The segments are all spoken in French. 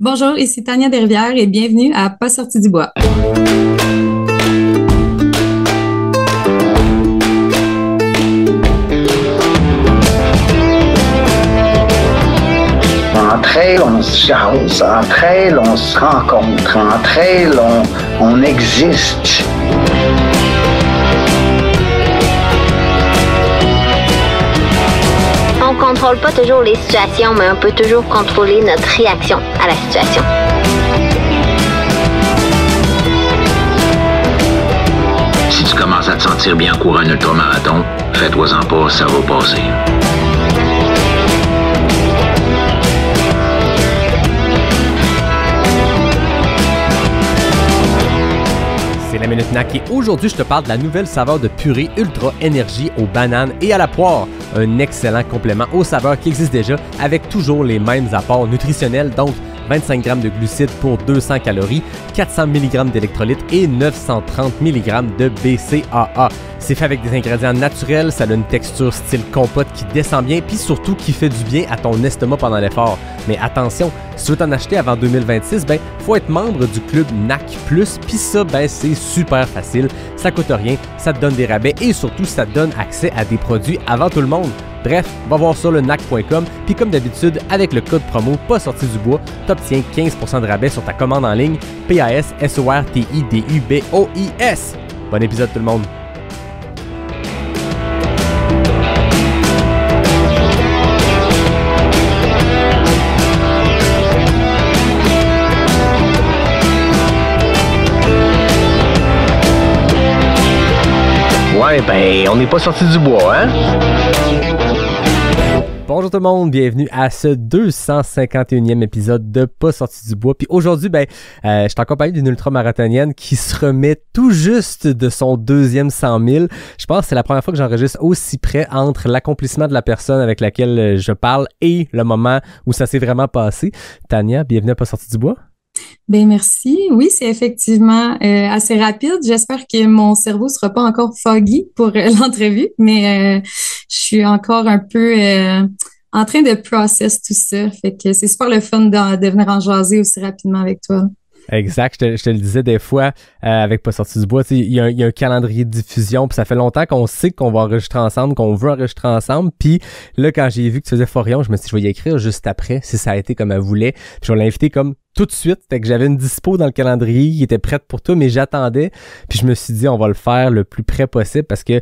Bonjour, ici Tania Derrière et bienvenue à Pas sorti du bois. Entre elles, on se jase. Entre elles, on se rencontre. Entre elles, on existe. On contrôle pas toujours les situations, mais on peut toujours contrôler notre réaction à la situation. Si tu commences à te sentir bien en courant un ultramarathon, fais-toi-en pas, ça va passer. C'est la Minute NAC et aujourd'hui, je te parle de la nouvelle saveur de purée Ultra Énergie aux bananes et à la poire. Un excellent complément aux saveurs qui existent déjà avec toujours les mêmes apports nutritionnels, donc 25 g de glucides pour 200 calories, 400 mg d'électrolytes et 930 mg de BCAA. C'est fait avec des ingrédients naturels, ça a une texture style compote qui descend bien, puis surtout qui fait du bien à ton estomac pendant l'effort. Mais attention, si tu veux t'en acheter avant 2026, faut être membre du club NAC+, puis ça, c'est super facile, ça coûte rien, ça te donne des rabais et surtout, ça te donne accès à des produits avant tout le monde. Bref, va voir sur le nac.com, puis comme d'habitude, avec le code promo pas sorti du bois, t'obtiens 15% de rabais sur ta commande en ligne, PASSORTIDUBOIS. Bon épisode tout le monde! Ouais, on n'est pas sorti du bois, hein? Bonjour tout le monde, bienvenue à ce 251e épisode de Pas sorti du bois. Puis aujourd'hui, je suis accompagné d'une ultramarathonienne qui se remet tout juste de son deuxième 100 000. Je pense que c'est la première fois que j'enregistre aussi près entre l'accomplissement de la personne avec laquelle je parle et le moment où ça s'est vraiment passé. Tania, bienvenue à Pas sorti du bois. Merci. Oui, c'est effectivement assez rapide. J'espère que mon cerveau sera pas encore foggy pour l'entrevue, mais je suis encore un peu en train de process tout ça. Fait que c'est super le fun de venir en jaser aussi rapidement avec toi. Exact, je te le disais des fois avec Pas sorti du bois, il y a un calendrier de diffusion, puis ça fait longtemps qu'on sait qu'on va enregistrer ensemble, qu'on veut enregistrer ensemble, puis là quand j'ai vu que tu faisais Forion, je me suis dit je vais y écrire juste après, si ça a été comme elle voulait, puis je vais l'inviter comme tout de suite, fait que j'avais une dispo dans le calendrier, il était prête pour toi, mais j'attendais, puis je me suis dit on va le faire le plus près possible parce que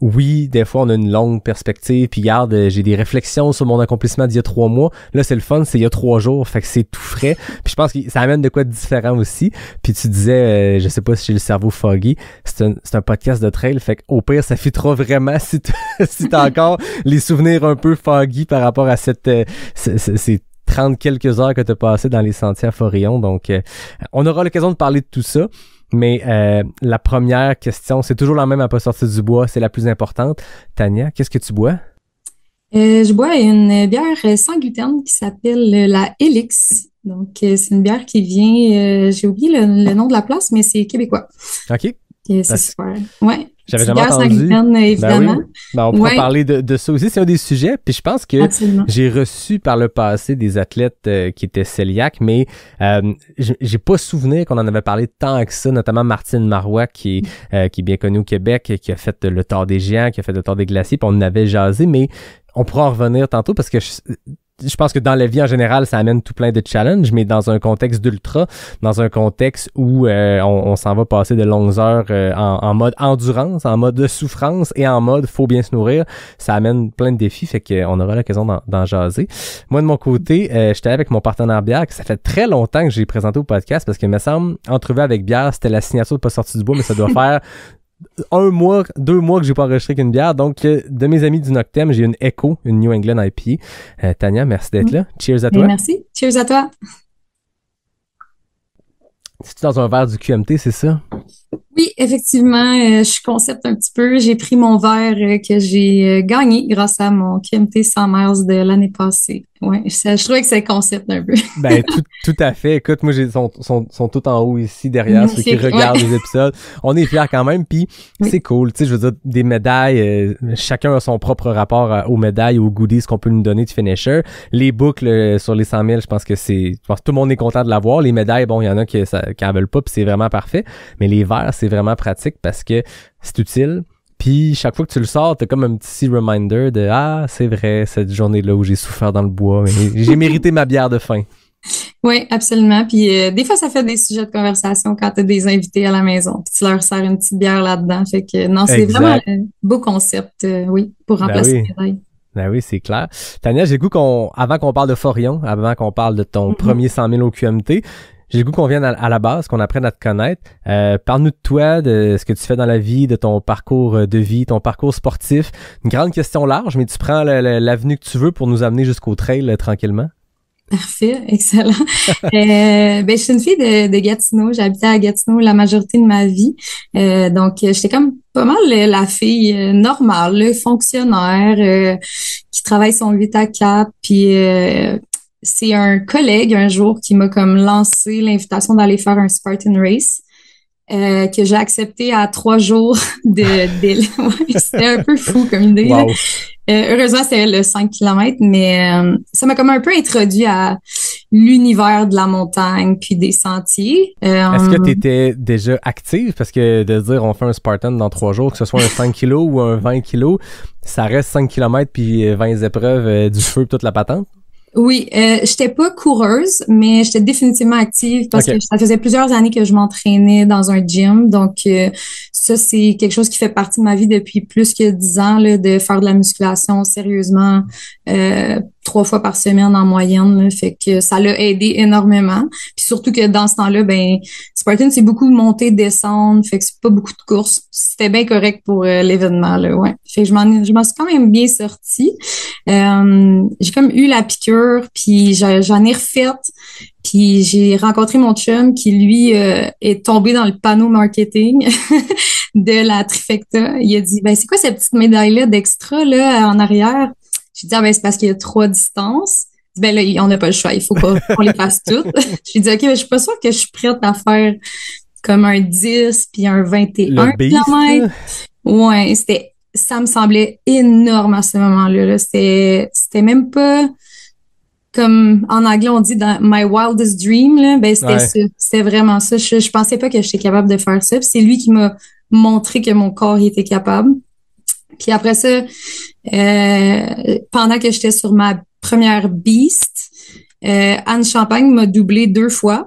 oui, des fois, on a une longue perspective, puis regarde, j'ai des réflexions sur mon accomplissement d'il y a 3 mois. Là, c'est le fun, c'est il y a 3 jours, fait que c'est tout frais. Puis je pense que ça amène de quoi de différent aussi. Puis tu disais, je sais pas si j'ai le cerveau foggy, c'est un podcast de trail, fait qu'au pire, ça fitera vraiment si t'as encore les souvenirs un peu foggy par rapport à ces 30 quelques heures que t'as passées dans les sentiers à Forillon. Donc, on aura l'occasion de parler de tout ça. Mais la première question, c'est toujours la même à Pas sortir du bois, c'est la plus importante. Tania, qu'est-ce que tu bois? Je bois une bière sans gluten qui s'appelle la Helix. Donc, c'est une bière qui vient, j'ai oublié le nom de la place, mais c'est québécois. OK. C'est super. Ouais. J'avais jamais bière entendu. Sans gluten, évidemment. Oui. On pourra parler de ça aussi. C'est un des sujets. Puis je pense que j'ai reçu par le passé des athlètes qui étaient cœliaques, mais j'ai pas souvenir qu'on en avait parlé tant que ça, notamment Martine Marois qui est bien connue au Québec, qui a fait le Tour des Géants, qui a fait le Tour des Glaciers, puis on en avait jasé, mais on pourra en revenir tantôt parce que je pense que dans la vie en général, ça amène tout plein de challenges, mais dans un contexte d'ultra, dans un contexte où on s'en va passer de longues heures en mode endurance, en mode souffrance et en mode faut bien se nourrir, ça amène plein de défis, fait qu'on aura l'occasion d'en jaser. Moi, de mon côté, j'étais avec mon partenaire bière, que ça fait très longtemps que j'ai présenté au podcast, parce que me semble, entrevue avec bière, c'était la signature de Pas sorti du bois, mais ça doit faire 1 mois, 2 mois que j'ai pas enregistré qu'une bière. Donc, de mes amis du Noctem, j'ai une Echo, une New England IPA. Tania, merci d'être là. Cheers à toi. Merci. Cheers à toi. C'est-tu dans un verre du QMT, c'est ça? Oui, effectivement, je concepte un petit peu. J'ai pris mon verre que j'ai gagné grâce à mon QMT 100 miles de l'année passée. Ouais, je trouvais que c'est le concept un peu. Ben, tout à fait. Écoute, moi, sont tout en haut ici, derrière, ceux qui regardent les épisodes. On est fiers quand même, puis c'est cool. Tu sais, je veux dire, des médailles, chacun a son propre rapport aux médailles, aux goodies qu'on peut nous donner de finisher. Les boucles sur les 100 000, je pense que tout le monde est content de l'avoir. Les médailles, bon, il y en a qui en veulent pas, puis c'est vraiment parfait. Mais les verres, c'est vraiment pratique parce que c'est utile. Puis chaque fois que tu le sors, t'as comme un petit reminder de « Ah, c'est vrai, cette journée-là où j'ai souffert dans le bois, mais j'ai mérité ma bière de faim. » Oui, absolument. Puis des fois, ça fait des sujets de conversation quand tu as des invités à la maison. Puis tu leur sers une petite bière là-dedans. Fait que non, c'est vraiment un beau concept, oui, pour remplacer les médailles. Ben oui, c'est clair. Tania, j'ai le goût avant qu'on parle de Forion, avant qu'on parle de ton premier 100 000 au QMT, j'ai le goût qu'on vienne à la base, qu'on apprenne à te connaître. Parle-nous de toi, de ce que tu fais dans la vie, de ton parcours de vie, ton parcours sportif. Une grande question large, mais tu prends l'avenue que tu veux pour nous amener jusqu'au trail tranquillement. Parfait, excellent. Je suis une fille de Gatineau. J'ai habité à Gatineau la majorité de ma vie. Donc, j'étais comme pas mal la fille normale, fonctionnaire, qui travaille son 8 à 4, puis c'est un collègue un jour qui m'a comme lancé l'invitation d'aller faire un Spartan Race que j'ai accepté à 3 jours ouais, c'était un peu fou comme idée. Wow. Heureusement, c'était le 5 km, mais ça m'a comme un peu introduit à l'univers de la montagne puis des sentiers. Est-ce que tu étais déjà active? Parce que de dire on fait un Spartan dans 3 jours, que ce soit un 5 kg ou un 20 kg, ça reste 5 km puis 20 épreuves du feu toute la patente? Oui, j'étais pas coureuse, mais j'étais définitivement active parce que ça faisait plusieurs années que je m'entraînais dans un gym. Donc, ça, c'est quelque chose qui fait partie de ma vie depuis plus que 10 ans, là, de faire de la musculation sérieusement 3 fois par semaine en moyenne. Là, fait que ça l'a aidé énormément. Puis surtout que dans ce temps-là, Spartan, c'est beaucoup monter, descendre. Fait que c'est pas beaucoup de courses. C'était bien correct pour l'événement, là, ouais. Fait que je m'en suis quand même bien sortie. J'ai comme eu la piqûre, puis j'en ai refait. Puis j'ai rencontré mon chum qui, lui, est tombé dans le panneau marketing de la trifecta. Il a dit, c'est quoi cette petite médaille-là d'extra là en arrière? J'ai dit, c'est parce qu'il y a 3 distances. Là, on n'a pas le choix, il faut qu'on les fasse toutes. J'ai dit, OK, je suis pas sûre que je suis prête à faire comme un 10 puis un 21 km. Ouais, ça me semblait énorme à ce moment-là. Là. C'était même pas comme en anglais on dit dans my wildest dream là, c'était ça, c'était vraiment ça. Je pensais pas que j'étais capable de faire ça. Puis c'est lui qui m'a montré que mon corps y était capable. Puis après ça, pendant que j'étais sur ma première beast, Anne Champagne m'a doublé 2 fois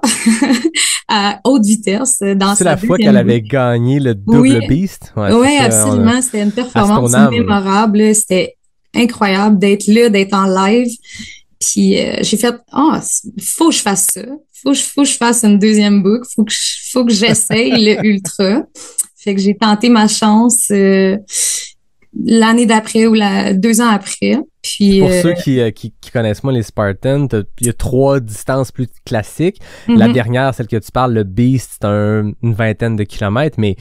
à haute vitesse. C'est la fois qu'elle avait gagné le double beast. Oui, absolument. C'était une performance mémorable. C'était incroyable d'être là, d'être en live. Puis j'ai fait faut que je fasse ça. Faut que je fasse une deuxième boucle. Faut que j'essaye le ultra. Fait que j'ai tenté ma chance l'année d'après ou 2 ans après. Puis, pour ceux qui connaissent moins les Spartans, il y a 3 distances plus classiques. La dernière, celle que tu parles, le Beast, c'est une 20aine de kilomètres, mais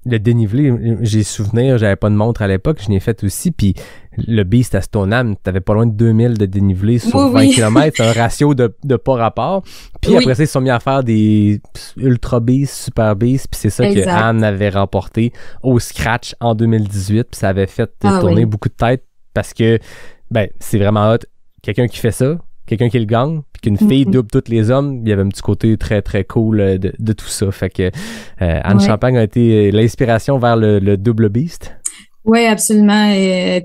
le dénivelé, j'ai souvenir, j'avais pas de montre à l'époque, je l'ai fait aussi, puis le Beast à Stoneham, t'avais pas loin de 2000 de dénivelé sur 20 km, c'est un ratio de pas rapport. Puis après ça, ils se sont mis à faire des Ultra Beast, Super Beast, puis c'est ça que Anne avait remporté au Scratch en 2018, puis ça avait fait tourner beaucoup de têtes parce que c'est vraiment hot. Quelqu'un qui fait ça, quelqu'un qui le gagne, puis qu'une fille double tous les hommes, il y avait un petit côté très, très cool de tout ça. Fait que Anne Champagne a été l'inspiration vers le double beast. Oui, absolument.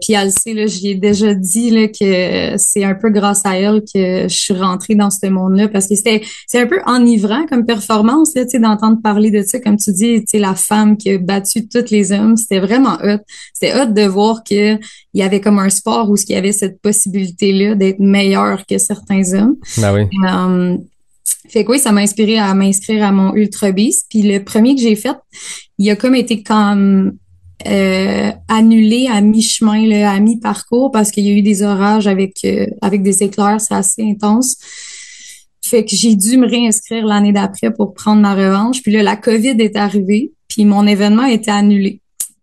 Puis elle le sait, là, j'y ai déjà dit là, que c'est un peu grâce à elle que je suis rentrée dans ce monde-là parce que c'est un peu enivrant comme performance là, d'entendre parler de ça, comme tu dis, la femme qui a battu tous les hommes. C'était vraiment hot. C'était hot de voir que il y avait comme un sport où il y avait cette possibilité-là d'être meilleur que certains hommes. Ben oui. Fait que oui, ça m'a inspiré à m'inscrire à mon Ultra Beast. Puis le premier que j'ai fait, il a comme été comme annulé à mi-chemin, là, à mi-parcours parce qu'il y a eu des orages avec des éclairs, c'est assez intense. Fait que j'ai dû me réinscrire l'année d'après pour prendre ma revanche. Puis là, la COVID est arrivée, puis mon événement a été annulé.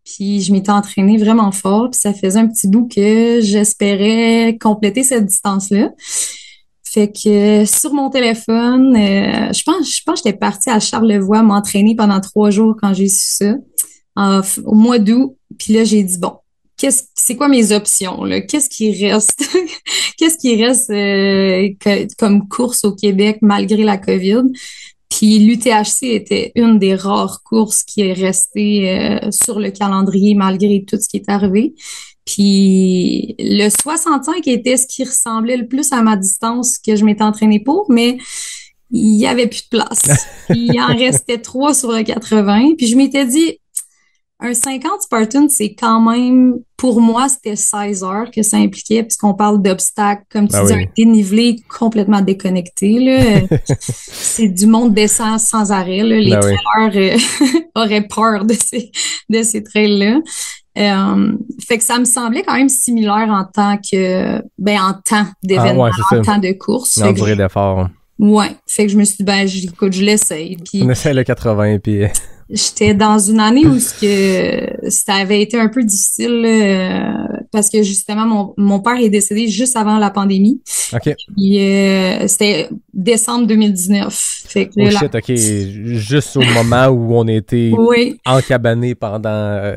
Puis je m'étais entraînée vraiment fort. Puis ça faisait un petit bout que j'espérais compléter cette distance-là. Fait que sur mon téléphone, je pense que j'étais partie à Charlevoix m'entraîner pendant 3 jours quand j'ai su ça, au mois d'août. Puis là, j'ai dit, bon, c'est quoi mes options, là? Qu'est-ce qui reste? Qu'est-ce qui reste comme course au Québec malgré la COVID? Puis l'UTHC était une des rares courses qui est restée sur le calendrier malgré tout ce qui est arrivé. Puis le 65 était ce qui ressemblait le plus à ma distance que je m'étais entraînée pour, mais il y avait plus de place. Il en restait 3 sur le 80. Puis je m'étais dit, un 50 Spartan, c'est quand même, pour moi, c'était 16 heures que ça impliquait, puisqu'on parle d'obstacles, comme tu dis, un dénivelé complètement déconnecté, là. C'est du monde descend sans arrêt, là. Les trailers auraient peur de ces trails-là. Fait que ça me semblait quand même similaire en temps d'événement, en temps de course. En durée d'effort. Ouais. Fait que je me suis dit, écoute, je l'essaye. Puis on essaie le 80, puis... J'étais dans une année où ça avait été un peu difficile parce que justement mon père est décédé juste avant la pandémie. OK. Puis c'était décembre 2019. Fait que shit, OK, juste au moment où on était encabanés pendant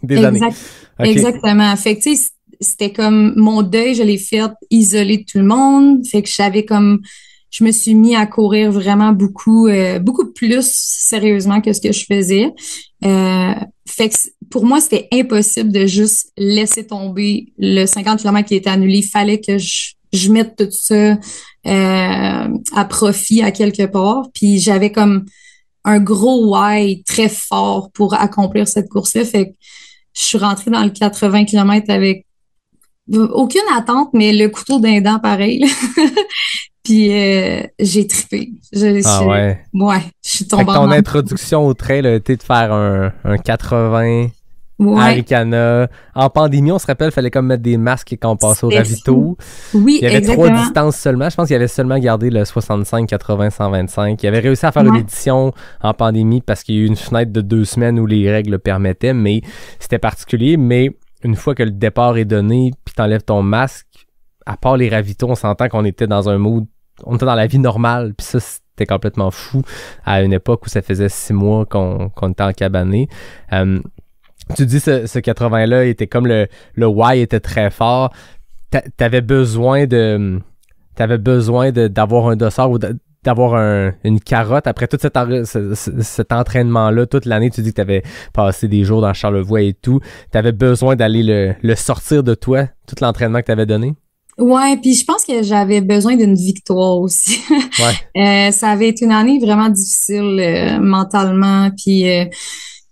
des années. Okay. Exactement. Fait que tu sais, c'était comme mon deuil, je l'ai fait isolé de tout le monde. Fait que je me suis mis à courir vraiment beaucoup plus sérieusement que ce que je faisais. Fait que pour moi, c'était impossible de juste laisser tomber le 50 km qui était annulé. Il fallait que je mette tout ça à profit à quelque part. Puis j'avais comme un gros why très fort pour accomplir cette course-là. Fait que je suis rentrée dans le 80 km avec aucune attente, mais le couteau d'un dent pareil. Puis j'ai trippé. Ouais, je suis tombée ton introduction au trail a été de faire un 80 Arikana. En pandémie, on se rappelle, il fallait comme mettre des masques quand on passait au ravito. Oui, il y avait exactement. 3 distances seulement. Je pense qu'il avait seulement gardé le 65, 80, 125. Il avait réussi à faire une édition en pandémie parce qu'il y a eu une fenêtre de 2 semaines où les règles le permettaient, mais c'était particulier. Mais une fois que le départ est donné, puis t'enlèves ton masque, à part les ravitaux, on s'entend qu'on était dans un mood. On était dans la vie normale, puis ça, c'était complètement fou à une époque où ça faisait 6 mois qu'on était encabané. Tu dis ce 80-là était comme le why était très fort. T'avais besoin d'avoir un dossard ou d'avoir une carotte après tout cet entraînement-là toute l'année. Tu dis que t'avais passé des jours dans Charlevoix et tout. T'avais besoin d'aller le sortir de toi, tout l'entraînement que t'avais donné? Ouais, puis je pense que j'avais besoin d'une victoire aussi. Ça avait été une année vraiment difficile mentalement, puis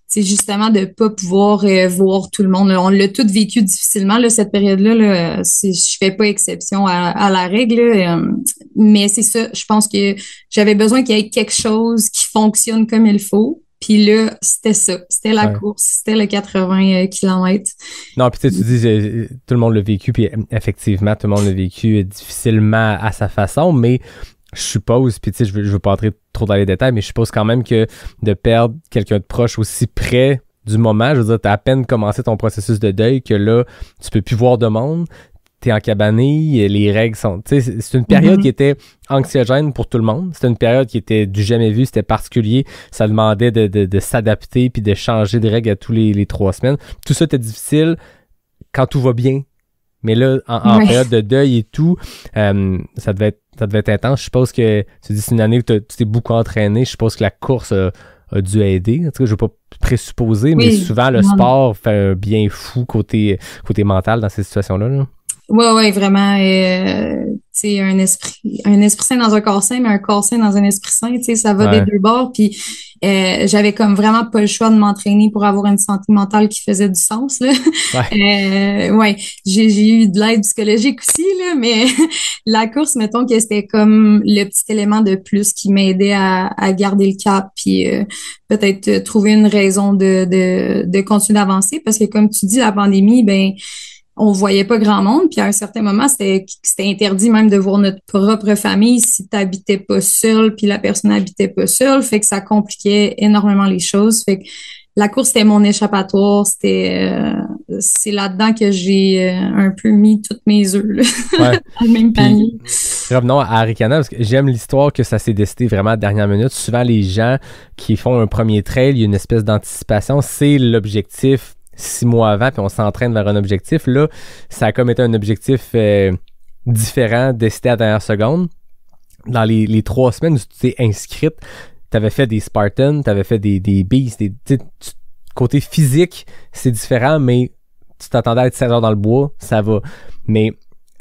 c'est justement de pas pouvoir voir tout le monde. On l'a tout vécu difficilement là, cette période-là. Là, je fais pas exception à la règle, mais c'est ça. Je pense que j'avais besoin qu'il y ait quelque chose qui fonctionne comme il faut. Puis là, c'était ça. C'était la course. C'était le 80 km. Non, puis tu dis, tout le monde l'a vécu, puis effectivement, tout le monde l'a vécu difficilement à sa façon, mais je suppose, puis tu sais, je veux pas entrer trop dans les détails, mais je suppose quand même que de perdre quelqu'un de proche aussi près du moment, je veux dire, t'as à peine commencé ton processus de deuil que là, tu peux plus voir de monde. T'es encabané, les règles sont... Tu sais, c'est une période qui était anxiogène pour tout le monde. C'était une période qui était du jamais vu, c'était particulier. Ça demandait de s'adapter puis de changer de règles à tous les 3 semaines. Tout ça était difficile quand tout va bien. Mais là, en période de deuil et tout, ça devait être intense. Je suppose que tu dis c'est une année où tu t'es beaucoup entraîné. Je suppose que la course a dû aider. En tout cas, je ne veux pas présupposer, mais souvent le sport fait un bien fou côté mental dans ces situations-là. Là. Ouais, vraiment. Tu sais, un esprit sain dans un corps sain, mais un corps sain dans un esprit sain, tu sais, ça va des 2 bords. Puis j'avais comme vraiment pas le choix de m'entraîner pour avoir une santé mentale qui faisait du sens, là. J'ai eu de l'aide psychologique aussi, là, mais la course, mettons que c'était comme le petit élément de plus qui m'aidait à garder le cap, puis peut-être trouver une raison de continuer d'avancer, parce que comme tu dis, la pandémie, on voyait pas grand monde, puis à un certain moment, c'était interdit même de voir notre propre famille si t'habitais pas seul, puis la personne habitait pas seule, fait que ça compliquait énormément les choses. Fait que la course c'était mon échappatoire, c'est là-dedans que j'ai un peu mis toutes mes œufs là, Ouais. dans le même panier. Revenons à Arikana, parce que j'aime l'histoire que ça s'est décidé vraiment à la dernière minute. Souvent, les gens qui font un premier trail, il y a une espèce d'anticipation. C'est l'objectif 6 mois avant, puis on s'entraîne vers un objectif. Là, ça a comme été un objectif différent, décidé à la dernière seconde. Dans les 3 semaines où tu t'es inscrite, t'avais fait des Spartans, t'avais fait des Beasts, côté physique, c'est différent, mais tu t'attendais à être 16 heures dans le bois, ça va. Mais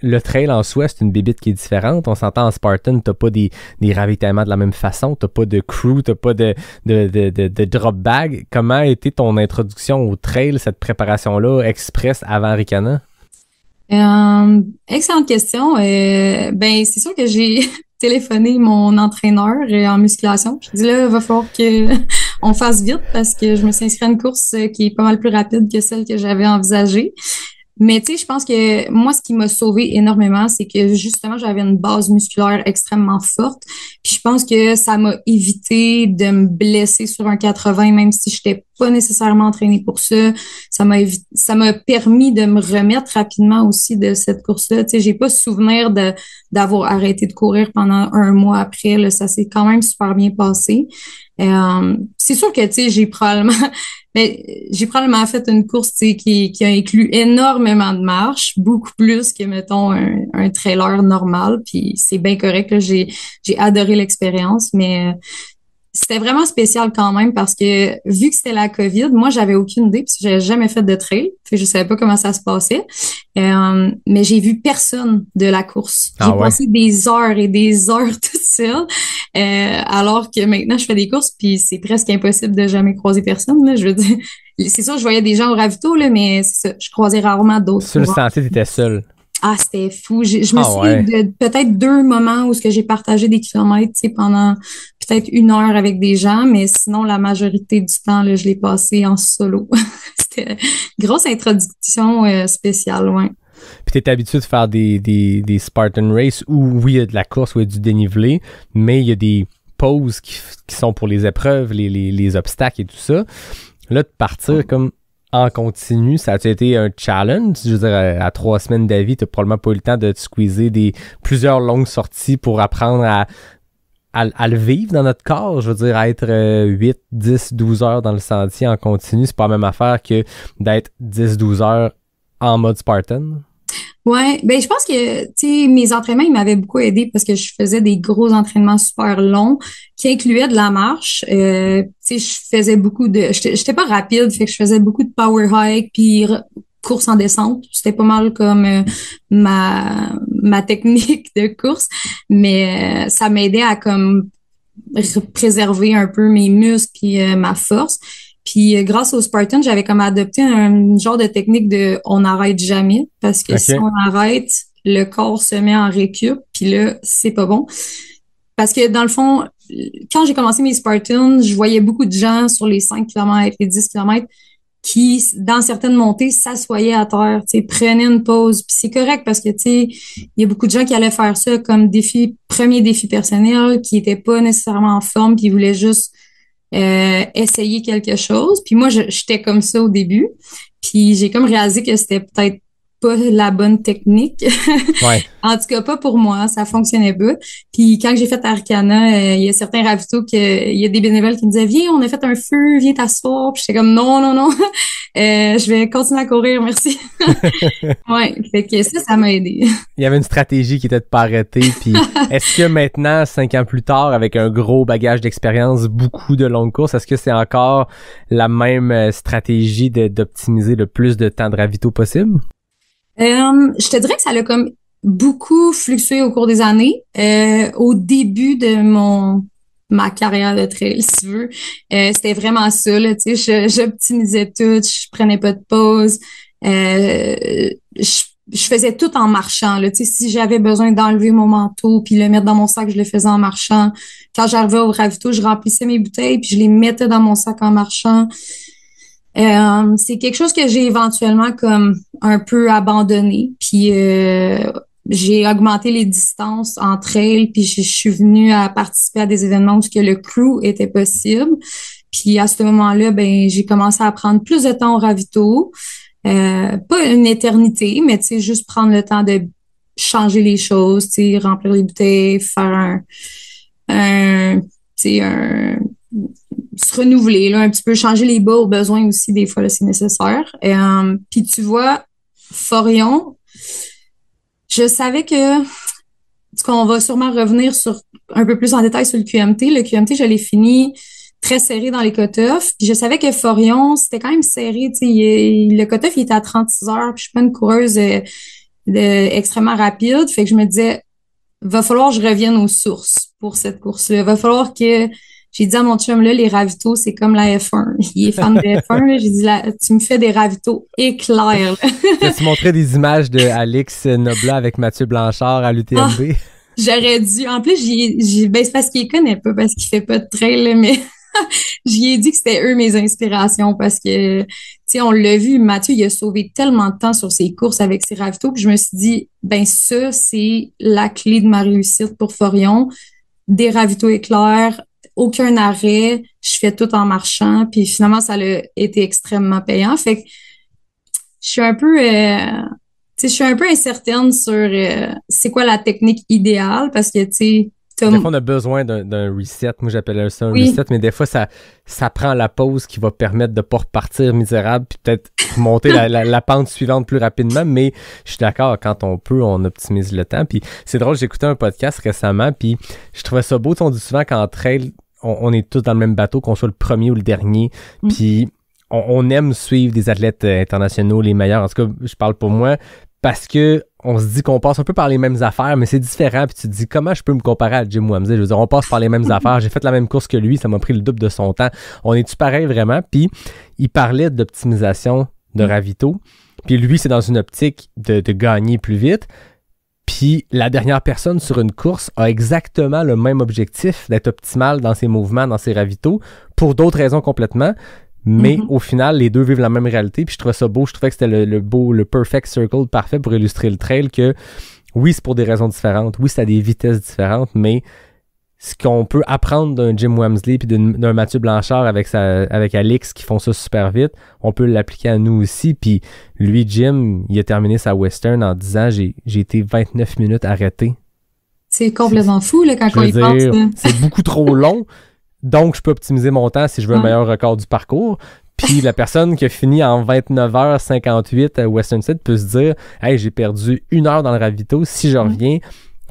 le trail en soi, c'est une bébite qui est différente. On s'entend en Spartan, t'as pas des ravitaillements de la même façon, t'as pas de crew, t'as pas de drop bag. Comment a été ton introduction au trail, cette préparation-là, express avant Arikana? Excellente question. Ben, c'est sûr que j'ai téléphoné mon entraîneur en musculation. Je dis là, il va falloir que on fasse vite parce que je me suis inscrite à une course qui est pas mal plus rapide que celle que j'avais envisagée. Mais tu sais, je pense que moi, ce qui m'a sauvé énormément, c'est que justement, j'avais une base musculaire extrêmement forte. Puis je pense que ça m'a évité de me blesser sur un 80, même si je n'étais pas nécessairement entraînée pour ça. Ça m'a permis de me remettre rapidement aussi de cette course-là. Tu sais, j'ai pas souvenir d'avoir arrêté de courir pendant un mois après. Là, ça s'est quand même super bien passé. C'est sûr que tu sais, j'ai probablement fait une course tu sais, qui a inclus énormément de marches, beaucoup plus que mettons un trailer normal, puis c'est bien correct là, j'ai adoré l'expérience, mais c'était vraiment spécial quand même parce que vu que c'était la COVID, moi j'avais aucune idée puis j'avais jamais fait de trail, puis je savais pas comment ça se passait. Mais j'ai vu personne de la course. J'ai passé des heures et des heures toute seule. Alors que maintenant je fais des courses puis c'est presque impossible de jamais croiser personne là, je veux dire. C'est sûr je voyais des gens au ravito là, mais c'est ça, je croisais rarement d'autres. Sur le sentier, t'étais seule. Ah, c'était fou. Je me souviens de peut-être 2 moments où ce que j'ai partagé des kilomètres, tu sais, pendant peut-être 1 heure avec des gens, mais sinon, la majorité du temps, là, je l'ai passé en solo. C'était une grosse introduction spéciale, ouais. Puis t'es habitué de faire des Spartan Race où, oui, il y a de la course, où il y a du dénivelé, mais il y a des pauses qui sont pour les épreuves, les obstacles et tout ça. Là, de partir comme en continu, ça a été un challenge. Je veux dire, à 3 semaines d'avis, t'as probablement pas eu le temps de te squeezer plusieurs longues sorties pour apprendre à le vivre dans notre corps. Je veux dire, à être 8, 10, 12 heures dans le sentier en continu, c'est pas la même affaire que d'être 10, 12 heures en mode Spartan. Ouais, ben je pense que tu sais mes entraînements ils m'avaient beaucoup aidé parce que je faisais des gros entraînements super longs qui incluaient de la marche. Tu sais je faisais beaucoup j'étais pas rapide, fait que je faisais beaucoup de power hike puis course en descente. C'était pas mal comme ma technique de course, mais ça m'aidait à comme préserver un peu mes muscles puis ma force. Puis grâce au Spartan, j'avais comme adopté un genre de technique de on n'arrête jamais parce que si on arrête, le corps se met en récup, puis là, c'est pas bon. Parce que dans le fond, quand j'ai commencé mes Spartans, je voyais beaucoup de gens sur les 5 km, les 10 km qui, dans certaines montées, s'assoyaient à terre, tu sais, prenaient une pause. Puis c'est correct parce que, tu sais, il y a beaucoup de gens qui allaient faire ça comme premier défi personnel, qui étaient pas nécessairement en forme, puis ils voulaient juste essayer quelque chose. Puis moi, j'étais comme ça au début. Puis j'ai comme réalisé que c'était peut-être pas la bonne technique. Ouais. En tout cas, pas pour moi. Ça fonctionnait pas. Puis quand j'ai fait Arikana, il y a certains ravitaux il y a des bénévoles qui me disaient « Viens, on a fait un feu, viens t'asseoir. » Puis j'étais comme « Non, non, non. Je vais continuer à courir, merci. » Ouais, fait que ça m'a aidé. Il y avait une stratégie qui était de pas arrêter. Puis est-ce que maintenant, 5 ans plus tard, avec un gros bagage d'expérience, beaucoup de longues courses, est-ce que c'est encore la même stratégie d'optimiser le plus de temps de ravito possible? Je te dirais que ça a comme beaucoup fluctué au cours des années. Au début de ma carrière de trail, si tu veux, c'était vraiment ça, là, tu sais, j'optimisais tout, je prenais pas de pause, je faisais tout en marchant, là, tu sais, si j'avais besoin d'enlever mon manteau puis le mettre dans mon sac, je le faisais en marchant. Quand j'arrivais au ravito, je remplissais mes bouteilles puis je les mettais dans mon sac en marchant. C'est quelque chose que j'ai éventuellement comme un peu abandonné. Puis j'ai augmenté les distances en trail, puis je suis venue à participer à des événements où que le crew était possible. Puis à ce moment-là, ben j'ai commencé à prendre plus de temps au ravito. Pas une éternité, mais tu sais, juste prendre le temps de changer les choses, tu sais, remplir les bouteilles, faire tu sais, se renouveler, là, un petit peu, changer les bas au besoin aussi, des fois, là, c'est nécessaire. Puis tu vois, Forion, je savais que qu'on va sûrement revenir sur un peu plus en détail sur le QMT. Le QMT, je l'ai fini très serré dans les cut-offs. Puis je savais que Forion, c'était quand même serré. Tu sais, le cut-off, il était à 36 heures. Puis je suis pas une coureuse extrêmement rapide. Fait que je me disais, va falloir que je revienne aux sources pour cette course-là. Va falloir que... J'ai dit à mon chum, là, les ravitaux, c'est comme la F1. Il est fan de F1. Là. J'ai dit, là, tu me fais des ravitaux éclairs. Tu montrais des images de Alex Noblat avec Mathieu Blanchard à l'UTMB. J'aurais dû. En plus, ben, c'est parce qu'il connaît pas, parce qu'il fait pas de trail, là, mais j'y ai dit que c'était eux mes inspirations parce que, tu sais, on l'a vu, Mathieu, il a sauvé tellement de temps sur ses courses avec ses ravitaux que je me suis dit, ben, ça, c'est la clé de ma réussite pour Forion. Des ravitaux éclairs, aucun arrêt, je fais tout en marchant, puis finalement, ça a été extrêmement payant. Fait que je suis un peu, je suis un peu incertaine sur c'est quoi la technique idéale parce que, tu sais, des fois, on a besoin d'un reset. Moi, j'appelle ça un reset, mais des fois, ça prend la pause qui va permettre de ne pas repartir misérable puis peut-être monter la pente suivante plus rapidement. Mais je suis d'accord, quand on peut, on optimise le temps. Puis c'est drôle, j'ai écouté un podcast récemment, puis je trouvais ça beau. On dit souvent qu'en trail, on est tous dans le même bateau, qu'on soit le premier ou le dernier. Puis on aime suivre des athlètes internationaux, les meilleurs. En tout cas, je parle pour moi. Parce que on se dit qu'on passe un peu par les mêmes affaires, mais c'est différent. Puis tu te dis, comment je peux me comparer à Jim Wamsley? Je veux dire, on passe par les mêmes affaires. J'ai fait la même course que lui. Ça m'a pris le double de son temps. On est-tu pareil vraiment? Puis il parlait d'optimisation de ravito. Puis lui, c'est dans une optique de gagner plus vite. Puis la dernière personne sur une course a exactement le même objectif d'être optimal dans ses mouvements, dans ses ravitaux, pour d'autres raisons complètement. Mais au final, les deux vivent la même réalité. Puis je trouvais ça beau. Je trouvais que c'était le perfect circle parfait pour illustrer le trail que oui, c'est pour des raisons différentes. Oui, c'est à des vitesses différentes, mais ce qu'on peut apprendre d'un Jim Wamsley puis d'un Mathieu Blanchard avec Alex qui font ça super vite, on peut l'appliquer à nous aussi. Puis lui, Jim, il a terminé sa Western en disant j'ai été 29 minutes arrêté. C'est complètement fou là, quand on y pense. C'est beaucoup trop long. Donc, je peux optimiser mon temps si je veux un meilleur record du parcours. Puis la personne qui a fini en 29h58 à Western Side peut se dire « Hey, j'ai perdu 1 heure dans le ravito. Si je reviens,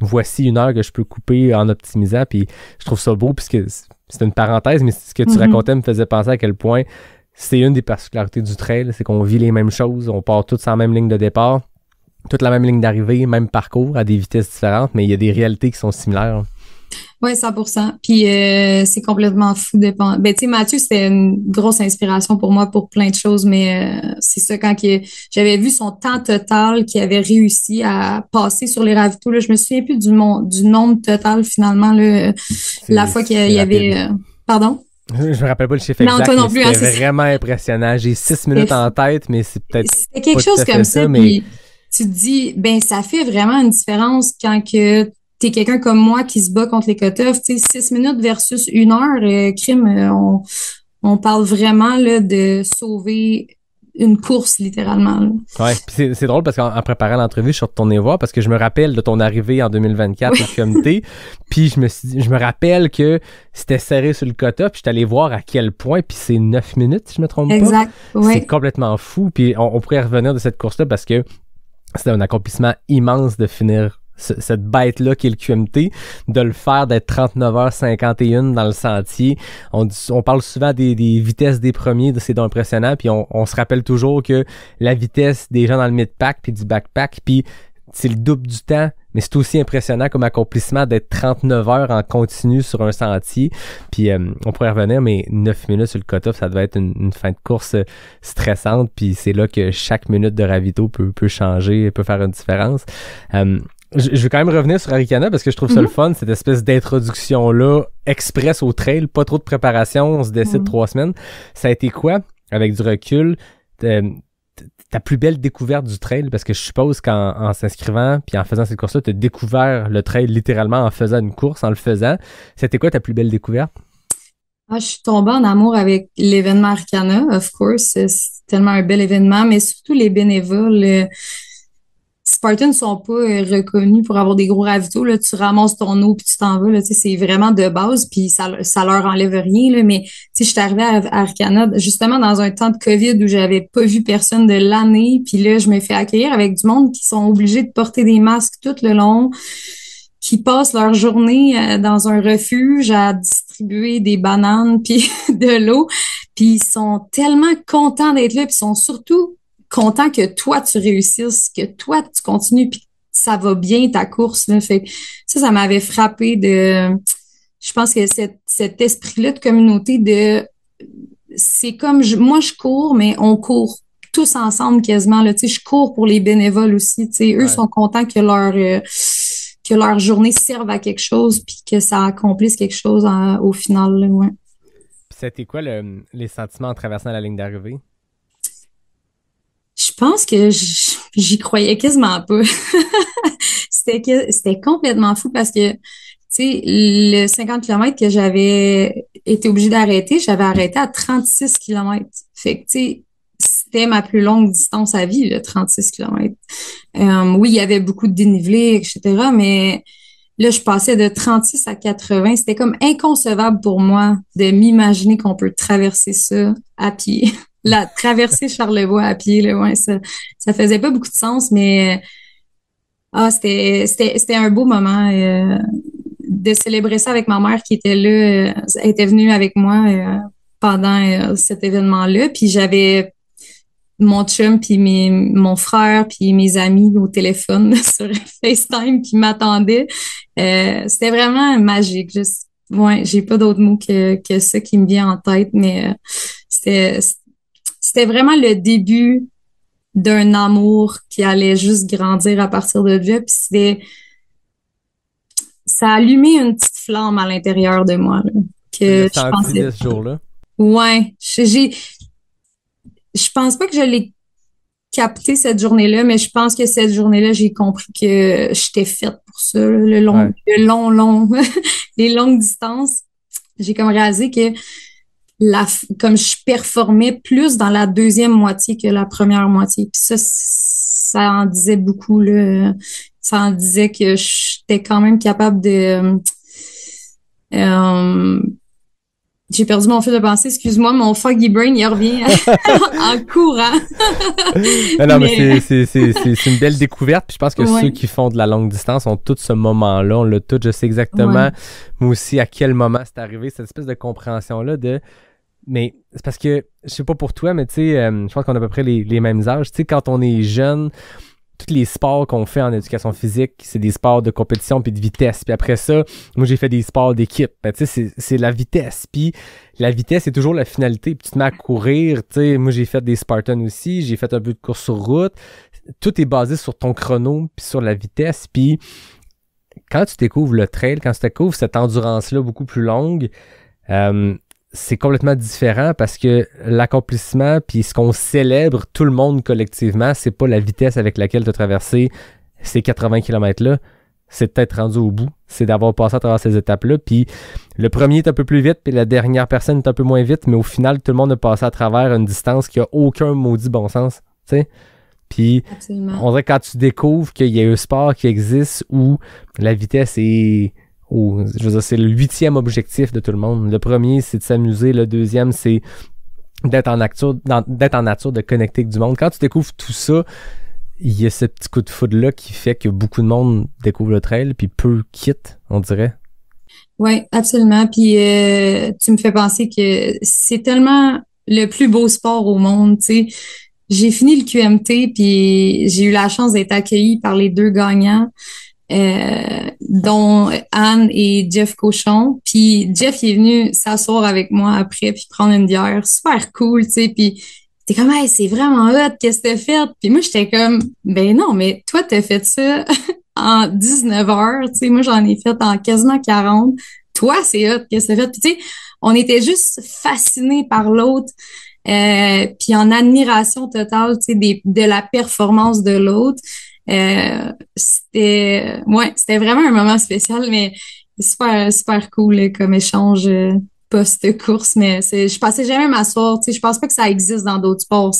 voici 1 heure que je peux couper en optimisant. » Puis je trouve ça beau puisque c'est une parenthèse, mais ce que tu racontais me faisait penser à quel point c'est une des particularités du trail. C'est qu'on vit les mêmes choses. On part tous en même ligne de départ, toute la même ligne d'arrivée, même parcours à des vitesses différentes, mais il y a des réalités qui sont similaires. Oui, 100%. Puis c'est complètement fou. Ben, tu sais, Mathieu, c'était une grosse inspiration pour moi pour plein de choses, mais c'est ça, quand j'avais vu son temps total qu'il avait réussi à passer sur les ravitaux, là, je me souviens plus du nombre total, finalement, là, la fois qu'il y avait... Pardon? Je me rappelle pas le chiffre exact, toi non plus, c'était vraiment impressionnant. J'ai 6 minutes en tête, mais c'est peut-être c'était quelque chose comme ça, mais puis tu te dis, ben ça fait vraiment une différence quand que t'es quelqu'un comme moi qui se bat contre les cut-offs, tu sais, 6 minutes versus 1 heure, crime, on parle vraiment là de sauver une course, littéralement. Là. Ouais, puis c'est drôle parce qu'en préparant l'entrevue, je suis retourné voir parce que je me rappelle de ton arrivée en 2024 au QMT, puis je me rappelle que c'était serré sur le quota, puis je suis allé voir à quel point, puis c'est 9 minutes, si je me trompe pas. Exact, ouais. C'est complètement fou, puis on pourrait revenir de cette course-là parce que c'était un accomplissement immense de finir cette bête-là qui est le QMT, de le faire d'être 39h51 dans le sentier. On parle souvent des vitesses des premiers, c'est impressionnant, puis on se rappelle toujours que la vitesse des gens dans le mid-pack puis du backpack, puis c'est le double du temps, mais c'est aussi impressionnant comme accomplissement d'être 39 heures en continu sur un sentier. Puis on pourrait revenir, mais 9 minutes sur le cut-off, ça devait être une fin de course stressante, puis c'est là que chaque minute de ravito peut changer, peut faire une différence. Je vais quand même revenir sur Arikana parce que je trouve ça le fun, cette espèce d'introduction-là, express au trail, pas trop de préparation, on se décide 3 semaines. Ça a été quoi, avec du recul, ta plus belle découverte du trail? Parce que je suppose qu'en s'inscrivant puis en faisant cette course-là, tu as découvert le trail littéralement en faisant une course, en le faisant. C'était quoi ta plus belle découverte? Ah, je suis tombée en amour avec l'événement Arcana, of course. C'est tellement un bel événement, mais surtout les bénévoles. Spartans ne sont pas reconnus pour avoir des gros ravitaux. Là, tu ramasses ton eau puis tu t'en vas. Là, c'est vraiment de base, puis ça leur enlève rien. Là, mais je suis arrivée à Arcana justement dans un temps de COVID où j'avais pas vu personne de l'année. Puis là, je me fais accueillir avec du monde qui sont obligés de porter des masques tout le long, qui passent leur journée dans un refuge à distribuer des bananes puis de l'eau. Puis ils sont tellement contents d'être là, puis ils sont surtout contents que toi tu réussisses, que toi tu continues, puis ça va bien ta course là. Fait que ça m'avait frappé de. Je pense que cet esprit-là de communauté de, c'est comme moi je cours, mais on court tous ensemble quasiment là. Tu sais, je cours pour les bénévoles aussi. Tu sais, eux sont contents que leur journée serve à quelque chose, puis que ça accomplisse quelque chose au final. Là, ouais. Puis c'était quoi les sentiments en traversant la ligne d'arrivée? Je pense que j'y croyais quasiment pas. C'était complètement fou parce que, tu sais, le 50 km que j'avais été obligée d'arrêter, j'avais arrêté à 36 km. Fait que, tu sais, c'était ma plus longue distance à vie, le 36 km. Oui, il y avait beaucoup de dénivelé, etc., mais là, je passais de 36 à 80. C'était comme inconcevable pour moi de m'imaginer qu'on peut traverser ça à pied. La traversée Charlevoix à pied, là, ouais, ça faisait pas beaucoup de sens, mais c'était un beau moment de célébrer ça avec ma mère qui était là. Elle était venue avec moi pendant cet événement-là. Puis j'avais mon chum, puis mon frère, puis mes amis au téléphone sur FaceTime qui m'attendaient. C'était vraiment magique. Ouais, j'ai pas d'autres mots que ça qui me vient en tête, mais c'était vraiment le début d'un amour qui allait juste grandir à partir de là. Puis ça a allumé une petite flamme à l'intérieur de moi là, que je pensais ce jour-là. Ouais, je pense pas que je l'ai capté cette journée-là, mais je pense que cette journée-là, j'ai compris que j'étais faite pour ça, le long, les longues distances. J'ai comme réalisé que comme je performais plus dans la deuxième moitié que la première moitié. Puis ça en disait beaucoup, là. Ça en disait que j'étais quand même capable de... j'ai perdu mon fil de pensée, excuse-moi, mon foggy brain, il revient en courant. Non, mais c'est une belle découverte, puis je pense que ceux qui font de la longue distance ont tout ce moment-là, on l'a tout, je sais exactement, moi aussi, à quel moment c'est arrivé, cette espèce de compréhension-là de... Mais c'est parce que, je sais pas pour toi, mais tu sais, je pense qu'on a à peu près les mêmes âges, tu sais, quand on est jeune... Tous les sports qu'on fait en éducation physique, c'est des sports de compétition puis de vitesse. Puis après ça, moi, j'ai fait des sports d'équipe. Ben, tu sais, c'est la vitesse. Puis la vitesse, c'est toujours la finalité. Puis tu te mets à courir. Tu sais, moi, j'ai fait des Spartans aussi. J'ai fait un peu de course sur route. Tout est basé sur ton chrono puis sur la vitesse. Puis quand tu découvres le trail, quand tu découvres cette endurance-là beaucoup plus longue, c'est complètement différent parce que l'accomplissement puis ce qu'on célèbre tout le monde collectivement, c'est pas la vitesse avec laquelle tu as traversé ces 80 km-là, c'est peut-être rendu au bout, c'est d'avoir passé à travers ces étapes-là, puis le premier est un peu plus vite, puis la dernière personne est un peu moins vite, mais au final, tout le monde a passé à travers une distance qui a aucun maudit bon sens, tu sais. Puis on dirait que quand tu découvres qu'il y a un sport qui existe où la vitesse est... je veux dire, c'est le 8e objectif de tout le monde. Le premier, c'est de s'amuser. Le deuxième, c'est d'être en nature, de connecter avec du monde. Quand tu découvres tout ça, il y a ce petit coup de foudre-là qui fait que beaucoup de monde découvre le trail, puis peu quittent, on dirait. Oui, absolument. Puis tu me fais penser que c'est tellement le plus beau sport au monde, tu sais. J'ai fini le QMT, puis j'ai eu la chance d'être accueillie par les deux gagnants. Dont Anne et Jeff Cochon. Puis Jeff, il est venu s'asseoir avec moi après puis prendre une bière. Super cool, tu sais. Puis t'es comme, hey, c'est vraiment hot, qu'est-ce que t'as fait? Puis moi, j'étais comme, ben non, mais toi, t'as fait ça en 19 heures. Tu sais, moi, j'en ai fait en quasiment 40. Toi, c'est hot, qu'est-ce que t'as fait? Puis tu sais, on était juste fascinés par l'autre. Puis en admiration totale, tu sais, de la performance de l'autre. C'était vraiment un moment spécial, mais super cool là, comme échange. post-course, mais je passais jamais m'asseoir, tu sais, je pense pas que ça existe dans d'autres sports,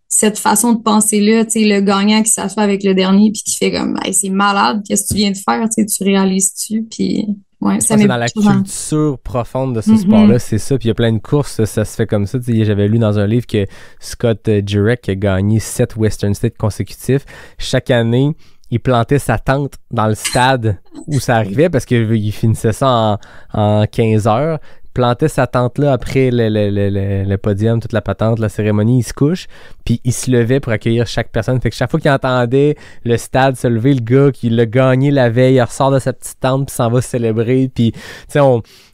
cette façon de penser-là, tu sais, le gagnant qui s'assoit avec le dernier puis qui fait comme, hey, c'est malade, qu'est-ce que tu viens de faire, tu sais, tu réalises-tu, puis ouais, ça m'est dans la culture profonde de ce sport-là, c'est ça. Puis il y a plein de courses, ça se fait comme ça. Tu sais, j'avais lu dans un livre que Scott Jurek a gagné 7 Western States consécutifs. Chaque année, il plantait sa tente dans le stade où ça arrivait parce qu'il finissait ça en 15 heures. Plantait sa tente là après le podium, toute la patente, la cérémonie, il se couche, puis il se levait pour accueillir chaque personne. Fait que chaque fois qu'il entendait le stade se lever, le gars qui l'a gagné la veille, il ressort de sa petite tente puis s'en va célébrer. Puis tu sais,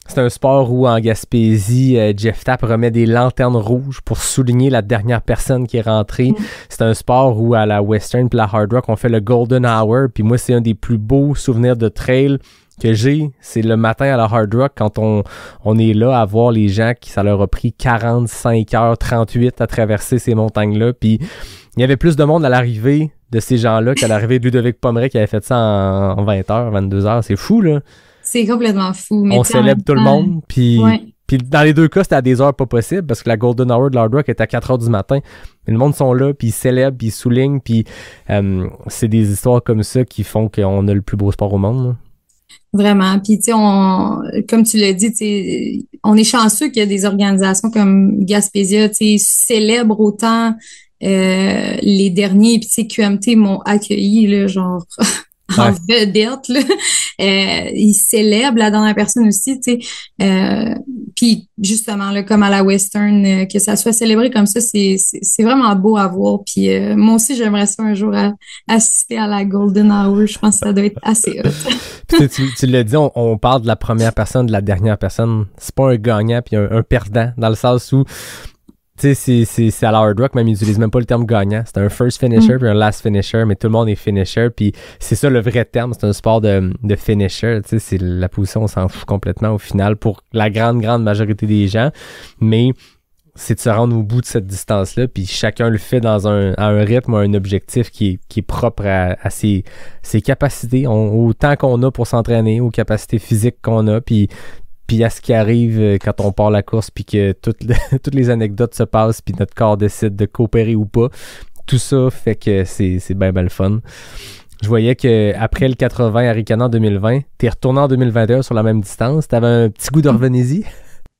c'est un sport où en Gaspésie, Jeff Tapp remet des lanternes rouges pour souligner la dernière personne qui est rentrée. C'est un sport où à la Western puis la Hard Rock, on fait le Golden Hour. Puis moi, c'est un des plus beaux souvenirs de trail que j'ai, c'est le matin à la Hard Rock quand on est là à voir les gens qui ça leur a pris 45h38 à traverser ces montagnes-là. Puis il y avait plus de monde à l'arrivée de ces gens-là qu'à l'arrivée de Ludovic Pommeret qui avait fait ça en 20h, 22h. C'est fou, là. C'est complètement fou. Mais on célèbre tout le monde, puis... Ouais. Puis dans les deux cas, c'était à des heures pas possibles parce que la Golden Hour de l'Hard Rock est à 4h du matin. Mais le monde sont là, puis ils célèbrent, puis ils soulignent, puis c'est des histoires comme ça qui font qu'on a le plus beau sport au monde, là. Vraiment. Puis, tu sais, comme tu l'as dit, tu sais, on est chanceux qu'il y a des organisations comme Gaspésia, tu sais, célèbrent autant les derniers. Puis, tu sais, QMT m'ont accueilli, là, genre... en vedette, là. Ils célèbrent la dernière personne aussi, tu sais. Puis justement, là, comme à la Western, que ça soit célébré comme ça, c'est vraiment beau à voir. Puis moi aussi, j'aimerais ça un jour assister à la Golden Hour. Je pense que ça doit être assez hot. Puis tu l'as dit, on parle de la première personne, de la dernière personne. C'est pas un gagnant puis un perdant, dans le sens où tu sais, c'est à la Hard Rock, même ils utilisent même pas le terme gagnant. C'est un first finisher puis un last finisher, mais tout le monde est finisher, puis c'est ça le vrai terme, c'est un sport de finisher, tu sais, c'est la position, on s'en fout complètement au final pour la grande majorité des gens, mais c'est de se rendre au bout de cette distance-là, puis chacun le fait à un rythme ou à un objectif qui est propre à ses capacités, au temps qu'on a pour s'entraîner, aux capacités physiques qu'on a, puis à ce qui arrive quand on part la course, puis que toutes les anecdotes se passent, puis notre corps décide de coopérer ou pas. Tout ça fait que c'est bien le fun. Je voyais que après le 80 à Ricana en 2020, t'es retourné en 2021 sur la même distance. T'avais un petit goût de revenez-y?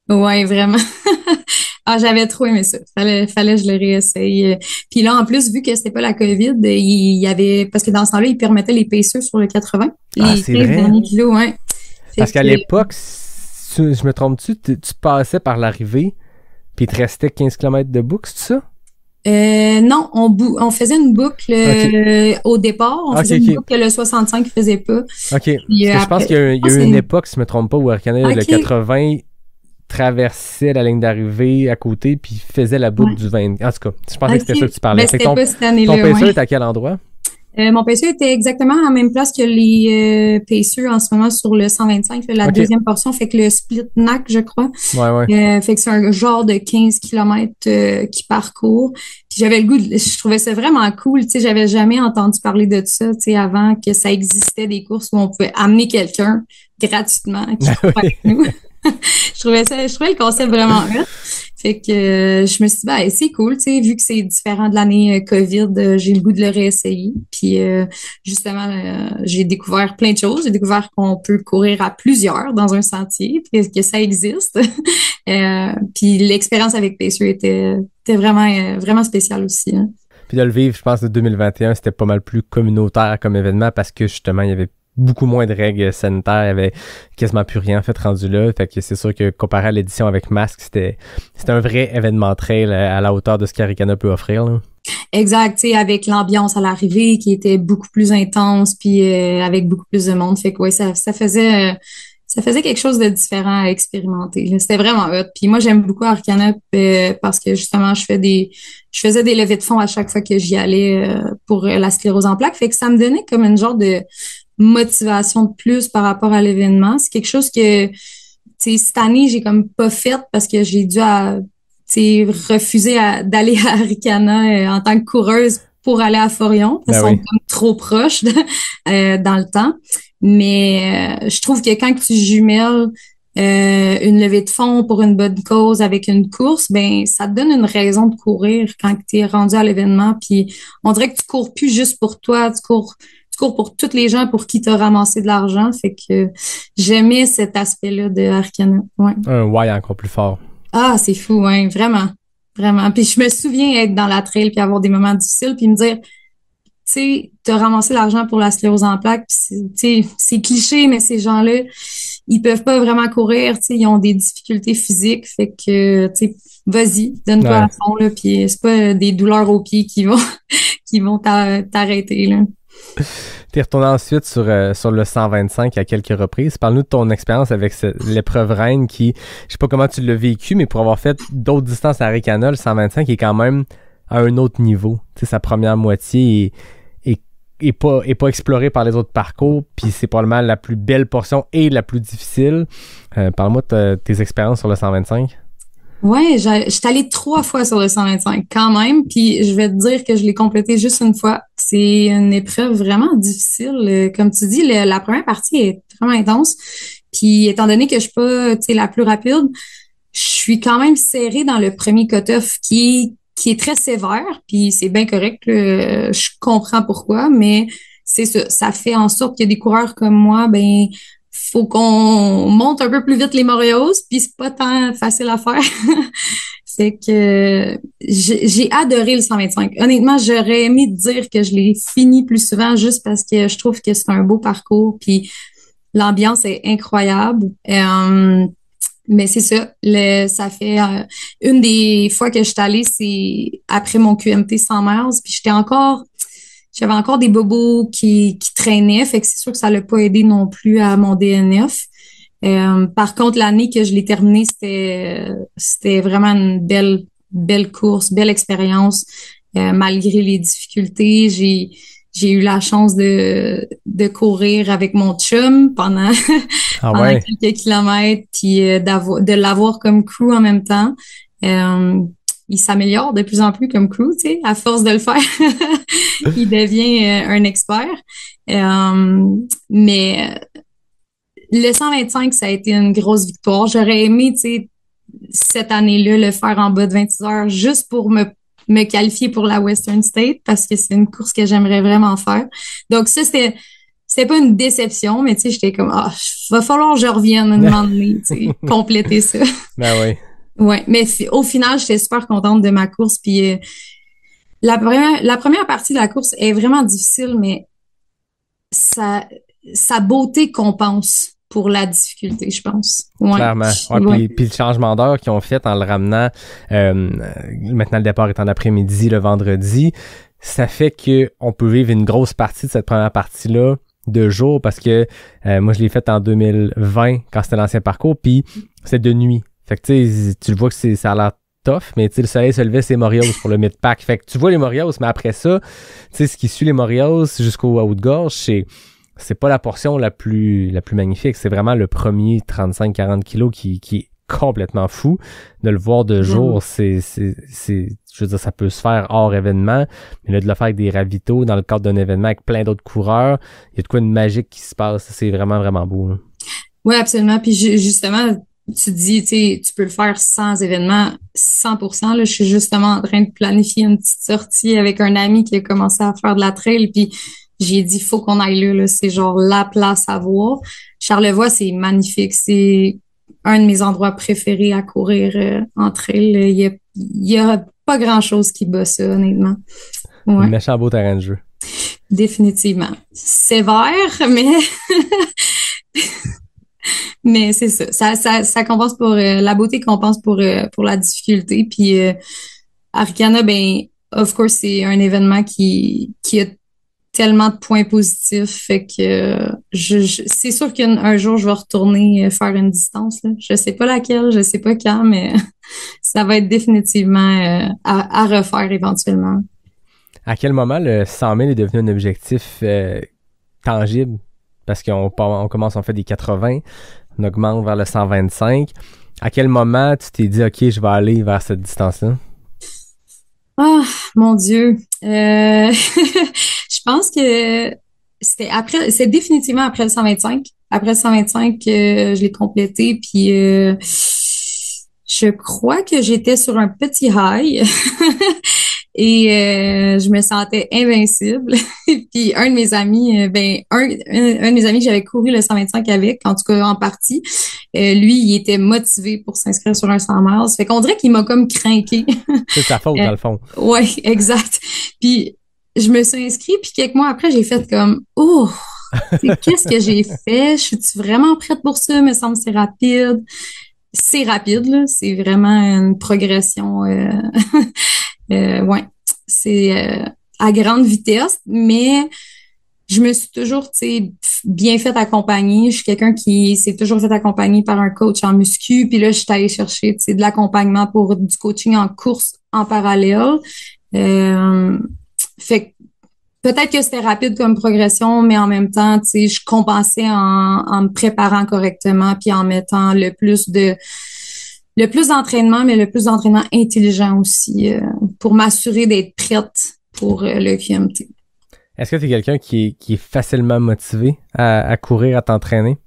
Ouais, vraiment. J'avais trop aimé ça. Fallait que je le réessaye. Puis là, en plus, vu que c'était pas la COVID, il y avait, parce que dans ce temps-là, ils permettaient les pacers sur le 80. C'est vrai? Derniers kilos, ouais. Parce qu'à l'époque, je me trompe-tu, tu passais par l'arrivée, puis il te restait 15 km de boucle, c'est ça? Non, on faisait une boucle au départ. On faisait une boucle que le 65 ne faisait pas. OK. Puis, je pense qu'il y a eu une époque, si je me trompe pas, où Arcana, le 80 traversait la ligne d'arrivée à côté, puis faisait la boucle du 20. En tout cas, je pensais que c'était ça que tu parlais. C'était pas cette année-là. Ton pacer est à quel endroit? Mon pacer était exactement à la même place que les pacers en ce moment sur le 125, la deuxième portion, fait que le split NAC, je crois. Ouais. Fait que c'est un genre de 15 km qui parcourt. Puis j'avais le goût, je trouvais ça vraiment cool, tu sais, j'avais jamais entendu parler de ça, tu sais, avant que ça existait des courses où on pouvait amener quelqu'un gratuitement qui courait avec nous. je trouvais le concept vraiment hot. Fait que je me suis dit, c'est cool, tu sais, vu que c'est différent de l'année COVID, j'ai le goût de le réessayer. Puis justement, j'ai découvert plein de choses. J'ai découvert qu'on peut courir à plusieurs dans un sentier, puis que ça existe. Puis l'expérience avec Pacer était vraiment spéciale aussi. Hein. Puis de le vivre, je pense, de 2021, c'était pas mal plus communautaire comme événement parce que justement, il y avait beaucoup moins de règles sanitaires, il y avait quasiment plus rien fait rendu là, fait que c'est sûr que comparé à l'édition avec masque, c'était un vrai événement trail à la hauteur de ce qu'Aricana peut offrir, là. Exact, tu sais, avec l'ambiance à l'arrivée qui était beaucoup plus intense, puis avec beaucoup plus de monde, fait que ouais, ça faisait quelque chose de différent à expérimenter, là. C'était vraiment hot. Puis moi, j'aime beaucoup Arcana parce que justement, je faisais des levées de fond à chaque fois que j'y allais pour la sclérose en plaques, fait que ça me donnait comme une genre de motivation de plus par rapport à l'événement. C'est quelque chose que, tu sais, cette année, j'ai comme pas fait parce que j'ai dû refuser d'aller à Ricana en tant que coureuse pour aller à Forion, parce qu'ils sont comme trop proches dans le temps. Mais je trouve que quand tu jumelles une levée de fonds pour une bonne cause avec une course, ben ça te donne une raison de courir quand tu es rendu à l'événement. Puis on dirait que tu cours plus juste pour toi, tu cours pour toutes les gens pour qui tu as ramassé de l'argent. Fait que j'aimais cet aspect-là de Arcana. Ouais. Un why encore plus fort. Ah, c'est fou, ouais, vraiment. Vraiment. Puis je me souviens être dans la trail puis avoir des moments difficiles puis me dire, tu sais, t'as ramassé l'argent pour la sclérose en plaques, puis tu sais, c'est cliché, mais ces gens-là, ils peuvent pas vraiment courir, tu sais, ils ont des difficultés physiques, fait que, tu sais, vas-y, donne-toi Ouais. à fond, là, puis c'est pas des douleurs aux pieds qui vont, qui vont t'arrêter, là. T'es retourné ensuite sur le 125 à quelques reprises. Parle-nous de ton expérience avec l'épreuve reine qui, je sais pas comment tu l'as vécu, mais pour avoir fait d'autres distances à Arikana, le 125 est quand même à un autre niveau. Tu sais, sa première moitié est pas explorée par les autres parcours, puis c'est probablement la plus belle portion et la plus difficile. Parle-moi de tes expériences sur le 125. Ouais, j'étais allée 3 fois sur le 125 quand même, puis je vais te dire que je l'ai complété juste une fois. C'est une épreuve vraiment difficile. Comme tu dis, la première partie est vraiment intense. Puis étant donné que je suis pas, tu sais, la plus rapide, je suis quand même serrée dans le premier cut-off qui est très sévère, puis c'est bien correct, là. Je comprends pourquoi, mais c'est ça, ça fait en sorte que des coureurs comme moi, ben faut qu'on monte un peu plus vite les Moreos, puis c'est pas tant facile à faire. Fait que j'ai adoré le 125. Honnêtement, j'aurais aimé dire que je l'ai fini plus souvent juste parce que je trouve que c'est un beau parcours, puis l'ambiance est incroyable. Mais c'est ça, ça fait une des fois que je suis allée, c'est après mon QMT 100 miles, puis j'avais encore des bobos qui traînaient, fait que c'est sûr que ça l'a pas aidé non plus à mon DNF. Par contre, l'année que je l'ai terminée, c'était vraiment une belle course, belle expérience. Malgré les difficultés, j'ai eu la chance de courir avec mon chum pendant Ah pendant ouais? quelques kilomètres, puis de l'avoir comme crew en même temps. Il s'améliore de plus en plus comme crew, tu sais, à force de le faire, il devient un expert. Mais le 125, ça a été une grosse victoire. J'aurais aimé, tu sais, cette année-là, le faire en bas de 26 heures juste pour me qualifier pour la Western State parce que c'est une course que j'aimerais vraiment faire. Donc ça, c'était pas une déception, mais tu sais, j'étais comme, va falloir que je revienne un moment donné, tu sais, compléter ça. Ben oui. Ouais, mais au final, j'étais super contente de ma course. Puis la première partie de la course est vraiment difficile, mais sa beauté compense pour la difficulté, je pense. Ouais. Clairement. Ouais, Ouais. puis le changement d'heure qu'ils ont fait en le ramenant, maintenant le départ est en après-midi, le vendredi, ça fait que on peut vivre une grosse partie de cette première partie-là de jour parce que moi je l'ai faite en 2020 quand c'était l'ancien parcours, puis c'est de nuit. Fait que tu sais, tu le vois que ça a l'air tough, mais tu sais, le soleil se levait, c'est Moreos pour le mid-pack. Fait que tu vois les Moreos, mais après ça, tu sais, ce qui suit les Moreos jusqu'au haut de gorge, c'est pas la portion la plus magnifique. C'est vraiment le premier 35-40 kilos qui est complètement fou. De le voir de jour, c'est, je veux dire, ça peut se faire hors événement, mais là, de le faire avec des ravitaux dans le cadre d'un événement avec plein d'autres coureurs, il y a de quoi de magique qui se passe. C'est vraiment, vraiment beau, là. Oui, absolument. Puis justement, tu dis, tu sais, tu peux le faire sans événement, 100%. Là, je suis justement en train de planifier une petite sortie avec un ami qui a commencé à faire de la trail. Puis j'ai dit, faut qu'on aille là. C'est genre la place à voir. Charlevoix, c'est magnifique. C'est un de mes endroits préférés à courir en trail. Il y a pas grand-chose qui bat ça, honnêtement. Ouais, Un méchant beau terrain de jeu. définitivement. Sévère, mais mais c'est ça. Ça compense pour la beauté compense pour la difficulté. Puis Arcana, ben, of course, c'est un événement qui a tellement de points positifs. Fait que c'est sûr qu'un jour, je vais retourner faire une distance, là. Je sais pas laquelle, je sais pas quand, mais ça va être définitivement à refaire éventuellement. À quel moment le 100 000 est devenu un objectif tangible? Parce qu'on commence, on fait des 80, on augmente vers le 125. À quel moment tu t'es dit, OK, je vais aller vers cette distance-là? Ah, mon Dieu. Je pense que c'est définitivement après le 125. Après 125, je l'ai complété, puis je crois que j'étais sur un petit high et je me sentais invincible. Puis un de mes amis, un de mes amis que j'avais couru le 125 avec, en tout cas en partie, lui, il était motivé pour s'inscrire sur un 100 miles. Fait qu'on dirait qu'il m'a comme craqué. C'est sa faute, dans le fond. Ouais, exact. Puis je me suis inscrite, puis quelques mois après, j'ai fait comme « Oh! » Qu'est-ce que j'ai fait? Je suis vraiment prête pour ça? Me semble que c'est rapide. C'est rapide, là. C'est vraiment une progression. Ouais. C'est à grande vitesse, mais je me suis toujours, tu sais, bien fait accompagner. Je suis quelqu'un qui s'est toujours fait accompagner par un coach en muscu. Puis là, je suis allée chercher, tu sais, de l'accompagnement pour du coaching en course en parallèle. Fait que peut-être que c'était rapide comme progression, mais en même temps, tu sais, je compensais en me préparant correctement puis en mettant le plus d'entraînement, mais le plus d'entraînement intelligent aussi pour m'assurer d'être prête pour le QMT. Est-ce que tu es quelqu'un qui est facilement motivé à courir, à t'entraîner?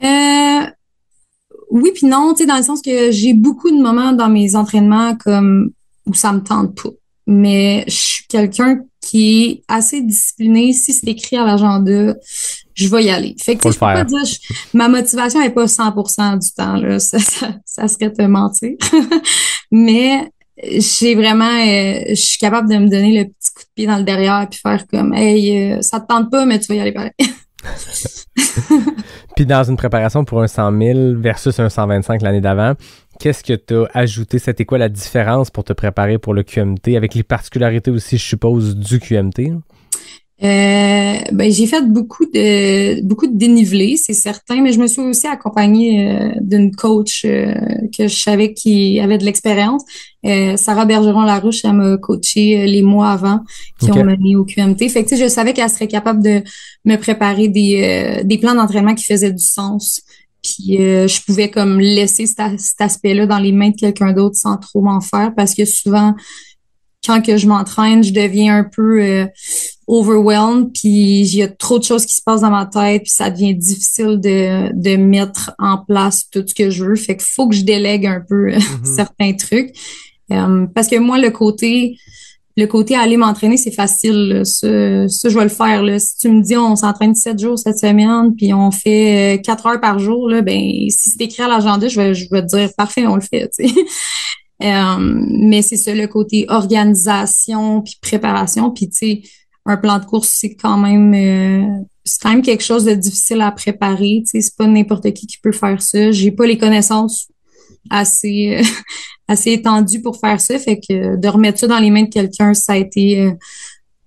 Oui puis non, tu sais, dans le sens que j'ai beaucoup de moments dans mes entraînements comme où ça me tente pas. Mais je suis quelqu'un qui est assez discipliné. Si c'est écrit à l'agenda, je vais y aller. Fait que tu sais, je peux pas dire, ma motivation est pas 100% du temps, là. Ça serait te mentir. Mais j'ai vraiment, je suis capable de me donner le petit coup de pied dans le derrière puis faire comme, hey, ça te tente pas, mais tu vas y aller pareil. Puis dans une préparation pour un 100 000 versus un 125 l'année d'avant, qu'est-ce que tu as ajouté? C'était quoi la différence pour te préparer pour le QMT, avec les particularités aussi, je suppose, du QMT? J'ai fait beaucoup de dénivelé, c'est certain, mais je me suis aussi accompagnée d'une coach que je savais qui avait de l'expérience. Sarah Bergeron-Larouche, elle m'a coaché les mois avant qui ont mené au QMT. Fait que tu sais, je savais qu'elle serait capable de me préparer des plans d'entraînement qui faisaient du sens. Puis je pouvais comme laisser cet aspect-là dans les mains de quelqu'un d'autre sans trop m'en faire, parce que souvent, quand que je m'entraîne, je deviens un peu overwhelmed, puis il y a trop de choses qui se passent dans ma tête, puis ça devient difficile de mettre en place tout ce que je veux. Fait qu'il faut que je délègue un peu certains trucs. Parce que moi, le côté aller m'entraîner, c'est facile, là. Ça, je vais le faire, là. Si tu me dis on s'entraîne 7 jours cette semaine, puis on fait 4 heures par jour, là, ben si c'est écrit à l'agenda, je vais te dire parfait, on le fait, tu sais. Mais c'est ça, le côté organisation puis préparation, puis tu sais, un plan de course, c'est quand même quelque chose de difficile à préparer, tu sais, c'est pas n'importe qui peut faire ça. J'ai pas les connaissances assez étendues pour faire ça, fait que de remettre ça dans les mains de quelqu'un, ça a été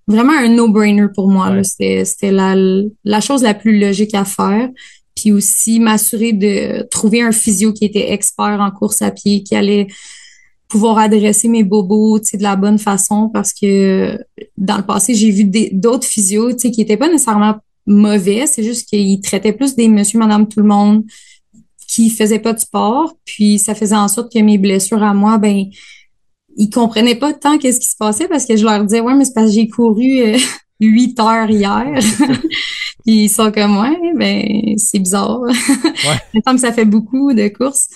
vraiment un no-brainer pour moi. Là. C'était la chose la plus logique à faire. Puis aussi m'assurer de trouver un physio qui était expert en course à pied, qui allait pouvoir adresser mes bobos, tu sais, de la bonne façon, parce que dans le passé, j'ai vu d'autres physios, tu sais, qui étaient pas nécessairement mauvais, c'est juste qu'ils traitaient plus des monsieur, madame, tout le monde qui faisaient pas de sport, puis ça faisait en sorte que mes blessures à moi, ben, ils comprenaient pas tant qu'est-ce qui se passait, parce que je leur disais, ouais, mais c'est parce que j'ai couru 8 heures hier. Puis ils sont comme, ouais, ben, c'est bizarre. Ouais. Il me semble que ça fait beaucoup de courses.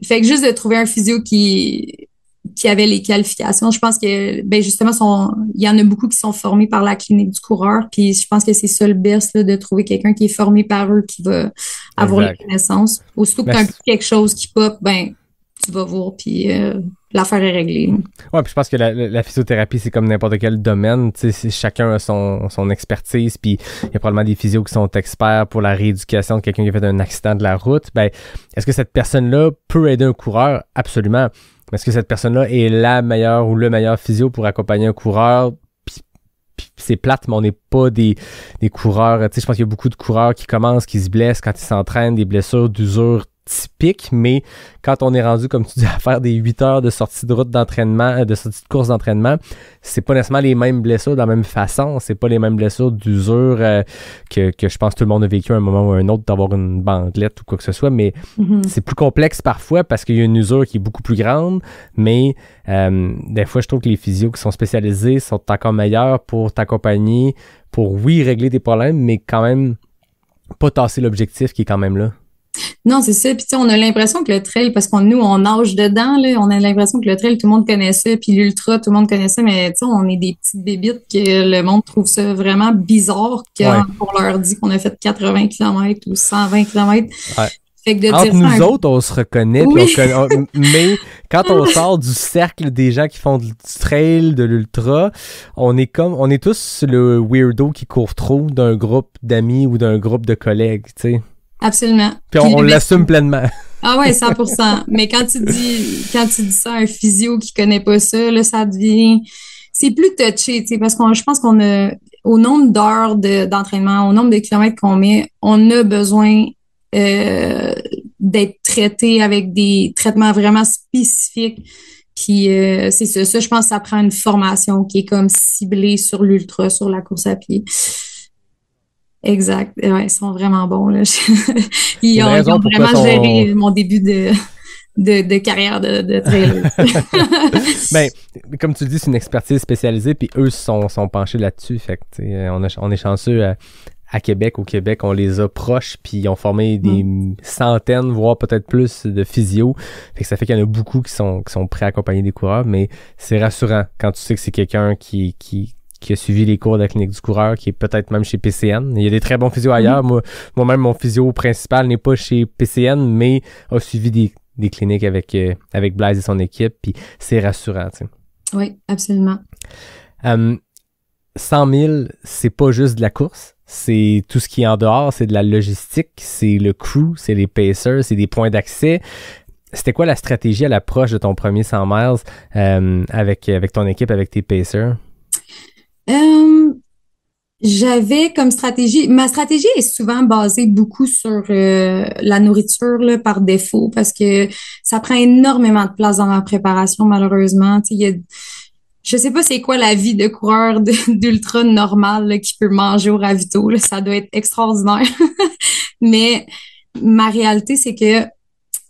Fait que juste de trouver un physio qui avait les qualifications, je pense que ben justement il y en a beaucoup qui sont formés par la clinique du coureur, puis je pense que c'est ça le best là, de trouver quelqu'un qui est formé par eux, qui va avoir les connaissances. Aussitôt que tu as quelque chose qui pop, ben tu vas voir, puis l'affaire est réglée. Ouais, puis je pense que la physiothérapie, c'est comme n'importe quel domaine. Tu sais, chacun a son expertise, puis il y a probablement des physios qui sont experts pour la rééducation de quelqu'un qui a fait un accident de la route. Ben, est-ce que cette personne-là peut aider un coureur? Absolument. Mais est-ce que cette personne-là est la meilleure ou le meilleur physio pour accompagner un coureur? Puis c'est plate, mais on n'est pas des coureurs. Tu sais, je pense qu'il y a beaucoup de coureurs qui commencent, qui se blessent quand ils s'entraînent, des blessures d'usure typique, mais quand on est rendu, comme tu dis, à faire des 8 heures de sortie de route d'entraînement, de sortie de course d'entraînement, c'est pas nécessairement les mêmes blessures de la même façon, c'est pas les mêmes blessures d'usure que je pense que tout le monde a vécu à un moment ou à un autre, d'avoir une bandelette ou quoi que ce soit, mais c'est plus complexe parfois parce qu'il y a une usure qui est beaucoup plus grande, mais des fois je trouve que les physios qui sont spécialisés sont encore meilleurs pour t'accompagner, pour oui régler des problèmes, mais quand même pas tasser l'objectif qui est quand même là. Non, c'est ça. Puis tu sais, on a l'impression que le trail, parce qu'on nous, on nage dedans, là, on a l'impression que le trail, tout le monde connaît ça, puis l'ultra, tout le monde connaît ça, mais tu sais, on est des petites bébites que le monde trouve ça vraiment bizarre quand on leur dit qu'on a fait 80 km ou 120 km. Ouais. Fait que de entre dire nous ça, autres, on se reconnaît, Oui. puis mais quand on sort du cercle des gens qui font du trail, de l'ultra, on est tous le weirdo qui court trop d'un groupe d'amis ou d'un groupe de collègues, tu sais. Absolument. Puis on l'assume pleinement. Ah ouais, 100%. Mais quand tu dis ça à un physio qui connaît pas ça, là, ça devient, c'est plus touché, tu sais, parce je pense qu'on a, au nombre d'heures d'entraînement, au nombre de kilomètres qu'on met, on a besoin d'être traité avec des traitements vraiment spécifiques. Puis c'est ça, je pense que ça prend une formation qui est comme ciblée sur l'ultra, sur la course à pied. Exact. Ouais, ils sont vraiment bons, là. Ils ont vraiment géré mon début de carrière de trailer. Ben, comme tu dis, c'est une expertise spécialisée, puis eux sont penchés là-dessus. Fait que, on est chanceux à Québec. Au Québec, on les a proches, puis ils ont formé des centaines, voire peut-être plus de physio. Fait que ça fait qu'il y en a beaucoup qui sont prêts à accompagner des coureurs, mais c'est rassurant quand tu sais que c'est quelqu'un qui a suivi les cours de la clinique du coureur, qui est peut-être même chez PCN. Il y a des très bons physios ailleurs. Moi-même, mon physio principal n'est pas chez PCN, mais a suivi des cliniques avec Blaise et son équipe, puis c'est rassurant, tu sais. Oui, absolument. 100 000, c'est pas juste de la course, c'est tout ce qui est en dehors, c'est de la logistique, c'est le crew, c'est les pacers, c'est des points d'accès. C'était quoi la stratégie à l'approche de ton premier 100 miles avec ton équipe, avec tes pacers? J'avais comme stratégie, ma stratégie est souvent basée beaucoup sur la nourriture là, par défaut parce que ça prend énormément de place dans ma préparation malheureusement. Tu sais, je sais pas c'est quoi la vie de coureur d'ultra normal là, qui peut manger au ravito, là, ça doit être extraordinaire. Mais ma réalité c'est que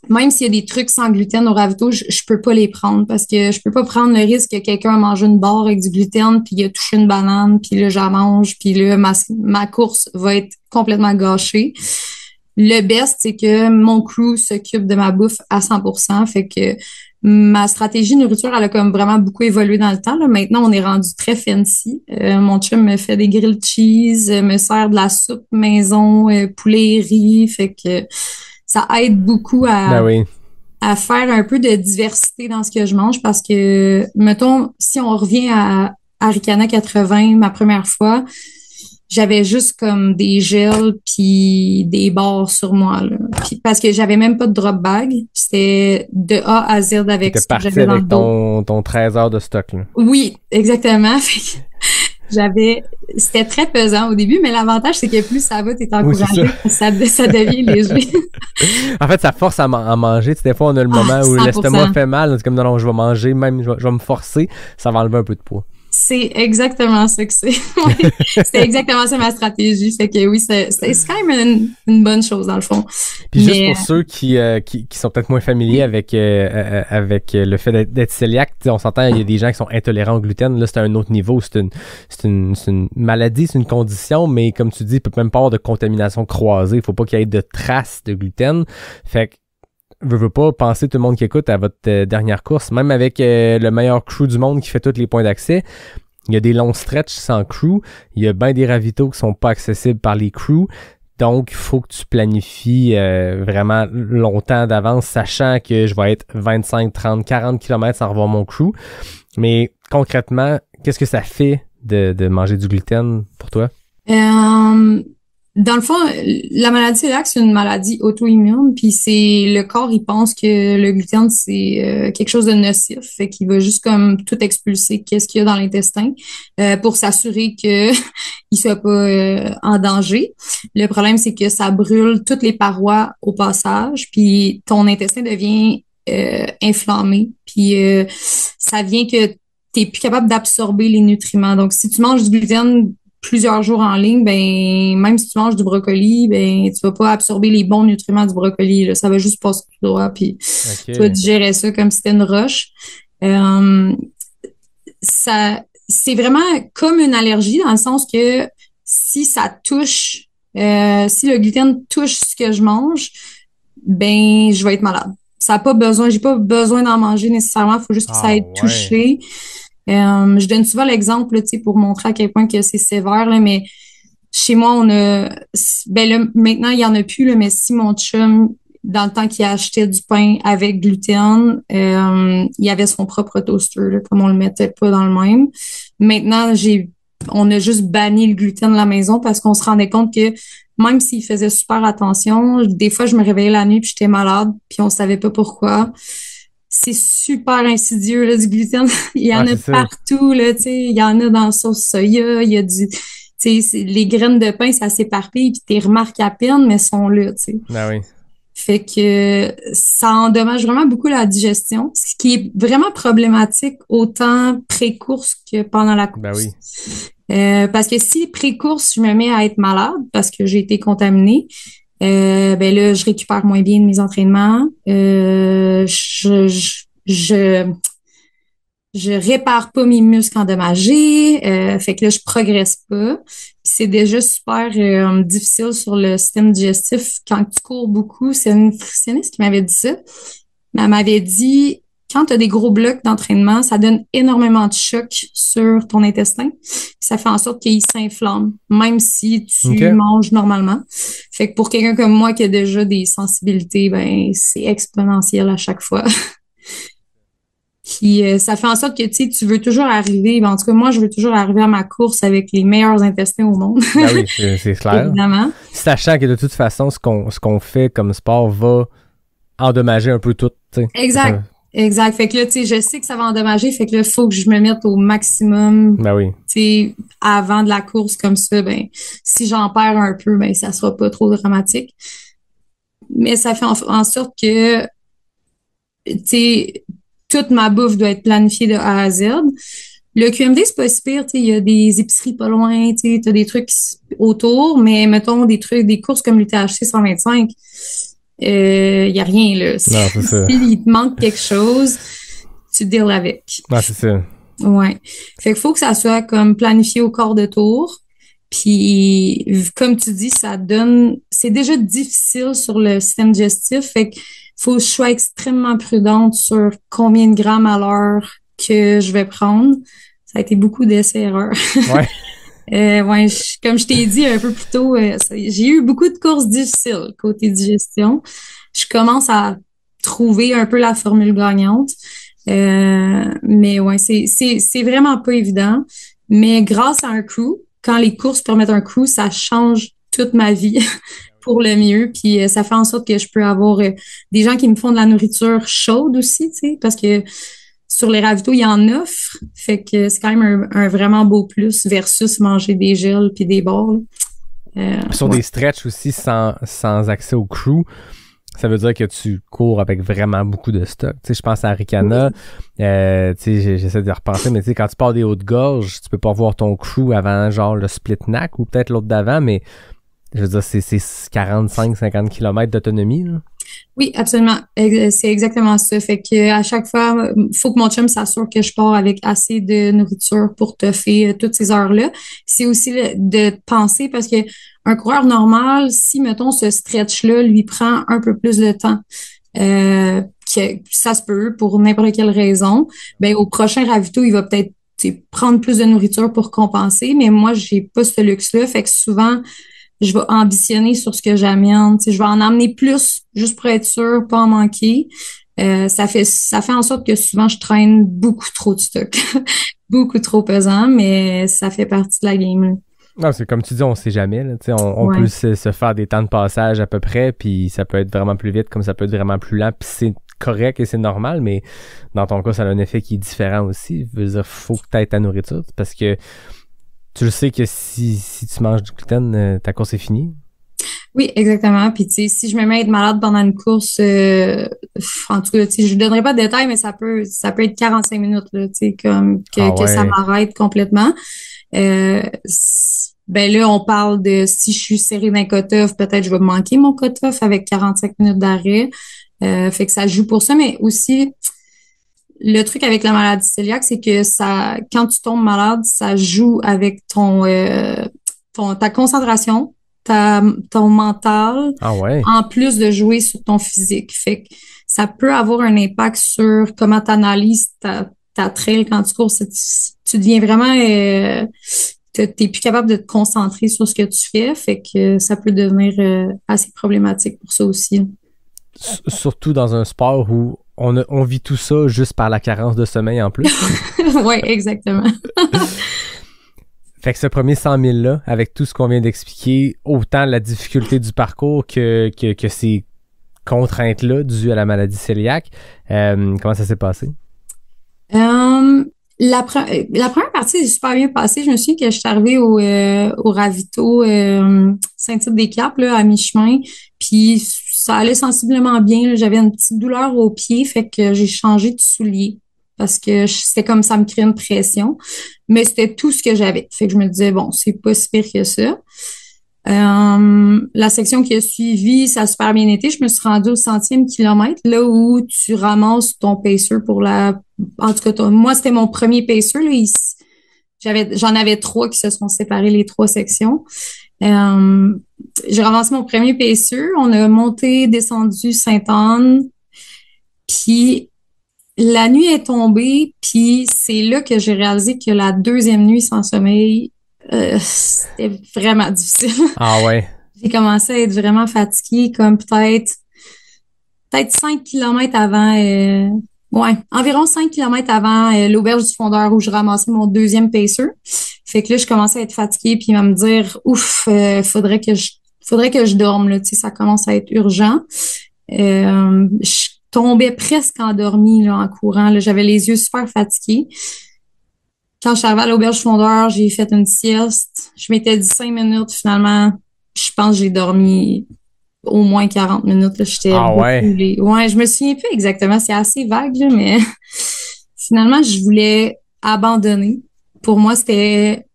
même s'il y a des trucs sans gluten au ravito, je peux pas les prendre parce que je peux pas prendre le risque que quelqu'un a mangé une barre avec du gluten puis il a touché une banane puis là j'en mange puis là ma course va être complètement gâchée. Le best, c'est que mon crew s'occupe de ma bouffe à 100%, fait que ma stratégie nourriture, elle a comme vraiment beaucoup évolué dans le temps. Là. Maintenant, on est rendu très fancy. Mon chum me fait des grilled cheese, me sert de la soupe maison, poulet et riz, fait que ça aide beaucoup à faire un peu de diversité dans ce que je mange parce que, mettons, si on revient à Arikana 80, ma première fois, j'avais juste comme des gels puis des barres sur moi, là. Puis, parce que j'avais même pas de drop bag. C'était de A à Z avec ce que j'avais dans le dos. Ton 13 heures de stock, là. Oui, exactement. C'était très pesant au début, mais l'avantage, c'est que plus ça va, t'es encouragé, ça devient léger. En fait, ça force à manger. Tu sais, des fois, on a le moment où 100%. l'estomac fait mal. C'est comme, non, je vais manger, même, je vais me forcer. Ça va enlever un peu de poids. C'est exactement ça que c'est. C'est exactement ça ma stratégie. Fait que oui, c'est quand même une bonne chose dans le fond. Puis juste pour ceux qui sont peut-être moins familiers avec le fait d'être cœliaque, on s'entend, il y a des gens qui sont intolérants au gluten. Là, c'est à un autre niveau. C'est une maladie, c'est une condition, mais comme tu dis, il peut même pas avoir de contamination croisée. Il faut pas qu'il y ait de traces de gluten. Fait que veux pas penser tout le monde qui écoute à votre dernière course, même avec le meilleur crew du monde qui fait tous les points d'accès. Il y a des longs stretches sans crew. Il y a bien des ravitaux qui sont pas accessibles par les crews. Donc, il faut que tu planifies vraiment longtemps d'avance, sachant que je vais être 25, 30, 40 km sans revoir mon crew. Mais concrètement, qu'est-ce que ça fait de manger du gluten pour toi? Dans le fond, la maladie cœliaque, c'est une maladie auto-immune, puis c'est le corps, il pense que le gluten, c'est quelque chose de nocif, fait qu'il va juste comme tout expulser qu'est-ce qu'il y a dans l'intestin pour s'assurer que il soit pas en danger. Le problème, c'est que ça brûle toutes les parois au passage, puis ton intestin devient inflammé, puis ça vient que t'es plus capable d'absorber les nutriments. Donc, si tu manges du gluten plusieurs jours en ligne, ben même si tu manges du brocoli, ben tu vas pas absorber les bons nutriments du brocoli, là. Ça va juste passer tout droit, puis tu vas digérer ça comme si c'était une roche. Ça, c'est vraiment comme une allergie dans le sens que si ça touche Si le gluten touche ce que je mange, ben je vais être malade. Ça a pas besoin, j'ai pas besoin d'en manger nécessairement, il faut juste que ça ait touché. Je donne souvent l'exemple, tu sais, pour montrer à quel point que c'est sévère, là, mais chez moi, ben là, maintenant, il y en a plus, là, mais si mon chum, dans le temps qu'il achetait du pain avec gluten, il avait son propre toaster, là, comme on le mettait pas dans le même. Maintenant, on a juste banni le gluten de la maison parce qu'on se rendait compte que même s'il faisait super attention, des fois, je me réveillais la nuit puis j'étais malade puis on savait pas pourquoi. C'est super insidieux, là, du gluten. Il y en a partout, là, tu sais. Il y en a dans la sauce soya, il y a du... Tu sais, les graines de pain, ça s'éparpille puis t'es remarques à peine, mais sont là, tu sais. Ah oui. Fait que ça endommage vraiment beaucoup la digestion, ce qui est vraiment problématique autant pré-course que pendant la course. Ben oui. Parce que si pré-course, je me mets à être malade parce que j'ai été contaminée, ben là, je récupère moins bien de mes entraînements. Je répare pas mes muscles endommagés. Fait que là, je progresse pas. Puis c'est déjà super difficile sur le système digestif quand tu cours beaucoup. C'est une nutritionniste qui m'avait dit ça. Mais elle m'avait dit, quand tu as des gros blocs d'entraînement, ça donne énormément de choc sur ton intestin. Ça fait en sorte qu'il s'inflamme, même si tu manges normalement. Fait que pour quelqu'un comme moi qui a déjà des sensibilités, ben c'est exponentiel à chaque fois. Puis ça fait en sorte que tu veux toujours arriver, ben, en tout cas moi je veux toujours arriver à ma course avec les meilleurs intestins au monde. Ben oui, c'est clair. Évidemment. Sachant que de toute façon ce qu'on fait comme sport va endommager un peu tout, tu sais. Exact. Exact. Fait que là, tu sais, je sais que ça va endommager, fait que là, faut que je me mette au maximum. Ben oui. Tu sais, avant de la course comme ça, ben, si j'en perds un peu, ben, ça sera pas trop dramatique. Mais ça fait en sorte que, tu sais, toute ma bouffe doit être planifiée de A à Z. Le QMD, c'est pas si pire, tu sais, il y a des épiceries pas loin, tu sais, t'as des trucs autour, mais mettons des courses comme l'UTHC 125, y a rien, là. Non, c'est ça. S'il te manque quelque chose, tu deals avec. Non, c'est ça. Ouais. Fait qu'il faut que ça soit comme planifié au quart de tour. Puis, comme tu dis, c'est déjà difficile sur le système digestif. Fait qu'il faut que je sois extrêmement prudente sur combien de grammes à l'heure que je vais prendre. Ça a été beaucoup d'essais-erreurs. Ouais. Ouais, comme je t'ai dit un peu plus tôt, j'ai eu beaucoup de courses difficiles côté digestion. Je commence à trouver un peu la formule gagnante. Mais ouais, c'est vraiment pas évident. Mais grâce à un crew, quand les courses permettent un crew, ça change toute ma vie pour le mieux. Puis ça fait en sorte que je peux avoir des gens qui me font de la nourriture chaude aussi, tu sais, parce que sur les ravitaux, il y en offre. Fait que c'est quand même un vraiment beau plus versus manger des gels puis des barres. Sur des stretches aussi sans accès au crew, ça veut dire que tu cours avec vraiment beaucoup de stock. Tu sais, je pense à Ricana. Tu sais, j'essaie de repenser, mais tu sais, quand tu pars des hautes gorges, tu peux pas voir ton crew avant genre le split neck ou peut-être l'autre d'avant, mais je veux dire, c'est 45-50 km d'autonomie, là. Oui, absolument. C'est exactement ça. Fait que à chaque fois, faut que mon chum s'assure que je pars avec assez de nourriture pour toffer toutes ces heures-là. C'est aussi de penser parce que un coureur normal, si mettons ce stretch-là lui prend un peu plus de temps, que ça se peut pour n'importe quelle raison, ben au prochain ravito, il va peut-être prendre plus de nourriture pour compenser. Mais moi, j'ai pas ce luxe-là. Fait que souvent je vais ambitionner sur ce que j'amène. Tu sais, je vais en emmener plus juste pour être sûr, pas en manquer. Ça fait en sorte que souvent je traîne beaucoup trop de stock. Beaucoup trop pesant, mais ça fait partie de la game, là. Non, c'est comme tu dis, on sait jamais, là. Tu sais, on peut se faire des temps de passage à peu près, puis ça peut être vraiment plus vite, comme ça peut être vraiment plus lent, puis c'est correct et c'est normal, mais dans ton cas, ça a un effet qui est différent aussi. Je veux dire, faut que tu aies ta nourriture, parce que tu le sais que si tu manges du gluten, ta course est finie. Oui, exactement. Puis tu sais, si je me mets à être malade pendant une course, en tout cas, tu sais, je ne donnerai pas de détails, mais ça peut être 45 minutes, là, tu sais, comme que ça m'arrête complètement. Ben là, on parle de si je suis serrée d'un cut-off, peut-être je vais manquer mon cut-off avec 45 minutes d'arrêt. Fait que ça joue pour ça, mais aussi le truc avec la maladie cœliaque, c'est que quand tu tombes malade, ça joue avec ta concentration, ton mental, Ah ouais. en plus de jouer sur ton physique. Fait que ça peut avoir un impact sur comment tu analyses ta trail quand tu cours. Tu deviens vraiment... t'es plus capable de te concentrer sur ce que tu fais. Fait que ça peut devenir assez problématique pour ça aussi. Surtout dans un sport où on vit tout ça juste par la carence de sommeil en plus. Oui, exactement. Fait que ce premier 100 000-là, avec tout ce qu'on vient d'expliquer, autant la difficulté du parcours que ces contraintes-là dues à la maladie cœliaque, comment ça s'est passé? La première partie s'est super bien passée. Je me souviens que je suis arrivée au ravito Saint-Tite-des-Caps là, à mi-chemin, puis ça allait sensiblement bien. Là. J'avais une petite douleur au pied, fait que j'ai changé de soulier parce que c'était comme ça me créait une pression. Mais c'était tout ce que j'avais. Fait que je me disais, bon, c'est pas si pire que ça. La section qui a suivi, ça a super bien été. Je me suis rendue au 100e kilomètre, là où tu ramasses ton pacer pour en tout cas, moi, c'était mon premier pacer, là. J'en avais 3 qui se sont séparés, les 3 sections. J'ai ramassé mon premier pacer. On a monté, descendu Sainte-Anne. Puis, la nuit est tombée, puis c'est là que j'ai réalisé que la deuxième nuit sans sommeil, c'était vraiment difficile. Ah ouais. J'ai commencé à être vraiment fatiguée, comme peut-être 5 kilomètres avant, environ 5 kilomètres avant l'auberge du Fondeur où je ramassais mon deuxième pacer. Fait que là, je commençais à être fatiguée puis à me dire, ouf, faudrait que je dorme, là, tu sais, ça commence à être urgent. Je tombais presque endormie, là, en courant, là, j'avais les yeux super fatigués. Quand je suis arrivée à l'auberge Fondeur, j'ai fait une sieste. Je m'étais dit 5 minutes. Finalement, je pense que j'ai dormi au moins 40 minutes. Là. J'étais brûlée. Ouais, je me souviens plus exactement. C'est assez vague, là, mais finalement, je voulais abandonner. Pour moi, c'était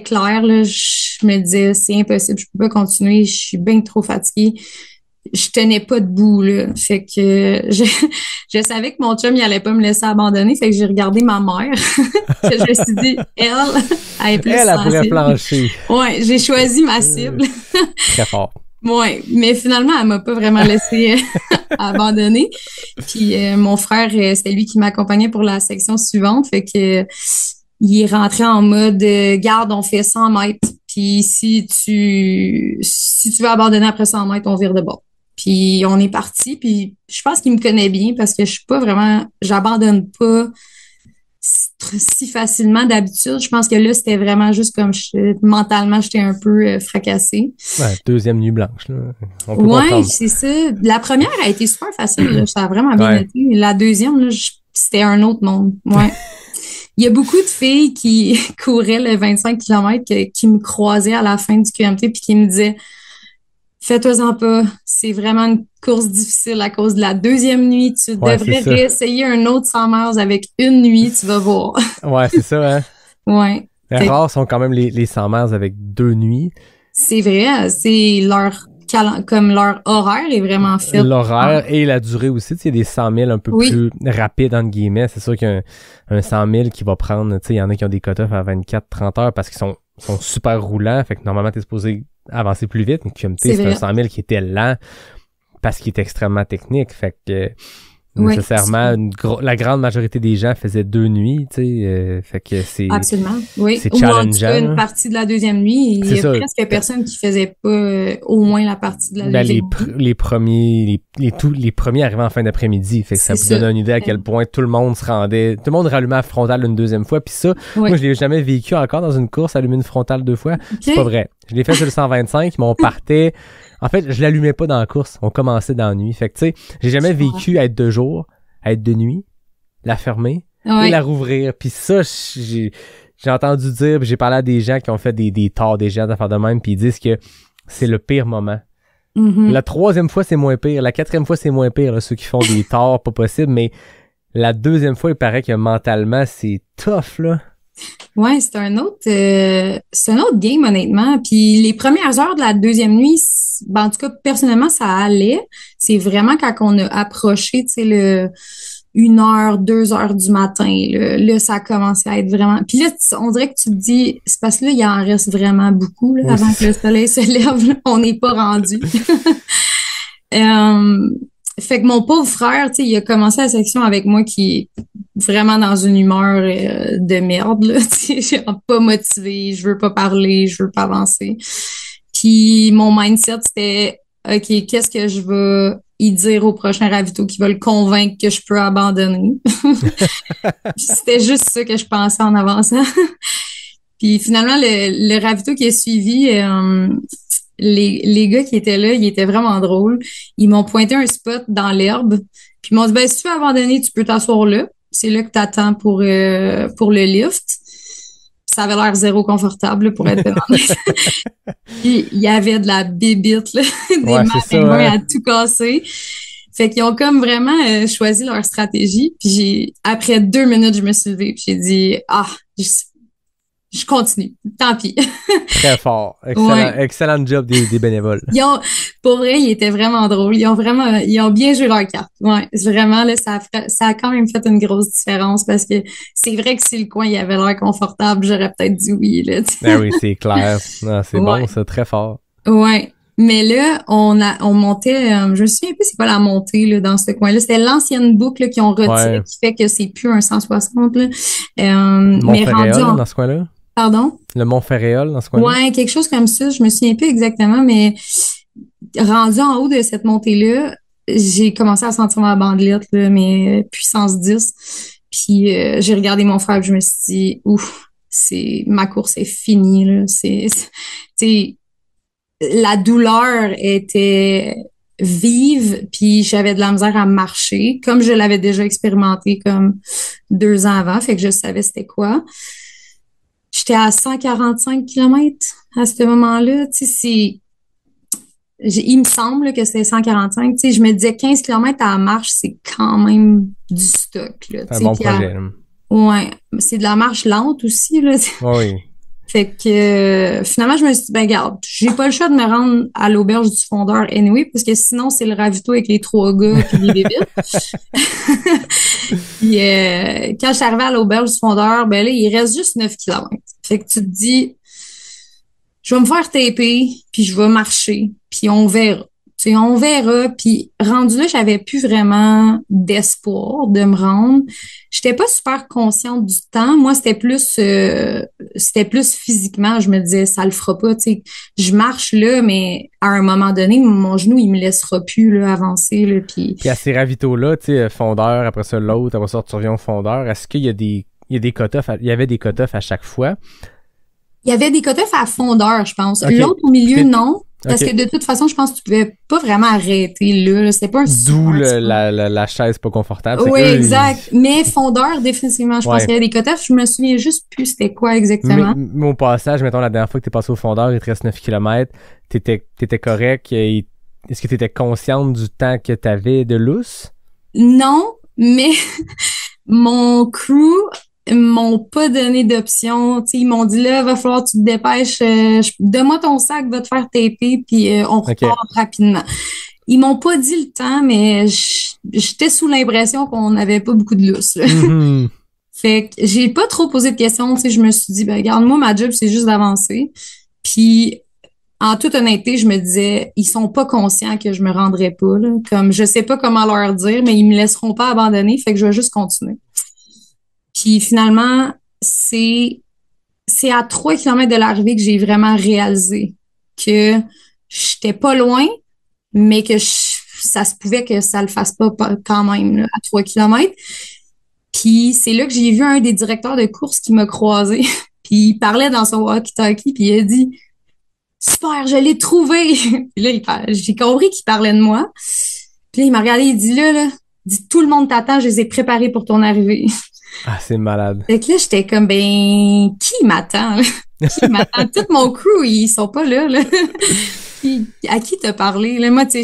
clair. Là. Je me disais, c'est impossible. Je peux pas continuer. Je suis bien trop fatiguée. Je tenais pas debout, là. Fait que je savais que mon chum, il allait pas me laisser abandonner. Fait que j'ai regardé ma mère. Que je me suis dit, elle est plus sensible. Elle pourrait plancher. Ouais, j'ai choisi ma cible. Très fort. Ouais, mais finalement, elle m'a pas vraiment laissé abandonner. Puis mon frère, c'était lui qui m'accompagnait pour la section suivante. Fait que il est rentré en mode garde, on fait 100 mètres. Puis si tu veux abandonner après 100 mètres, on vire de bord. Puis on est parti, puis je pense qu'il me connaît bien parce que j'abandonne pas si facilement d'habitude. Je pense que là, c'était vraiment juste comme mentalement, j'étais un peu fracassée. Ouais, deuxième nuit blanche, là. On peut comprendre. C'est ça. La première a été super facile, là. Ça a vraiment bien été. La deuxième, là, c'était un autre monde. Ouais. Il y a beaucoup de filles qui couraient le 25 km qui me croisaient à la fin du QMT puis qui me disaient fais-toi-en pas, c'est vraiment une course difficile à cause de la deuxième nuit. Tu devrais réessayer un autre 100 miles avec une nuit, tu vas voir. Ouais, c'est ça, hein? Ouais. Les rares sont quand même les 100 miles avec 2 nuits. C'est vrai, c'est leur horaire est vraiment fait. L'horaire et la durée aussi, tu sais, il y a des 100 000 un peu plus rapides, entre guillemets. C'est sûr qu'un 100 000 qui va prendre, tu sais, il y en a qui ont des cut-offs à 24-30 heures parce qu'ils sont super roulants. Fait que normalement, t'es supposé avancer plus vite. Mais QMT, c'est un 100 000 qui était lent parce qu'il est extrêmement technique. Fait que nécessairement, la grande majorité des gens faisaient 2 nuits, tu sais. Fait que c'est... Absolument, oui. C'est challengeant. Ou en tout cas, une partie de la deuxième nuit. Il y a presque personne qui faisait pas au moins la partie de la deuxième nuit. Les premiers arrivaient en fin d'après-midi. Fait que ça vous donne une idée à quel point tout le monde rallumait la frontale une deuxième fois. Puis ça, moi, je l'ai jamais vécu encore dans une course, allumer une frontale 2 fois. Okay. C'est pas vrai. Je l'ai fait sur le 125, mais on partait... En fait, je l'allumais pas dans la course. On commençait dans la nuit. Fait que, tu sais, j'ai jamais vécu à être de jour, à être de nuit, la fermer et la rouvrir. Puis ça, j'ai entendu dire, puis j'ai parlé à des gens qui ont fait des torts, des gens d'affaires de même, puis ils disent que c'est le pire moment. Mm-hmm. La 3e fois, c'est moins pire. La 4e fois, c'est moins pire, là, ceux qui font des torts pas possible. Mais la 2e fois, il paraît que mentalement, c'est tough, là. Ouais, c'est un autre game, honnêtement. Puis les premières heures de la deuxième nuit, en tout cas, personnellement, ça allait. C'est vraiment quand on a approché, tu sais, 1h, 2h du matin. Là, ça a commencé à être vraiment... Puis là, on dirait que tu te dis, c'est parce que là, il en reste vraiment beaucoup là, avant que le soleil se lève. Là, on n'est pas rendu. Fait que mon pauvre frère, tu sais, il a commencé la section avec moi qui est vraiment dans une humeur de merde, là. Tu sais, pas motivé, je veux pas parler, je veux pas avancer. Puis mon mindset, c'était, OK, qu'est-ce que je vais y dire au prochain ravito qui va le convaincre que je peux abandonner? C'était juste ça que je pensais en avançant. Puis finalement, le ravito qui a suivi... les gars qui étaient là, ils étaient vraiment drôles. Ils m'ont pointé un spot dans l'herbe. Puis ils m'ont dit, ben, si tu veux abandonner, tu peux t'asseoir là. C'est là que t'attends pour le lift. Ça avait l'air zéro confortable, pour être honnête. Puis il y avait de la bébite, là, des mains à tout casser. Fait qu'ils ont comme vraiment choisi leur stratégie. Puis après 2 minutes, je me suis levée. Puis j'ai dit, je continue. Tant pis. Très fort. Excellent job des bénévoles. Pour vrai, ils étaient vraiment drôles. Ils ont bien joué leur carte. Ouais, vraiment, là, ça a quand même fait une grosse différence parce que c'est vrai que si le coin, il avait l'air confortable, j'aurais peut-être dit oui, là. Ben oui, c'est clair. Non, c'est bon, c'est très fort. Ouais. Mais là, on montait, je me souviens plus c'est quoi la montée, là, dans ce coin-là. C'était l'ancienne boucle, qui ont retiré, qui fait que c'est plus un 160, là. Mais rendu dans ce coin-là? Pardon? Le Mont-Ferréol, dans ce coin-là? Ouais, quelque chose comme ça. Je me souviens plus exactement, mais rendu en haut de cette montée-là, j'ai commencé à sentir ma bandelette, là, mais puissance 10. Puis j'ai regardé mon frère et je me suis dit, ouf, ma course est finie, là. La douleur était vive, puis j'avais de la misère à marcher, comme je l'avais déjà expérimenté comme 2 ans avant, fait que je savais c'était quoi. J'étais à 145 km à ce moment-là. Tu sais, il me semble que c'était 145. Tu sais, je me disais 15 km à la marche, c'est quand même du stock, là. C'est un bon projet. Ouais. C'est de la marche lente aussi, là. Oui. Fait que finalement, je me suis dit, ben garde, j'ai pas le choix de me rendre à l'auberge du fondeur anyway, parce que sinon, c'est le ravito avec les 3 gars puis les bébites. Puis quand je suis arrivée à l'auberge du fondeur, ben là, il reste juste 9 km. Fait que tu te dis, je vais me faire taper, puis je vais marcher, puis on verra. Tu sais, on verra. Puis rendu là, j'avais plus vraiment d'espoir de me rendre. J'étais pas super consciente du temps. Moi, c'était plus physiquement. Je me disais, ça le fera pas. Tu sais, je marche là, mais à un moment donné, mon genou, il me laissera plus là, avancer. Là, puis à ces ravitaux-là, tu sais, fondeur, après ça l'autre, après ça tu reviens au fondeur. Est-ce qu'il y a des cut-offs? Il y avait des cut-offs à chaque fois? Il y avait des cut-offs à fondeur, je pense. Okay. L'autre au milieu, non. Parce que de toute façon, je pense que tu pouvais pas vraiment arrêter là. C'était pas un D'où la chaise pas confortable. Oui, exact. Mais fondeur, définitivement, je pense qu'il y a des cut-offs. Je me souviens juste plus c'était quoi exactement. Mais au passage, mettons, la dernière fois que t'es passé au fondeur, il te reste 9 km. T'étais correct. Est-ce que t'étais consciente du temps que t'avais de lousse? Non, mais mon crew m'ont pas donné d'option. T'sais, ils m'ont dit là, va falloir que tu te dépêches. Donne-moi ton sac, va te faire taper, puis on repart rapidement. Ils m'ont pas dit le temps, mais j'étais sous l'impression qu'on n'avait pas beaucoup de lousse. Mm-hmm. Fait que j'ai pas trop posé de questions. T'sais, je me suis dit, ben regarde, moi, ma job, c'est juste d'avancer. Puis en toute honnêteté, je me disais, ils sont pas conscients que je me rendrai pas. Là. Comme je sais pas comment leur dire, mais ils me laisseront pas abandonner. Fait que je vais juste continuer. Puis finalement, c'est à 3 km de l'arrivée que j'ai vraiment réalisé que j'étais pas loin, mais que ça se pouvait que ça le fasse pas quand même là, à 3 km. Puis c'est là que j'ai vu un des directeurs de course qui m'a croisé. Puis il parlait dans son walkie-talkie, puis il a dit « Super, je l'ai trouvé! » Puis là, j'ai compris qu'il parlait de moi. Puis là, il m'a regardé, il dit « Là, tout le monde t'attend, je les ai préparés pour ton arrivée. » Ah, c'est malade. Fait que là, j'étais comme, ben, qui m'attend? Qui m'attend? Tout mon crew, ils sont pas là, là. Puis, à qui t'as parlé? Là, moi, tu sais,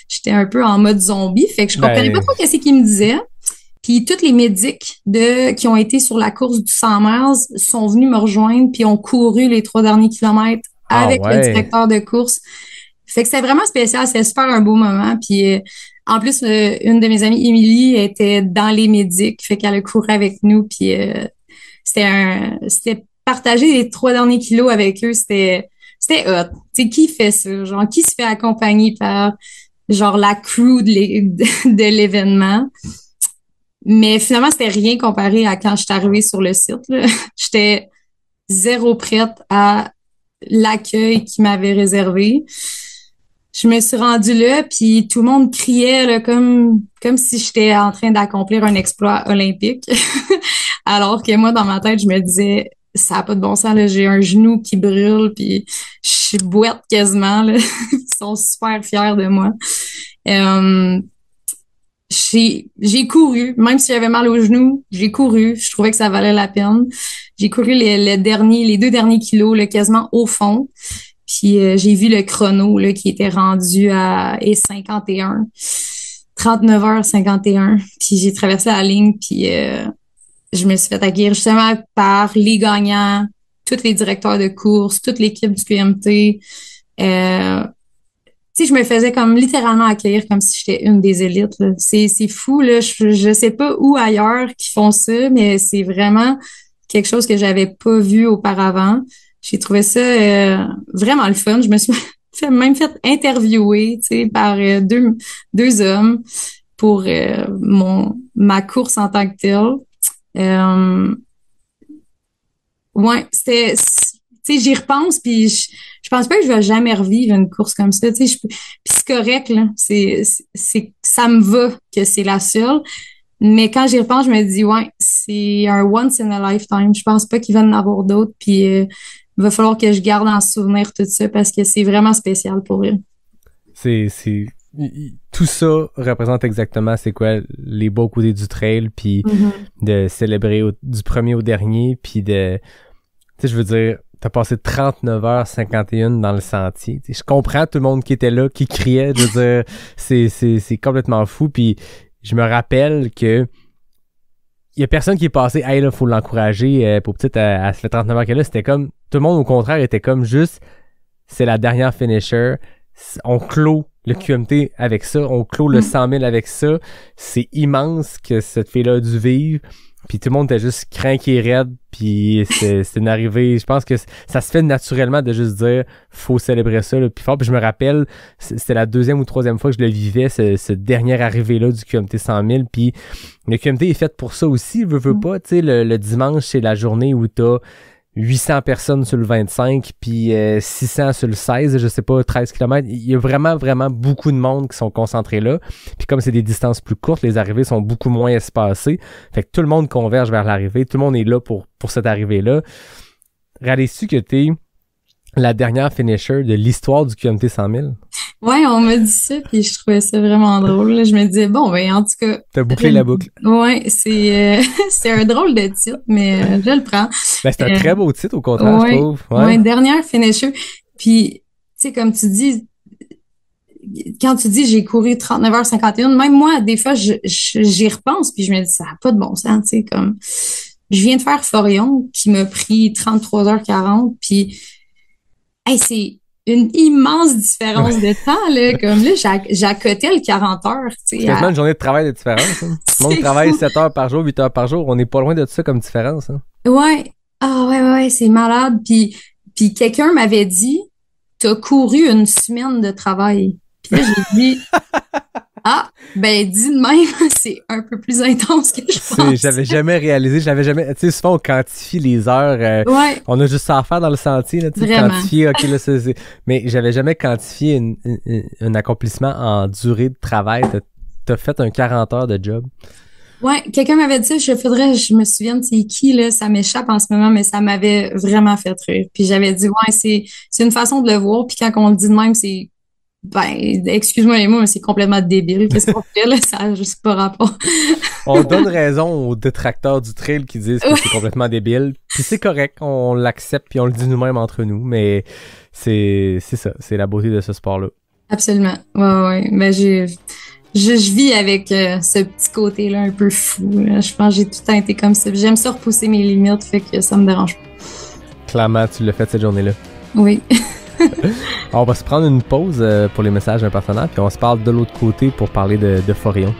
j'étais un peu en mode zombie. Fait que je comprenais pas trop qu'est-ce qu'ils me disaient. Puis, tous les médics qui ont été sur la course du 100 miles sont venus me rejoindre puis ont couru les 3 derniers kilomètres avec le directeur de course. Fait que c'est vraiment spécial. C'est super un beau moment. Puis, En plus, une de mes amies, Émilie, était dans les médics, fait qu'elle a couru avec nous, puis c'était partager les 3 derniers kilos avec eux, c'était hot. Tu sais, qui fait ça? Genre, qui se fait accompagner par, genre, la crew de l'événement? Mais finalement, c'était rien comparé à quand je suis arrivée sur le site, là. J'étais zéro prête à l'accueil qu'ils m'avaient réservé. Je me suis rendue là, puis tout le monde criait là, comme si j'étais en train d'accomplir un exploit olympique. Alors que moi, dans ma tête, je me disais, ça n'a pas de bon sens, là, j'ai un genou qui brûle, puis je suis boîte quasiment. Là. Ils sont super fiers de moi. J'ai couru, même si j'avais mal au genou, j'ai couru. Je trouvais que ça valait la peine. J'ai couru les 2 derniers kilos, là, quasiment au fond. Puis j'ai vu le chrono là, qui était rendu à 51, 39h51. Puis j'ai traversé la ligne, puis je me suis fait accueillir justement par les gagnants, tous les directeurs de course, toute l'équipe du QMT. Tu sais, je me faisais comme littéralement accueillir comme si j'étais une des élites. Là. C'est fou, là. Je sais pas où ailleurs qui font ça, mais c'est vraiment quelque chose que j'avais pas vu auparavant. J'ai trouvé ça vraiment le fun. Je me suis même fait interviewer, tu sais, par deux hommes pour ma course en tant que telle. Ouais, tu sais, j'y repense, puis je pense pas que je vais jamais revivre une course comme ça, tu sais. Puis c'est correct, là. Ça me va que c'est la seule. Mais quand j'y repense, je me dis, ouais, c'est un once in a lifetime. Je pense pas qu'il va y en avoir d'autres, puis il va falloir que je garde en souvenir tout ça parce que c'est vraiment spécial pour eux. Tout ça représente exactement c'est quoi les beaux côtés du trail, puis de célébrer du premier au dernier, puis de, tu sais, je veux dire, t'as passé 39h51 dans le sentier. T'sais, je comprends tout le monde qui était là, qui criait, je veux dire, c'est complètement fou, puis je me rappelle que il y a personne qui est passé, hey là, faut l'encourager, pour peut-être à se faire 39 heures qu'elle a, c'était comme, tout le monde au contraire était comme juste, c'est la dernière finisher, on clôt le QMT avec ça, on clôt le 100 000 avec ça, c'est immense que cette fille-là a dû vivre, puis tout le monde était juste craqué raide, puis c'est une arrivée, je pense que ça se fait naturellement de juste dire, faut célébrer ça, là, puis fort, puis je me rappelle, c'était la 2e ou 3e fois que je le vivais, ce dernière arrivée-là du QMT 100 000, puis le QMT est fait pour ça aussi, veut pas, tu sais, le dimanche, c'est la journée où t'as 800 personnes sur le 25, puis 600 sur le 16, je sais pas, 13 km. Il y a vraiment, vraiment beaucoup de monde qui sont concentrés là. Puis comme c'est des distances plus courtes, les arrivées sont beaucoup moins espacées. Fait que tout le monde converge vers l'arrivée. Tout le monde est là pour cette arrivée-là. Réalises-tu que t'es la dernière finisher de l'histoire du QMT 100 000? Ouais, on m'a dit ça, puis je trouvais ça vraiment drôle. Là. Je me disais, bon, ben en tout cas... T'as bouclé la boucle. Ouais, c'est un drôle de titre, mais je le prends. Ben, c'est un très beau titre, au contraire, je trouve. Ouais, dernière finisher. Puis, tu sais, comme tu dis, quand tu dis j'ai couru 39h51, même moi, des fois, j'y repense, puis je me dis, ça n'a pas de bon sens, tu sais, comme... Je viens de faire Forion, qui m'a pris 33h40, puis... Hey, c'est une immense différence de temps, là. Comme là, j'accotais le 40 heures, tu sais. C'est quasiment une journée de travail de différence, hein. Le monde travaille 7 heures par jour, 8 heures par jour. On n'est pas loin de ça comme différence, hein. Ouais. Ah, ouais, c'est malade. Puis quelqu'un m'avait dit, t'as couru une semaine de travail. Puis là, j'ai dit, ah, ben, dis de même, c'est un peu plus intense que je pense. J'avais jamais réalisé, tu sais, souvent on quantifie les heures, ouais. On a juste ça à faire dans le sentier, là, tu sais, quantifier, ok, là, mais j'avais jamais quantifié un accomplissement en durée de travail. T'as fait un 40 heures de job. Ouais, quelqu'un m'avait dit ça, je me souviens de c'est qui, là, ça m'échappe en ce moment, mais ça m'avait vraiment fait rire. Puis j'avais dit, ouais, c'est une façon de le voir, puis quand on le dit de même, c'est ben, excuse-moi les mots, mais c'est complètement débile. Qu'est-ce qu'on fait, là? Ça n'a juste pas rapport. On donne raison aux détracteurs du trail qui disent que c'est complètement débile. Puis c'est correct, on l'accepte puis on le dit nous-mêmes entre nous. Mais c'est ça, c'est la beauté de ce sport-là. Absolument. Ouais. Ben, je vis avec ce petit côté-là un peu fou. Là. Je pense que j'ai tout le temps été comme ça. J'aime ça repousser mes limites, fait que ça me dérange pas. Clairement, tu l'as fait cette journée-là. Oui. On va se prendre une pause pour les messages d'un partenaire, puis on se parle de l'autre côté pour parler de Forillon.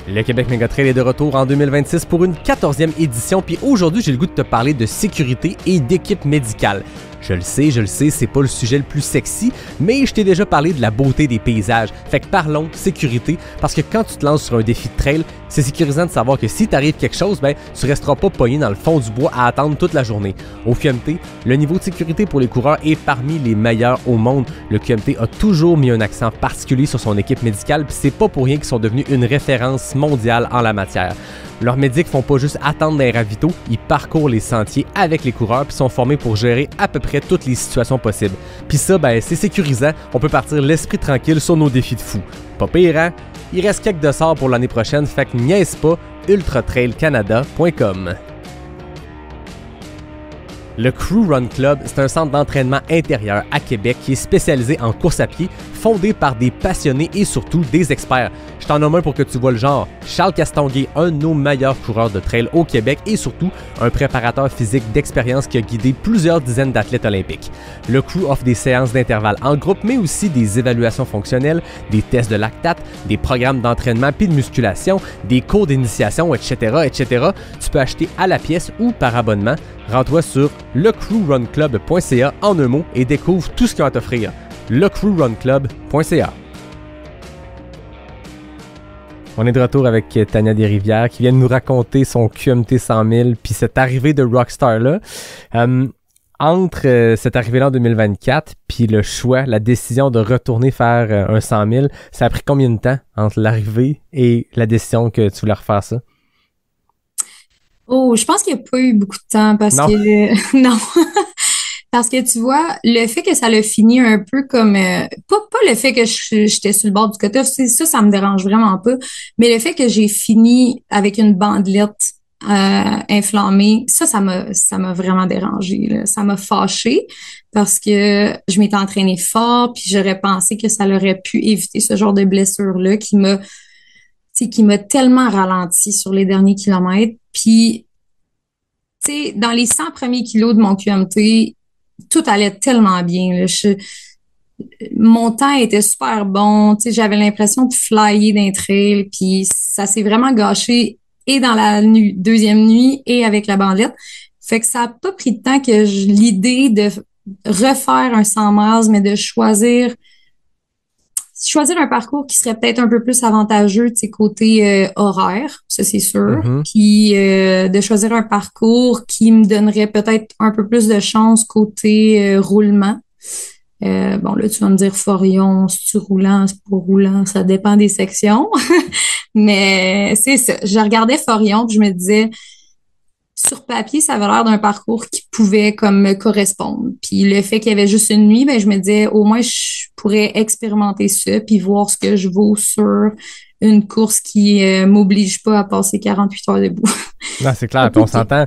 Le Québec Mégatrail est de retour en 2026 pour une 14e édition, puis aujourd'hui, j'ai le goût de te parler de sécurité et d'équipe médicale. Je le sais, c'est pas le sujet le plus sexy, mais je t'ai déjà parlé de la beauté des paysages. Fait que parlons sécurité, parce que quand tu te lances sur un défi de trail, c'est sécurisant de savoir que si t'arrive quelque chose, ben tu resteras pas pogné dans le fond du bois à attendre toute la journée. Au QMT, le niveau de sécurité pour les coureurs est parmi les meilleurs au monde. Le QMT a toujours mis un accent particulier sur son équipe médicale, puis c'est pas pour rien qu'ils sont devenus une référence mondiale en la matière. Leurs médics font pas juste attendre dans les ravitaux, ils parcourent les sentiers avec les coureurs puis sont formés pour gérer à peu près toutes les situations possibles. Puis ça, ben c'est sécurisant, on peut partir l'esprit tranquille sur nos défis de fou. Pas pire, hein? Il reste quelques dossards pour l'année prochaine, fait que niaise pas, ultratrailcanada.com. Le Crew Run Club, c'est un centre d'entraînement intérieur à Québec qui est spécialisé en course à pied, fondé par des passionnés et surtout des experts. Je t'en nomme un pour que tu vois le genre. Charles Castonguay, un de nos meilleurs coureurs de trail au Québec et surtout un préparateur physique d'expérience qui a guidé plusieurs dizaines d'athlètes olympiques. Le Crew offre des séances d'intervalle en groupe, mais aussi des évaluations fonctionnelles, des tests de lactate, des programmes d'entraînement puis de musculation, des cours d'initiation, etc., etc. Tu peux acheter à la pièce ou par abonnement. Rends-toi sur lecrewrunclub.ca en un mot et découvre tout ce qu'il y a à t'offrir. lecrewrunclub.ca. On est de retour avec Tania Desrivières qui vient de nous raconter son QMT 100 000 puis cette arrivée de Rockstar-là. Entre cette arrivée-là en 2024 puis le choix, la décision de retourner faire un 100 000, ça a pris combien de temps entre l'arrivée et la décision que tu voulais refaire ça? Oh, je pense qu'il n'y a pas eu beaucoup de temps parce que non. Parce que tu vois, le fait que ça l'a fini un peu comme pas le fait que j'étais sur le bord du cutoff, ça me dérange vraiment pas, mais le fait que j'ai fini avec une bandelette inflammée, ça m'a vraiment dérangé, là. Ça m'a fâchée parce que je m'étais entraînée fort, puis j'aurais pensé que ça l'aurait pu éviter ce genre de blessure-là qui m'a tellement ralenti sur les derniers kilomètres. Puis, tu sais, dans les 100 premiers kilos de mon QMT, tout allait tellement bien, là. Mon temps était super bon. Tu sais, j'avais l'impression de flyer d'un trail. Puis, ça s'est vraiment gâché et dans la deuxième nuit et avec la bandelette. Fait que ça a pas pris de temps que l'idée de refaire un 100 miles, mais de choisir un parcours qui serait peut-être un peu plus avantageux, tu sais, côté horaire, ça c'est sûr, puis de choisir un parcours qui me donnerait peut-être un peu plus de chance côté roulement. Bon, là, tu vas me dire Forillon, c'est-tu roulant, c'est pas roulant, ça dépend des sections. Mais c'est ça. Je regardais Forillon puis je me disais, sur papier, ça avait l'air d'un parcours qui pouvait comme me correspondre. Puis le fait qu'il y avait juste une nuit, ben je me disais au moins je pourrais expérimenter ça puis voir ce que je vaux sur une course qui m'oblige pas à passer 48 heures debout. Non, c'est clair. Puis on s'entend,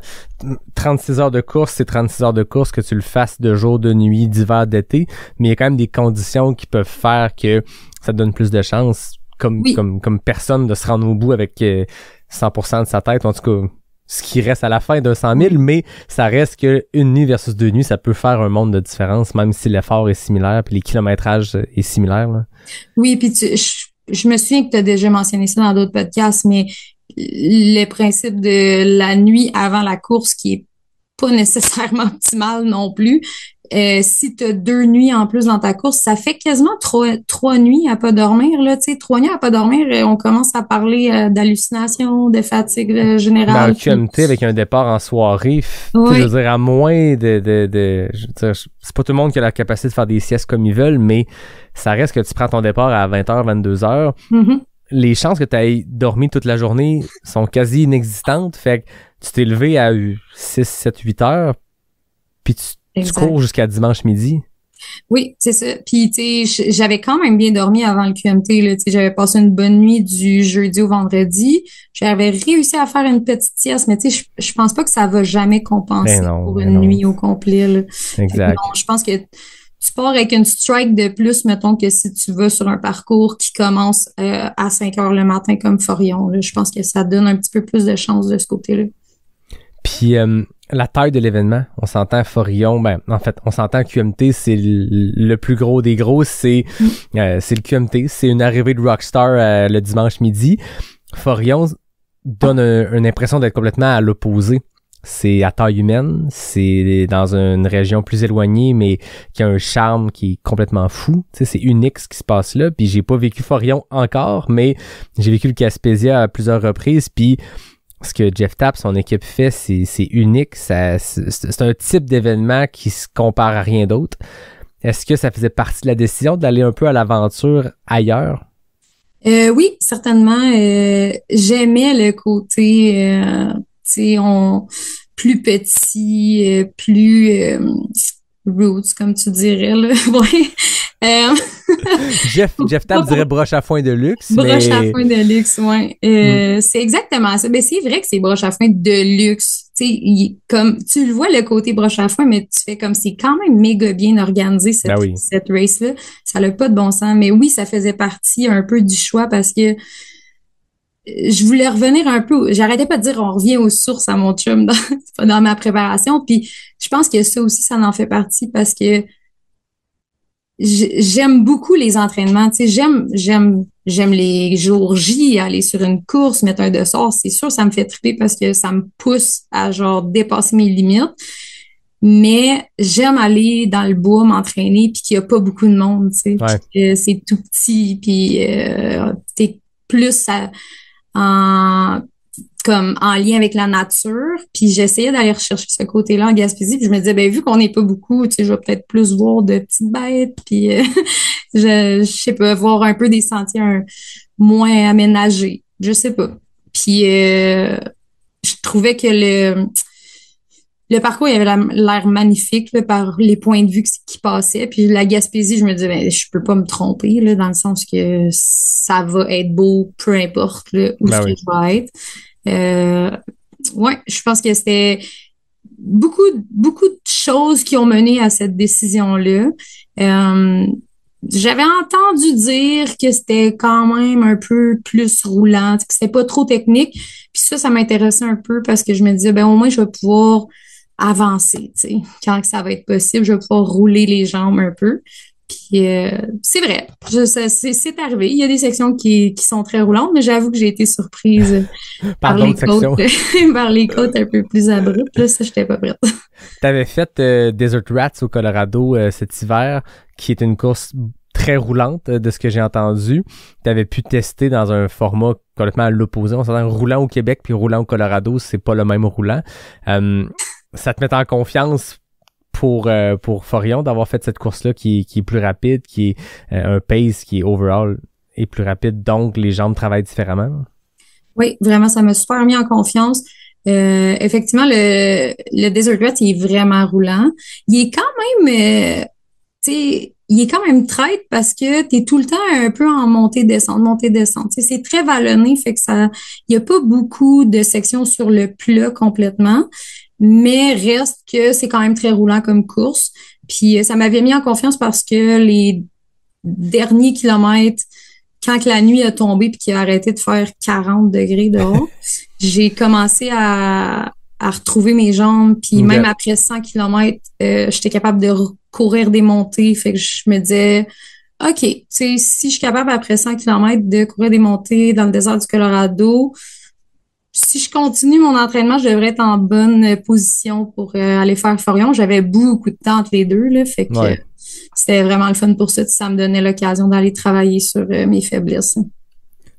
36 heures de course, c'est 36 heures de course que tu le fasses de jour, de nuit, d'hiver, d'été. Mais il y a quand même des conditions qui peuvent faire que ça te donne plus de chance comme personne de se rendre au bout avec 100% de sa tête. En tout cas, ce qui reste à la fin d'un 100 000, mais ça reste que une nuit versus 2 nuits, ça peut faire un monde de différence, même si l'effort est similaire puis les kilométrages est similaire, là. Oui, puis je me souviens que tu as déjà mentionné ça dans d'autres podcasts, mais le principe de la nuit avant la course qui est pas nécessairement optimal non plus. Si tu as 2 nuits en plus dans ta course, ça fait quasiment 3 nuits à pas dormir, là, tu sais, 3 nuits à pas dormir, on commence à parler d'hallucinations, de fatigue générale. Dans le QMT, avec un départ en soirée, oui. Je veux dire, à moins je veux dire, c'est pas tout le monde qui a la capacité de faire des siestes comme ils veulent, mais ça reste que tu prends ton départ à 20h, 22h. Mm-hmm. Les chances que tu aies dormi toute la journée sont quasi inexistantes, fait que tu t'es levé à 6, 7, 8 heures, puis tu cours jusqu'à dimanche midi. Oui, c'est ça. Puis, tu sais, j'avais quand même bien dormi avant le QMT, là. Tu sais, j'avais passé une bonne nuit du jeudi au vendredi. J'avais réussi à faire une petite sieste, mais tu sais, je pense pas que ça va jamais compenser pour une nuit au complet, là. Exact. Non, je pense que tu pars avec une strike de plus, mettons, que si tu vas sur un parcours qui commence à 5 heures le matin comme Forillon, là. Je pense que ça donne un petit peu plus de chance de ce côté-là. Puis, la taille de l'événement, on s'entend Forillon, en fait, on s'entend QMT, c'est le plus gros des gros, c'est le QMT, c'est une arrivée de Rockstar le dimanche midi. Forillon donne une impression d'être complètement à l'opposé. C'est à taille humaine, c'est dans une région plus éloignée, mais qui a un charme qui est complètement fou. Tu sais, c'est unique ce qui se passe là. Puis j'ai pas vécu Forillon encore, mais j'ai vécu le Gaspésia à plusieurs reprises. Puis ce que Jeff Tapp, son équipe fait, c'est unique. C'est un type d'événement qui se compare à rien d'autre. Est-ce que ça faisait partie de la décision d'aller un peu à l'aventure ailleurs? Oui, certainement. J'aimais le côté, tu sais, plus petit, plus roots, comme tu dirais, là. Ouais. Jeff Tapp dirait broche à foin de luxe. Broche à foin de luxe, ouais. C'est exactement ça. Ben, c'est vrai que c'est broche à foin de luxe. Tu sais, comme tu le vois le côté broche à foin, mais tu fais comme c'est quand même méga bien organisé cette race-là. Ça n'a pas de bon sens. Mais oui, ça faisait partie un peu du choix parce que je voulais revenir un peu. J'arrêtais pas de dire on revient aux sources à mon chum dans ma préparation. Puis je pense que ça aussi, ça en fait partie parce que j'aime beaucoup les entraînements. Tu sais, j'aime les jours J, aller sur une course, mettre un dossard. C'est sûr, ça me fait triper parce que ça me pousse à genre dépasser mes limites. Mais j'aime aller dans le bois m'entraîner puis qu'il y a pas beaucoup de monde, tu sais. Ouais. C'est tout petit puis t'es plus comme en lien avec la nature, puis j'essayais d'aller rechercher ce côté-là en Gaspésie, puis je me disais, ben vu qu'on n'est pas beaucoup, tu sais, je vais peut-être plus voir de petites bêtes, puis je sais pas, voir un peu des sentiers moins aménagés, je sais pas. Puis je trouvais que le parcours, il avait l'air magnifique là, par les points de vue qui passaient. Puis la Gaspésie, je me disais, ben, je peux pas me tromper là, dans le sens que ça va être beau, peu importe là, où je vais être. Ouais, je pense que c'était beaucoup de choses qui ont mené à cette décision-là. J'avais entendu dire que c'était quand même un peu plus roulant, que c'était pas trop technique. Puis ça m'intéressait un peu parce que je me disais, ben au moins, je vais pouvoir avancer, tu sais. Quand ça va être possible, je vais pouvoir rouler les jambes un peu. Puis c'est vrai, c'est arrivé. Il y a des sections qui sont très roulantes, mais j'avoue que j'ai été surprise par les côtes, par les côtes un peu plus abruptes. Là, ça, j'étais pas prête. T'avais fait Desert Rats au Colorado cet hiver, qui est une course très roulante de ce que j'ai entendu. T'avais pu tester dans un format complètement à l'opposé. On s'entend roulant au Québec puis roulant au Colorado, c'est pas le même roulant. Ça te met en confiance pour Forillon d'avoir fait cette course-là qui est plus rapide, qui est un pace qui est overall est plus rapide, donc les jambes travaillent différemment? Oui, vraiment, ça m'a super mis en confiance. Effectivement, le Desert Rat, il est vraiment roulant. Il est quand même, tu sais, il est quand même traite parce que t'es tout le temps un peu en montée-descente. Tu sais, c'est très vallonné, fait que il y a pas beaucoup de sections sur le plat complètement. Mais reste que c'est quand même très roulant comme course. Puis ça m'avait mis en confiance parce que les derniers kilomètres, quand que la nuit a tombé puis qu'il a arrêté de faire 40 degrés dehors, j'ai commencé à retrouver mes jambes. Puis même après 100 kilomètres, j'étais capable de courir des montées. Fait que je me disais, OK, tu sais, si je suis capable après 100 kilomètres de courir des montées dans le désert du Colorado, si je continue mon entraînement, je devrais être en bonne position pour aller faire Forillon. J'avais beaucoup de temps entre les deux, là, fait que c'était vraiment le fun pour ça. Ça me donnait l'occasion d'aller travailler sur mes faiblesses.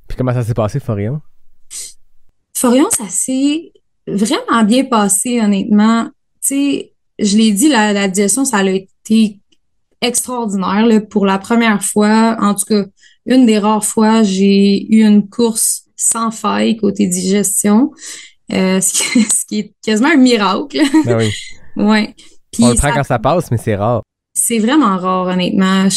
Puis comment ça s'est passé, Forillon? Forillon, ça s'est vraiment bien passé, honnêtement. Tu sais, je l'ai dit, la digestion, ça a été extraordinaire. Là, pour la première fois, en tout cas, une des rares fois, j'ai eu une course sans faille côté digestion, ce qui est quasiment un miracle. Ben oui. Ouais. Puis on le prend quand ça passe, mais c'est rare. C'est vraiment rare, honnêtement.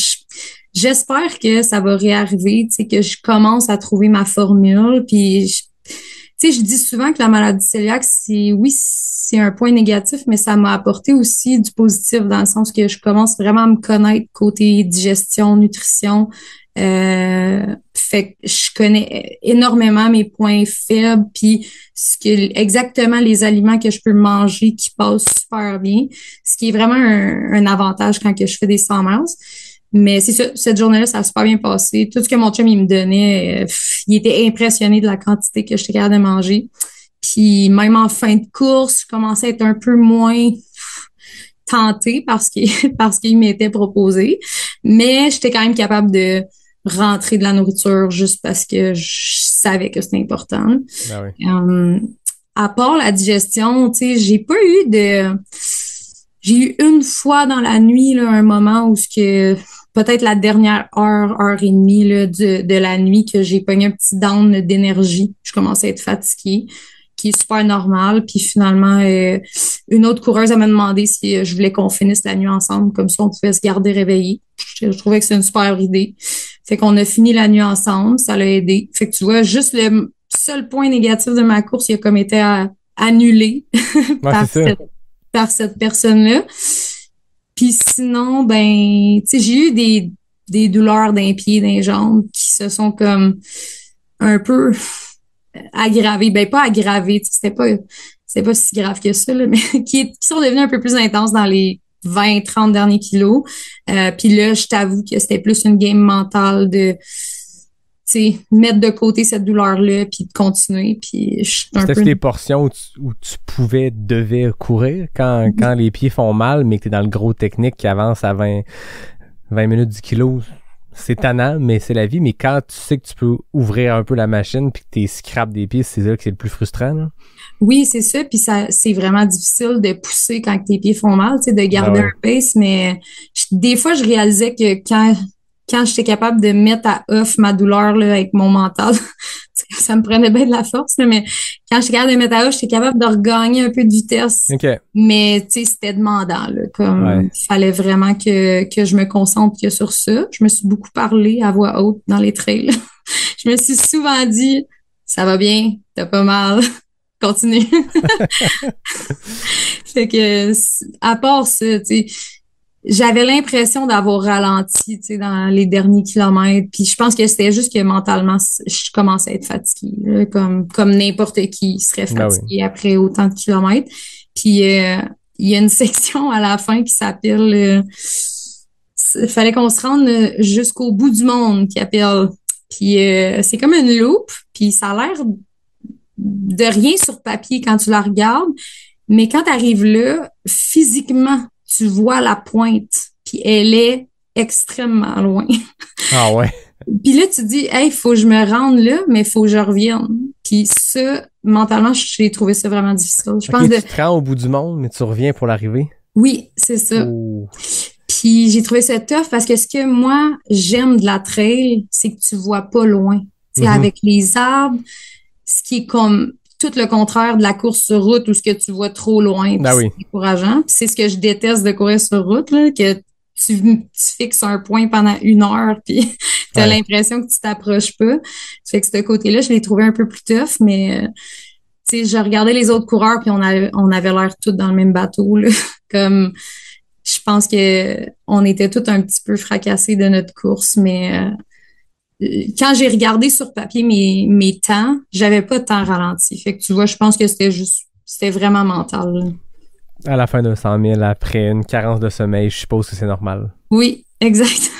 J'espère que ça va réarriver, tu sais, que je commence à trouver ma formule. Puis, tu sais, je dis souvent que la maladie cœliaque, c'est c'est un point négatif, mais ça m'a apporté aussi du positif dans le sens que je commence vraiment à me connaître côté digestion, nutrition. Fait que je connais énormément mes points faibles, puis exactement les aliments que je peux manger qui passent super bien, ce qui est vraiment un avantage quand que je fais des 100 miles. Mais c'est ça, cette journée-là, ça a super bien passé. Tout ce que mon chum, il me donnait, il était impressionné de la quantité que j'étais capable de manger. Puis même en fin de course, je commençais à être un peu moins tentée parce qu'il m'était proposé. Mais j'étais quand même capable de rentrer de la nourriture juste parce que je savais que c'était important. Ben oui. À part la digestion, tu sais, j'ai eu une fois dans la nuit, là, un moment où peut-être la dernière heure et demie, là, de la nuit que j'ai pogné un petit down d'énergie. Je commençais à être fatiguée, qui est super normal. Puis finalement, une autre coureuse m'a demandé si je voulais qu'on finisse la nuit ensemble, comme ça on pouvait se garder réveillés. Je trouvais que c'est une super idée. Fait qu'on a fini la nuit ensemble, ça l'a aidé. Fait que tu vois, juste le seul point négatif de ma course, il a comme été annulé par cette personne-là. Puis sinon, ben, tu sais, j'ai eu des douleurs d'un pied, d'un jambes qui se sont comme un peu aggravées. Ben, pas aggravées, c'était pas si grave que ça, là, mais qui sont devenues un peu plus intenses dans les 20-30 derniers kilos. Puis là, je t'avoue que c'était plus une game mentale de mettre de côté cette douleur-là puis de continuer. Puis c'était des portions où tu devais courir quand les pieds font mal, mais que t'es dans le gros technique qui avance à 20 minutes du kilo. C'est tannant, mais c'est la vie. Mais quand tu sais que tu peux ouvrir un peu la machine puis que t'es scrap des pieds, c'est là que c'est le plus frustrant, là. Oui, c'est ça. Puis c'est vraiment difficile de pousser quand tes pieds font mal, tu sais, de garder un pace. Mais des fois, je réalisais que quand j'étais capable de mettre à off ma douleur là, avec mon mental, ça me prenait bien de la force, là, mais quand j'étais capable de mettre à off, j'étais capable de regagner un peu de vitesse. Okay. Mais tu sais, c'était demandant. Là, comme il fallait vraiment que je me concentre que sur ça. Je me suis beaucoup parlé à voix haute dans les trails. Je me suis souvent dit, ça va bien, t'as pas mal, continue. Fait que, à part ça, tu sais, j'avais l'impression d'avoir ralenti, tu sais, dans les derniers kilomètres. Puis je pense que c'était juste que mentalement, je commençais à être fatiguée, là, comme n'importe qui serait fatigué après autant de kilomètres. Puis il y a une section à la fin qui s'appelle fallait qu'on se rende jusqu'au bout du monde qui appelle. Puis c'est comme une loupe, puis ça a l'air de rien sur papier quand tu la regardes, mais quand tu arrives là, physiquement, tu vois la pointe, puis elle est extrêmement loin. Ah ouais. Puis là, tu te dis, hey, faut que je me rende là, mais faut que je revienne. Puis ça, mentalement, j'ai trouvé ça vraiment difficile. Je pense tu te rends au bout du monde, mais tu reviens pour l'arrivée? Oui, c'est ça. Oh. Puis j'ai trouvé ça tough parce que ce que moi, j'aime de la trail, c'est que tu vois pas loin. Tu sais, avec les arbres, ce qui est comme tout le contraire de la course sur route où ce que tu vois trop loin, c'est décourageant. Puis c'est ce que je déteste de courir sur route, là, que tu fixes un point pendant 1 heure puis t'as l'impression que tu t'approches pas. Fait que ce côté-là, je l'ai trouvé un peu plus tough, mais tu sais, je regardais les autres coureurs puis on avait l'air tous dans le même bateau, là. Comme je pense que on était tous un petit peu fracassés de notre course, mais quand j'ai regardé sur papier mes temps, j'avais pas de temps ralenti. Fait que tu vois, je pense que c'était vraiment mental, là. À la fin d'un 100 000, après une carence de sommeil, je suppose que c'est normal. Oui, exact.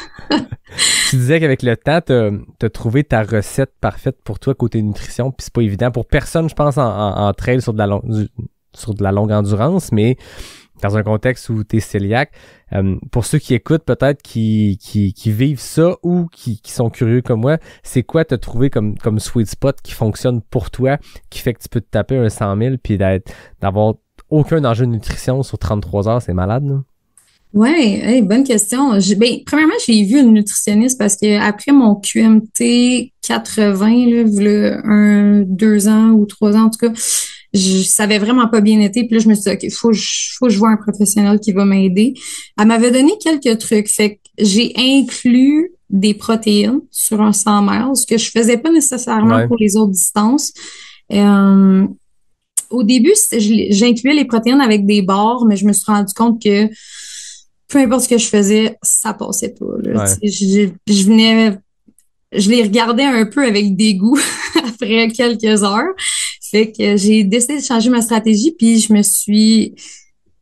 Tu disais qu'avec le temps, t'as trouvé ta recette parfaite pour toi côté nutrition, puis c'est pas évident pour personne, je pense, en trail sur de la longue endurance, mais dans un contexte où t'es cœliaque, pour ceux qui écoutent peut-être qui vivent ça ou qui sont curieux comme moi, c'est quoi t'as trouvé comme sweet spot qui fonctionne pour toi, qui fait que tu peux te taper un 100 000 puis d'avoir aucun enjeu de nutrition sur 33 heures, c'est malade, là? Ouais, bonne question. Premièrement, j'ai vu une nutritionniste parce que après mon QMT 80, là, 2 ans ou 3 ans en tout cas, ça avait vraiment pas bien été. Puis là, je me suis dit, OK, faut que je vois un professionnel qui va m'aider. Elle m'avait donné quelques trucs. Fait que j'ai inclus des protéines sur un 100 miles, ce que je faisais pas nécessairement pour les autres distances. au début, j'incluais les protéines avec des barres, mais je me suis rendu compte que peu importe ce que je faisais, ça passait pas, là. Ouais. Je les regardais un peu avec dégoût après quelques heures. Fait que j'ai décidé de changer ma stratégie, puis je me suis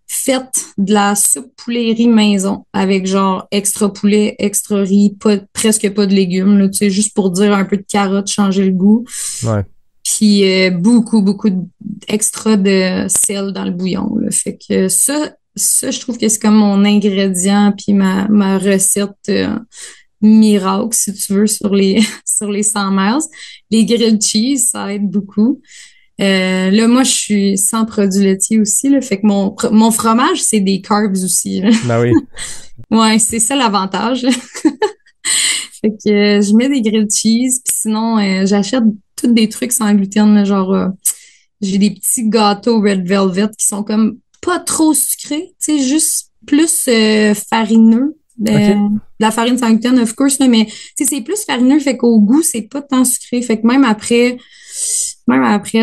faite de la soupe poulet et riz maison avec genre extra poulet, extra riz, presque pas de légumes, là, tu sais, juste pour dire un peu de carottes, changer le goût. Ouais. Puis beaucoup extra de sel dans le bouillon, là. Fait que ça, je trouve que c'est comme mon ingrédient puis ma recette miracle, si tu veux, sur les sur les 100 miles. Les grilled cheese, ça aide beaucoup. Là, moi, je suis sans produits laitiers aussi, là. Fait que mon fromage, c'est des carbs aussi, là. Ben oui. Ouais, c'est ça l'avantage. Fait que je mets des grilled cheese, puis sinon, j'achète tous des trucs sans gluten, là, genre j'ai des petits gâteaux Red Velvet qui sont comme pas trop sucrés, tu sais, juste plus farineux. Ok. La farine sans gluten, of course, là, mais tu sais, c'est plus farineux, fait qu'au goût, c'est pas tant sucré. Fait que même après,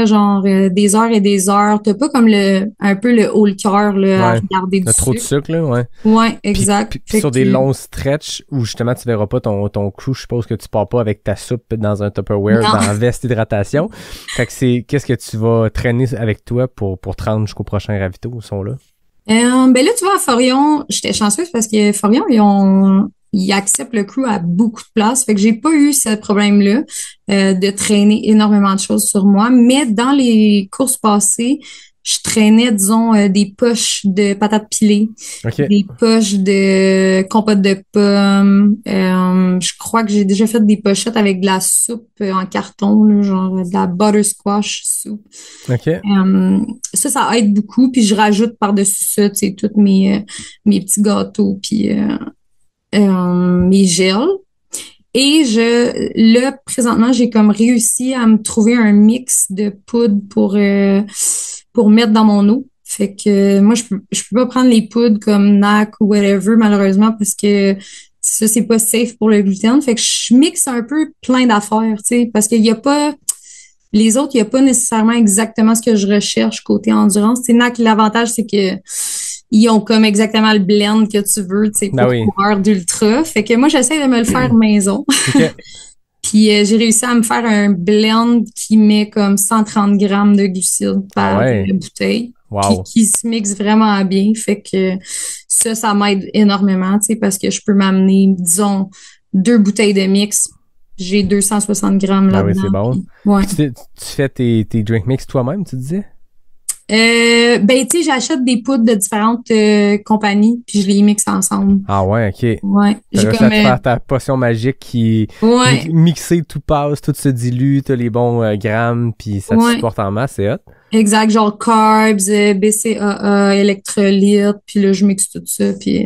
genre des heures et des heures, t'as pas comme un peu le haut le cœur là, à Ouais. regarder du Trop de sucre. sucre, là, ouais. Ouais, exact. Puis Fait sur que- des longs stretches où justement tu verras pas ton crew, je suppose que tu pars pas avec ta soupe dans un Tupperware, Non. dans la veste hydratation. Fait que qu'est-ce que tu vas traîner avec toi pour te rendre jusqu'au prochain ravito, ils sont là? Ben là, tu vois, à Forion, j'étais chanceuse parce que Forion, ils acceptent le crew à beaucoup de places. Fait que j'ai pas eu ce problème-là de traîner énormément de choses sur moi. Mais dans les courses passées, je traînais, disons, des poches de patates pilées, OK. des poches de compote de pommes. Je crois que j'ai déjà fait des pochettes avec de la soupe en carton, là, genre de la buttersquash soup. OK. Ça aide beaucoup. Puis je rajoute par-dessus ça, tu sais, tous mes petits gâteaux, puis mes gels. Et là, présentement, j'ai comme réussi à me trouver un mix de poudre pour mettre dans mon eau. Fait que moi, je peux pas prendre les poudres comme NAC ou whatever, malheureusement, parce que ça, c'est pas safe pour le gluten. Fait que je mixe un peu plein d'affaires, tu sais, parce qu'il y a pas, les autres, il y a pas nécessairement exactement ce que je recherche côté endurance. Tu sais, NAC, l'avantage, c'est que ils ont comme exactement le blend que tu veux, tu sais, pour Ben oui. coureur d'ultra. Fait que moi, j'essaie de me le faire maison. OK. Puis j'ai réussi à me faire un blend qui met comme 130 grammes de glucides par ouais. bouteille. Puis Wow. qui se mixe vraiment bien. Fait que ça m'aide énormément, tu sais, parce que je peux m'amener, disons, 2 bouteilles de mix. J'ai 260 grammes Ben oui, là-dedans. c'est bon. Puis, ouais. Tu fais tes drink mix toi-même, tu disais? Ben, tu sais, j'achète des poudres de différentes compagnies, puis je les mixe ensemble. Ah ouais, OK. Ouais. T'as J'ai réussi à te faire ta potion magique qui ouais. mixer, tout passe, tout se dilue, t'as les bons grammes, puis ça te Ouais. supporte en masse, c'est hot. Exact, genre carbs, BCAA, électrolytes, puis là, je mixe tout ça, puis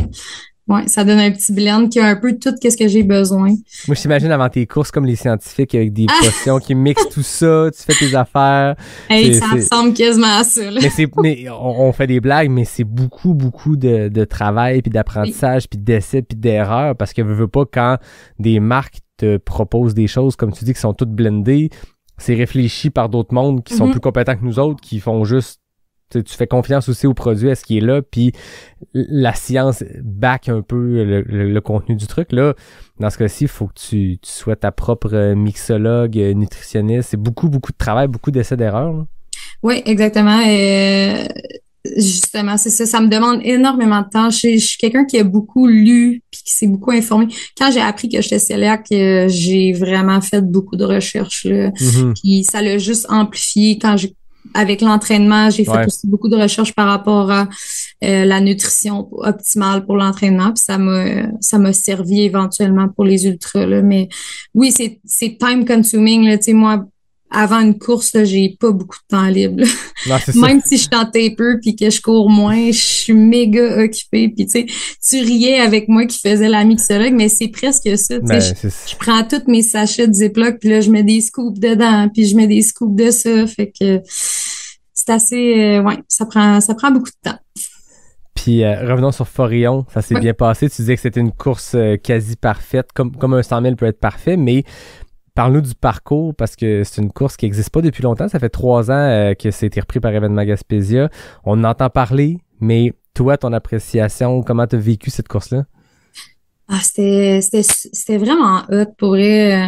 ouais, ça donne un petit blend qui a un peu tout ce que j'ai besoin. Moi, je t'imagine avant tes courses comme les scientifiques avec des potions qui mixent tout ça, tu fais tes affaires. Hey, C'est- ça c'est- ressemble quasiment à ça, là. Mais on fait des blagues, mais c'est beaucoup de travail, puis d'apprentissage, puis d'essais, puis d'erreurs, parce que veux pas quand des marques te proposent des choses, comme tu dis, qui sont toutes blendées, c'est réfléchi par d'autres mondes qui sont plus compétents que nous autres, qui font juste, tu fais confiance aussi au produit, à ce qui est là, puis la science back un peu le contenu du truc. Là, dans ce cas-ci, il faut que tu sois ta propre mixologue, nutritionniste. C'est beaucoup de travail, beaucoup d'essais d'erreurs, là. Oui, exactement. Justement, c'est ça. Ça me demande énormément de temps. Je suis quelqu'un qui a beaucoup lu puis qui s'est beaucoup informé. Quand j'ai appris que j'étais cœliaque, j'ai vraiment fait beaucoup de recherches, là. Mhm. Puis ça l'a juste amplifié avec l'entraînement, j'ai fait Ouais. aussi beaucoup de recherches par rapport à la nutrition optimale pour l'entraînement, puis ça m'a servi éventuellement pour les ultras, là. Mais oui, c'est time consuming, là. Tu sais, moi, avant une course, là, j'ai pas beaucoup de temps libre, là. Non, c'est ça. Même si je suis en taper puis que je cours moins, je suis méga occupée. Puis tu sais, tu riais avec moi qui faisais la mixologue, mais c'est presque ça. Tu Ben, sais, c'est- je prends tous mes sachets de Ziploc puis là, je mets des scoops dedans puis je mets des scoops de ça. Fait que c'est assez, ouais, ça prend beaucoup de temps. Puis revenons sur Forillon, ça s'est Ouais. bien passé. Tu disais que c'était une course quasi parfaite, comme un 100 000 peut être parfait, mais Parle-nous du parcours, parce que c'est une course qui n'existe pas depuis longtemps. Ça fait 3 ans que ça a été repris par Événement Gaspésia. On en entend parler, mais toi, ton appréciation, comment tu as vécu cette course-là? Ah, c'était vraiment hot pour vrai.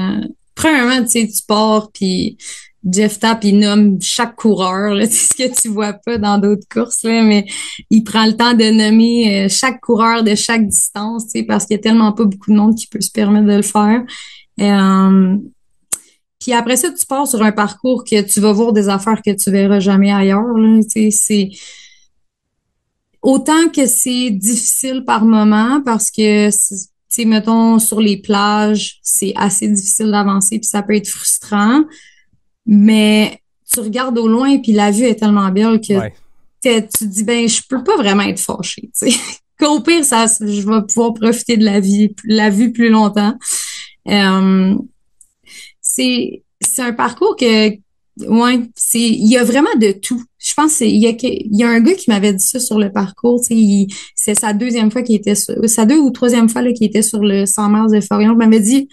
Premièrement, tu sais, tu pars, puis Jeff Tapp, il nomme chaque coureur, là, c'est ce que tu vois pas dans d'autres courses, là, mais il prend le temps de nommer chaque coureur de chaque distance, tu sais, parce qu'il y a tellement pas beaucoup de monde qui peut se permettre de le faire. Puis après ça, tu pars sur un parcours que tu vas voir des affaires que tu verras jamais ailleurs, là, tu sais, c'est autant que c'est difficile par moment parce que, tu sais, mettons, sur les plages, c'est assez difficile d'avancer puis ça peut être frustrant, mais tu regardes au loin puis la vue est tellement belle que tu te dis, ben, je peux pas vraiment être fâchée, tu sais. Qu'au pire, je vais pouvoir profiter de la vue plus longtemps. C'est un parcours que, ouais, il y a vraiment de tout. Je pense il y a un gars qui m'avait dit ça sur le parcours, tu sais, c'est sa deuxième fois qu'il était sa 2 ou troisième fois là qu'il était sur le 100 miles de Forion. Il m'avait dit,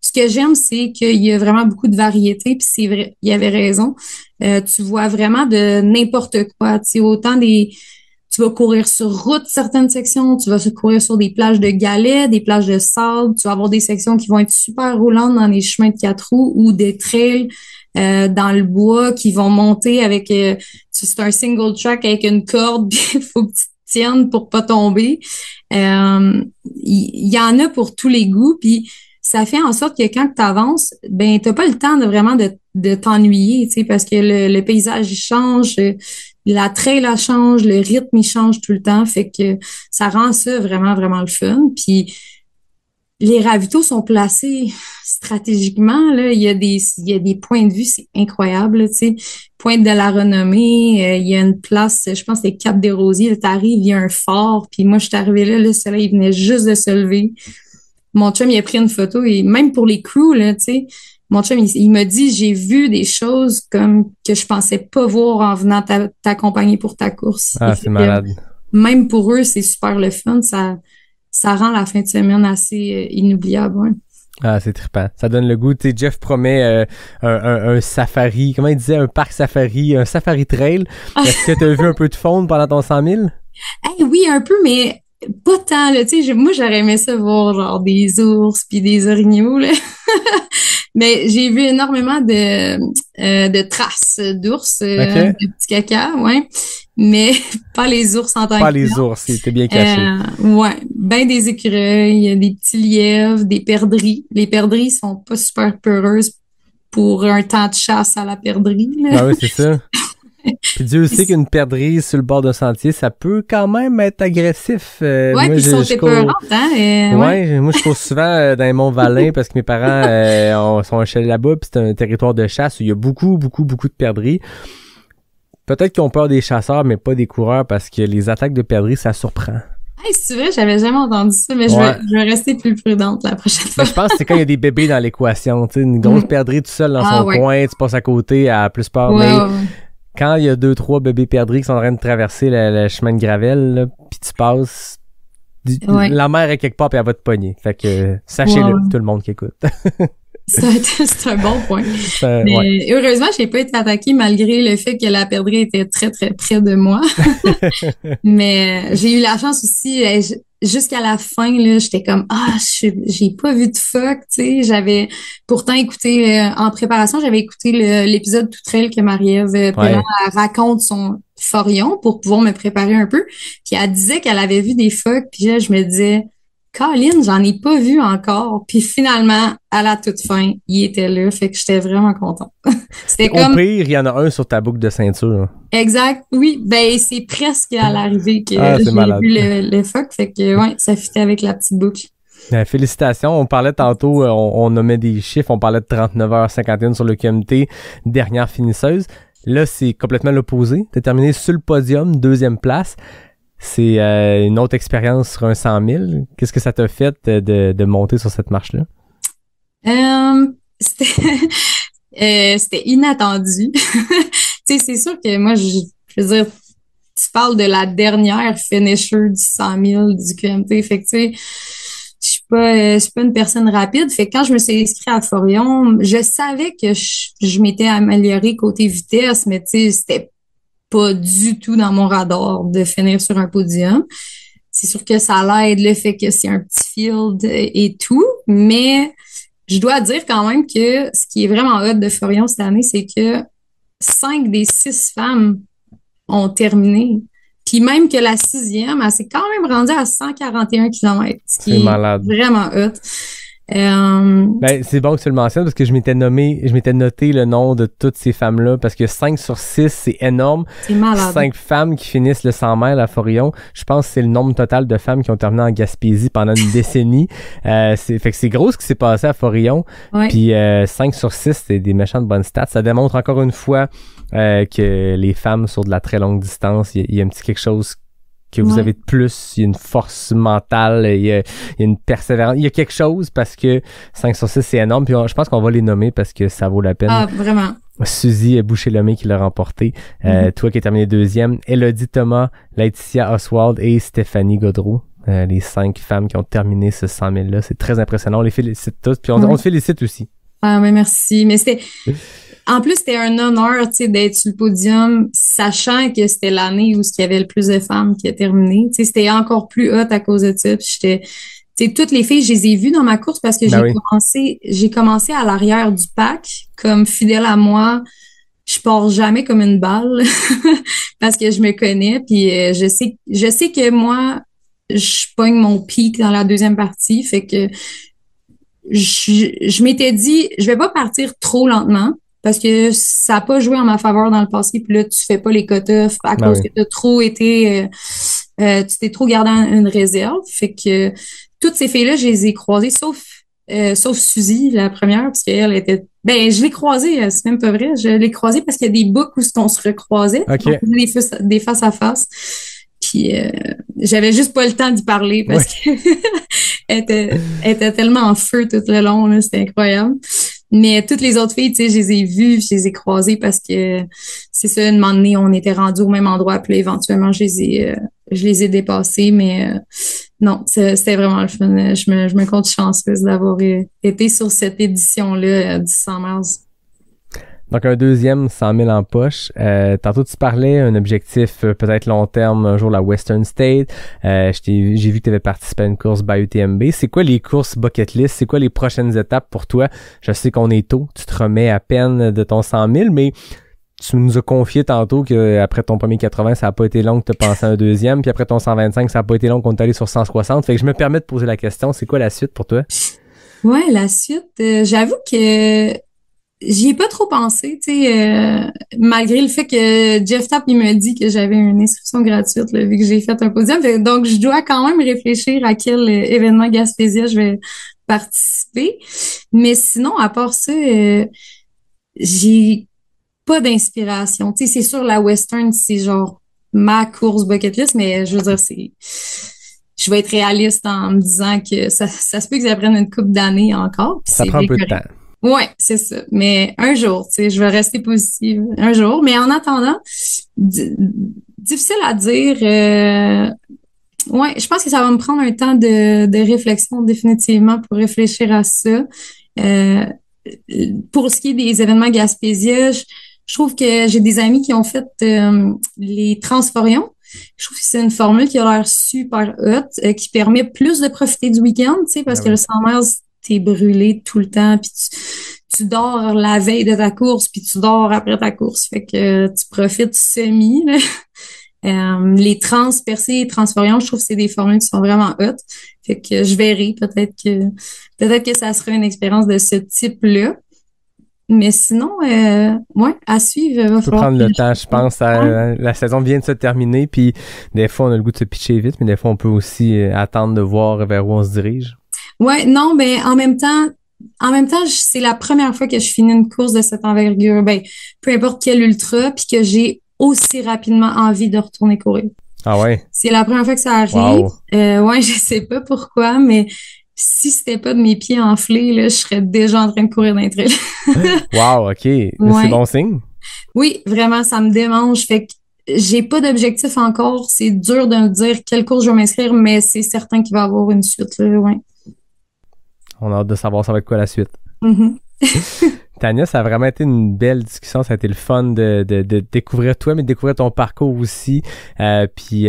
ce que j'aime, c'est qu'il y a vraiment beaucoup de variété, puis c'est vrai, il avait raison. Tu vois vraiment de n'importe quoi, tu sais, tu vas courir sur route certaines sections, tu vas courir sur des plages de galets, des plages de sable, tu vas avoir des sections qui vont être super roulantes dans les chemins de 4 roues ou des trails dans le bois qui vont monter avec c'est un single track avec une corde, puis il faut que tu te tiennes pour pas tomber. Il y en a pour tous les goûts, puis ça fait en sorte que quand tu avances, ben t'as pas le temps de t'ennuyer, tu sais, parce que le paysage il change, la trail elle change, le rythme il change tout le temps, fait que ça rend ça vraiment vraiment le fun. Puis les ravitaux sont placés stratégiquement là, il y a des points de vue, c'est incroyable, là, tu sais, Pointe de la Renommée, il y a une place, je pense que c'est Cap des Rosiers, t'arrives, il y a un phare, puis moi je suis arrivée là, le soleil venait juste de se lever. Mon chum, il a pris une photo et même pour les crews, là, tu sais, mon chum, il m'a dit, j'ai vu des choses comme que je pensais pas voir en venant t'accompagner pour ta course. Ah, c'est malade. Même pour eux, c'est super le fun. Ça rend la fin de semaine assez inoubliable, ouais. Ah, c'est trippant. Ça donne le goût. Tu sais, Jeff promet un safari. Comment il disait? Un parc safari, un safari trail. Est-ce que tu as vu un peu de faune pendant ton 100 000? Hey, oui, un peu, mais pas tant, là. Tu sais, moi, j'aurais aimé ça voir genre des ours puis des orignaux, là. Mais j'ai vu énormément de traces d'ours, de petits caca, ouais. Mais pas les ours en tant que tel. Pas les ours, ils étaient bien cachés. Ouais, ben des écureuils, des petits lièvres, des perdrix. Les perdrix sont pas super peureuses pour un temps de chasse à la perdrix, là. Ah oui, c'est ça. Puis Dieu sait qu'une perdrix sur le bord d'un sentier, ça peut quand même être agressif. Ouais, puis ils sont épeurantes, hein. Ouais, moi je cours souvent dans les Monts-Valin parce que mes parents sont chez là-bas, puis c'est un territoire de chasse où il y a beaucoup de perdrix. Peut-être qu'ils ont peur des chasseurs, mais pas des coureurs parce que les attaques de perdrix, ça surprend. Hey, c'est vrai, j'avais jamais entendu ça, mais je vais rester plus prudente la prochaine fois. Mais je pense que c'est quand il y a des bébés dans l'équation, tu sais, une grosse perdrix tout seul dans son coin, tu passes à côté, elle a plus peur, mais quand il y a 2-3 bébés perdrix qui sont en train de traverser le chemin de gravel, là, puis tu passes, la mer est quelque part puis elle va te pogner. Fait que sachez-le, tout le monde qui écoute. C'est un bon point. Mais heureusement, j'ai pas été attaquée malgré le fait que la perdrix était très, très près de moi. Mais j'ai eu la chance aussi, jusqu'à la fin, là, j'étais comme, j'ai pas vu de phoque, tu sais. J'avais pourtant écouté, en préparation, j'avais écouté l'épisode Tout Trail que Marie-Ève Pelland raconte son Forion pour pouvoir me préparer un peu. Puis elle disait qu'elle avait vu des phoques, puis là, je me disais, Colin, j'en ai pas vu encore. Puis finalement, à la toute fin, il était là. Fait que j'étais vraiment contente. C'était Au pire, il y en a un sur ta boucle de ceinture. Exact. Oui. Ben, c'est presque à l'arrivée que j'ai vu le phoque. Fait que, ouais, ça fitait avec la petite boucle. Ben, félicitations. On parlait tantôt, on nommait des chiffres. On parlait de 39h51 sur le QMT, dernière finisseuse. Là, c'est complètement l'opposé. T'as terminé sur le podium, 2e place. C'est une autre expérience sur un 100 000. Qu'est-ce que ça t'a fait de monter sur cette marche-là? C'était inattendu. Tu sais, c'est sûr que moi, je veux dire, tu parles de la dernière finisher du 100 000 du QMT. Fait que, tu sais, je suis pas une personne rapide. Fait que quand je me suis inscrite à Forion, je savais que je m'étais améliorée côté vitesse, mais tu sais, c'était pas du tout dans mon radar de finir sur un podium. C'est sûr que ça l'aide le fait que c'est un petit field et tout, mais je dois dire quand même que ce qui est vraiment hot de Forion cette année, c'est que 5 des 6 femmes ont terminé. Puis même que la 6e, elle s'est quand même rendue à 141 km, ce qui est malade. Vraiment hot. Ben, c'est bon que tu le mentionnes parce que je m'étais noté le nom de toutes ces femmes-là parce que 5 sur 6, c'est énorme. C'est malade. 5 femmes qui finissent le 100 mètres à Forion. Je pense que c'est le nombre total de femmes qui ont terminé en Gaspésie pendant une décennie. Fait que c'est gros ce qui s'est passé à Forion. Ouais. Puis 5 sur 6, c'est des méchantes bonnes stats. Ça démontre encore une fois que les femmes sur de la très longue distance, il y a un petit quelque chose que vous avez de plus, il y a une force mentale, il y a une persévérance, il y a quelque chose parce que 5 sur 6 c'est énorme, puis je pense qu'on va les nommer parce que ça vaut la peine. Ah, vraiment. Suzy Boucher-Lemay qui l'a remporté, toi qui es terminé 2e, Elodie Thomas, Laetitia Oswald et Stéphanie Gaudreau. Les 5 femmes qui ont terminé ce 100 000-là, c'est très impressionnant, on les félicite tous, puis on te félicite aussi. Ah, mais merci, mais en plus, c'était un honneur, tu sais, d'être sur le podium, sachant que c'était l'année où il y avait le plus de femmes qui a terminé. Tu sais, c'était encore plus hot à cause de ça. Puis tu sais, toutes les filles, je les ai vues dans ma course parce que j'ai commencé à l'arrière du pack, comme fidèle à moi. Je pars jamais comme une balle parce que je me connais. Puis je sais que moi, je pogne mon pic dans la deuxième partie. Fait que je m'étais dit, je vais pas partir trop lentement. Parce que ça n'a pas joué en ma faveur dans le passé, puis là, tu fais pas les cut-offs à cause que tu as trop été... tu t'es trop gardé une réserve. Fait que toutes ces filles-là, je les ai croisées, sauf Suzy, la première, parce qu'elle était... Ben, je l'ai croisée, c'est même pas vrai. Je l'ai croisée parce qu'il y a des boucles où on se recroisait. Okay. On faisait des face à face. Puis j'avais juste pas le temps d'y parler parce que elle était tellement en feu tout le long, là, c'était incroyable. Mais toutes les autres filles, tu sais, je les ai vues, je les ai croisées parce que c'est ça, une moment donné, on était rendus au même endroit, puis là, éventuellement, je les ai dépassées, mais non, c'était vraiment le fun. Je me compte chanceuse d'avoir été sur cette édition-là du 100 mars. Donc, un deuxième 100 000 en poche. Tantôt, tu parlais un objectif peut-être long terme, un jour la Western State. J'ai vu que tu avais participé à une course by UTMB. C'est quoi les courses bucket list? C'est quoi les prochaines étapes pour toi? Je sais qu'on est tôt. Tu te remets à peine de ton 100 000, mais tu nous as confié tantôt qu'après ton premier 80, ça n'a pas été long que tu as pensé à un deuxième, puis après ton 125, ça n'a pas été long qu'on est allé sur 160. Fait que je me permets de poser la question. C'est quoi la suite pour toi? Ouais, la suite, j'avoue que j'y ai pas trop pensé, tu sais, malgré le fait que Jeff Tapp, il me dit que j'avais une inscription gratuite, là, vu que j'ai fait un podium. Donc, je dois quand même réfléchir à quel événement Gaspésia je vais participer. Mais sinon, à part ça, j'ai pas d'inspiration. Tu sais, c'est sûr, la Western, c'est genre ma course bucket list, mais je veux dire, je vais être réaliste en me disant que ça se peut que ça prenne une couple d'années encore. Ça prend un peu de temps. Ouais, c'est ça. Mais un jour, tu sais, je vais rester positive un jour. Mais en attendant, difficile à dire. Ouais, je pense que ça va me prendre un temps de réflexion définitivement pour réfléchir à ça. Pour ce qui est des événements Gaspésia, je trouve que j'ai des amis qui ont fait les Transforions. Je trouve que c'est une formule qui a l'air super hot, qui permet plus de profiter du week-end, tu sais, parce que le 100 miles, t'es brûlé tout le temps, puis tu dors la veille de ta course, puis tu dors après ta course. Fait que tu profites semi, là. Les percées et transforions, je trouve que c'est des formules qui sont vraiment hot. Fait que je verrai, peut-être que ça sera une expérience de ce type-là. Mais sinon, ouais, à suivre. Il faut prendre le temps, je pense. La saison vient de se terminer, puis des fois, on a le goût de se pitcher vite, mais des fois, on peut aussi attendre de voir vers où on se dirige. Ouais, non, mais en même temps, c'est la première fois que je finis une course de cette envergure. Ben, peu importe quel ultra, puis que j'ai aussi rapidement envie de retourner courir. Ah ouais? C'est la première fois que ça arrive. Wow. Ouais, je sais pas pourquoi, mais si c'était pas de mes pieds enflés, là, je serais déjà en train de courir dans les trails. Wow, OK. Ouais. C'est bon signe? Oui, vraiment, ça me démange. Fait que j'ai pas d'objectif encore. C'est dur de me dire quelle course je vais m'inscrire, mais c'est certain qu'il va y avoir une suite, là, ouais. On a hâte de savoir ça va être quoi la suite. Mm-hmm. Tania, ça a vraiment été une belle discussion. Ça a été le fun de découvrir toi, mais de découvrir ton parcours aussi. Puis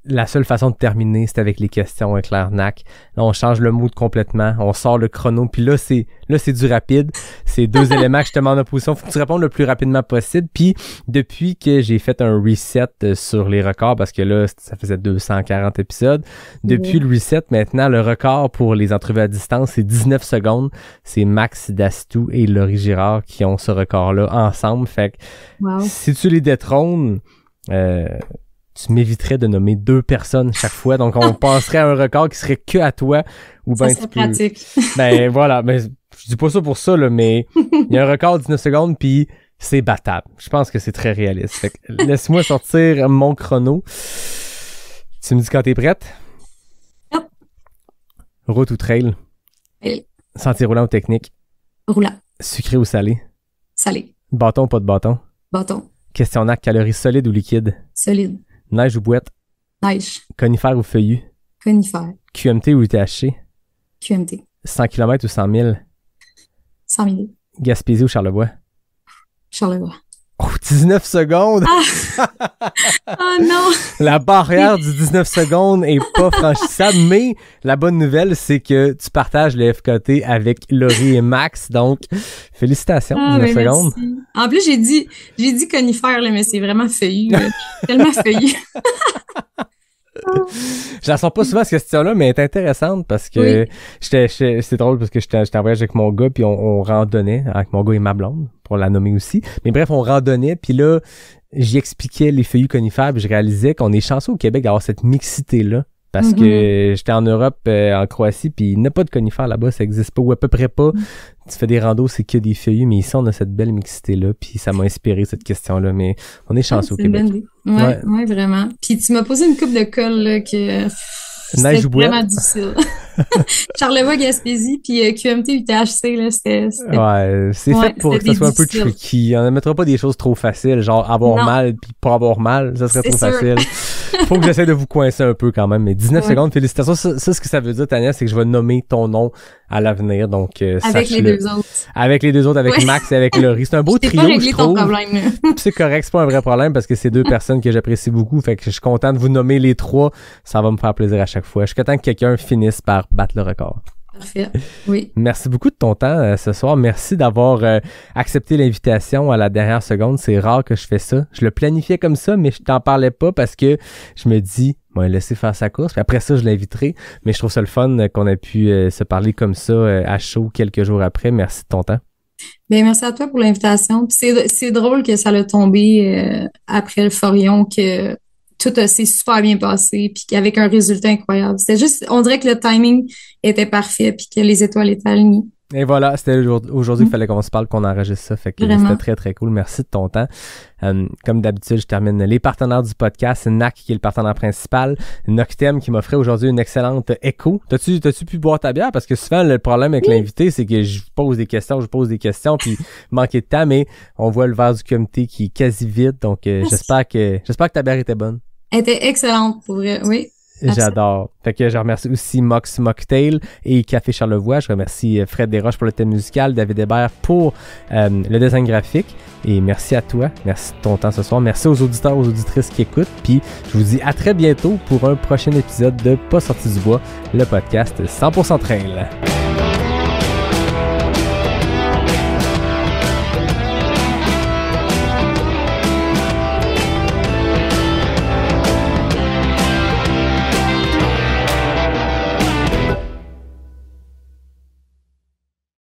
la seule façon de terminer, c'est avec les questions avec l'Arnaque. Là, on change le mood complètement. On sort le chrono. Puis là, c'est du rapide. C'est 2 éléments que je te mets en opposition. Faut que tu répondes le plus rapidement possible. Puis depuis que j'ai fait un reset sur les records, parce que là, ça faisait 240 épisodes. Depuis le reset, maintenant, le record pour les entrevues à distance, c'est 19 secondes. C'est Max Dastou et Laurie Girard qui ont ce record-là ensemble. Fait que si tu les détrônes, tu m'éviterais de nommer 2 personnes chaque fois. Donc, on passerait à un record qui serait que à toi. Ou ben, ça serait pratique. Ben, voilà. Ben, je dis pas ça pour ça, là, mais il y a un record de 19 secondes, puis c'est battable. Je pense que c'est très réaliste. Fait que laisse-moi sortir mon chrono. Tu me dis quand t'es prête? Yep. Route ou trail? Oui. Sentier roulant ou technique? Roulant. Sucré ou salé? Salé. Bâton ou pas de bâton? Bâton. Questionnaire calories solide ou liquide? Solide. Neige ou boîte? Neige. Conifère ou feuillu? Conifère. QMT ou UTHC? QMT. 100 km ou 100 000? 100 000. Gaspésie ou Charlevoix? Charlevoix. Oh, 19 secondes! Oh non! La barrière du 19 secondes est pas franchissable, mais la bonne nouvelle, c'est que tu partages le FKT avec Laurie et Max, donc félicitations, 19 secondes. Merci. En plus, j'ai dit conifère, là, mais c'est vraiment feuillu. Tellement feuillu. Je la sens pas souvent, cette question-là, mais elle est intéressante parce que c'est drôle parce que j'étais en voyage avec mon gars puis on randonnait avec mon gars et ma blonde, pour la nommer aussi. Mais bref, on randonnait puis là, j'y expliquais les feuillus conifères puis je réalisais qu'on est chanceux au Québec d'avoir cette mixité-là. Parce que j'étais en Europe, en Croatie, puis il n'y a pas de conifères là-bas, ça existe pas, ou à peu près pas. Tu fais des randos, c'est que des feuillus, mais ici, on a cette belle mixité-là, puis ça m'a inspiré, cette question-là, mais on est chanceux au Québec. Ouais, vraiment. Puis tu m'as posé une coupe de colle, là, que... Neige ou boîte? Vraiment difficile. Charlevoix, Gaspésie, puis QMT, UTHC, là, c'était... Ouais, c'est fait pour que ça soit un peu tricky. On ne mettra pas des choses trop faciles, genre avoir mal puis pas avoir mal, ça serait trop facile. Faut que j'essaie de vous coincer un peu quand même, mais 19 secondes, félicitations. Ça, ce que ça veut dire, Tania, c'est que je vais nommer ton nom à l'avenir, donc avec les 2 autres. Avec les 2 autres, avec Max et avec Laurie. C'est un beau trio, je trouve. Ton problème, là. C'est correct, c'est pas un vrai problème parce que c'est 2 personnes que j'apprécie beaucoup, fait que je suis content de vous nommer les 3. Ça va me faire plaisir à chaque fois. Je suis content que quelqu'un finisse par battre le record. Parfait. Oui. Merci beaucoup de ton temps ce soir. Merci d'avoir accepté l'invitation à la dernière seconde. C'est rare que je fais ça. Je le planifiais comme ça, mais je t'en parlais pas parce que je me dis, bon, laisser faire sa course. Puis après ça, je l'inviterai. Mais je trouve ça le fun qu'on ait pu se parler comme ça à chaud quelques jours après. Merci de ton temps. Bien, merci à toi pour l'invitation. Puis c'est drôle que ça l'a tombé après le Forion, que tout s'est super bien passé, puis qu'avec un résultat incroyable. C'était juste, on dirait que le timing était parfait, puis que les étoiles étaient alignées. Et voilà, c'était aujourd'hui qu'il fallait qu'on se parle, qu'on enregistre ça. Fait que c'était très, très cool. Merci de ton temps. Comme d'habitude, je termine les partenaires du podcast. NAC, qui est le partenaire principal. Noctem, qui m'offrait aujourd'hui une excellente écho. T'as-tu pu boire ta bière? Parce que souvent, le problème avec l'invité, c'est que je pose des questions, puis manquer de temps, mais on voit le verre du comité qui est quasi vide. Donc, j'espère que ta bière était bonne. Elle était excellente, pour vrai, oui. J'adore. Fait que je remercie aussi Mox Mocktail et Café Charlevoix. Je remercie Fred Desroches pour le thème musical, David Hébert pour le design graphique. Et merci à toi. Merci de ton temps ce soir. Merci aux auditeurs, aux auditrices qui écoutent. Puis je vous dis à très bientôt pour un prochain épisode de Pas sorti du bois, le podcast 100% Trail.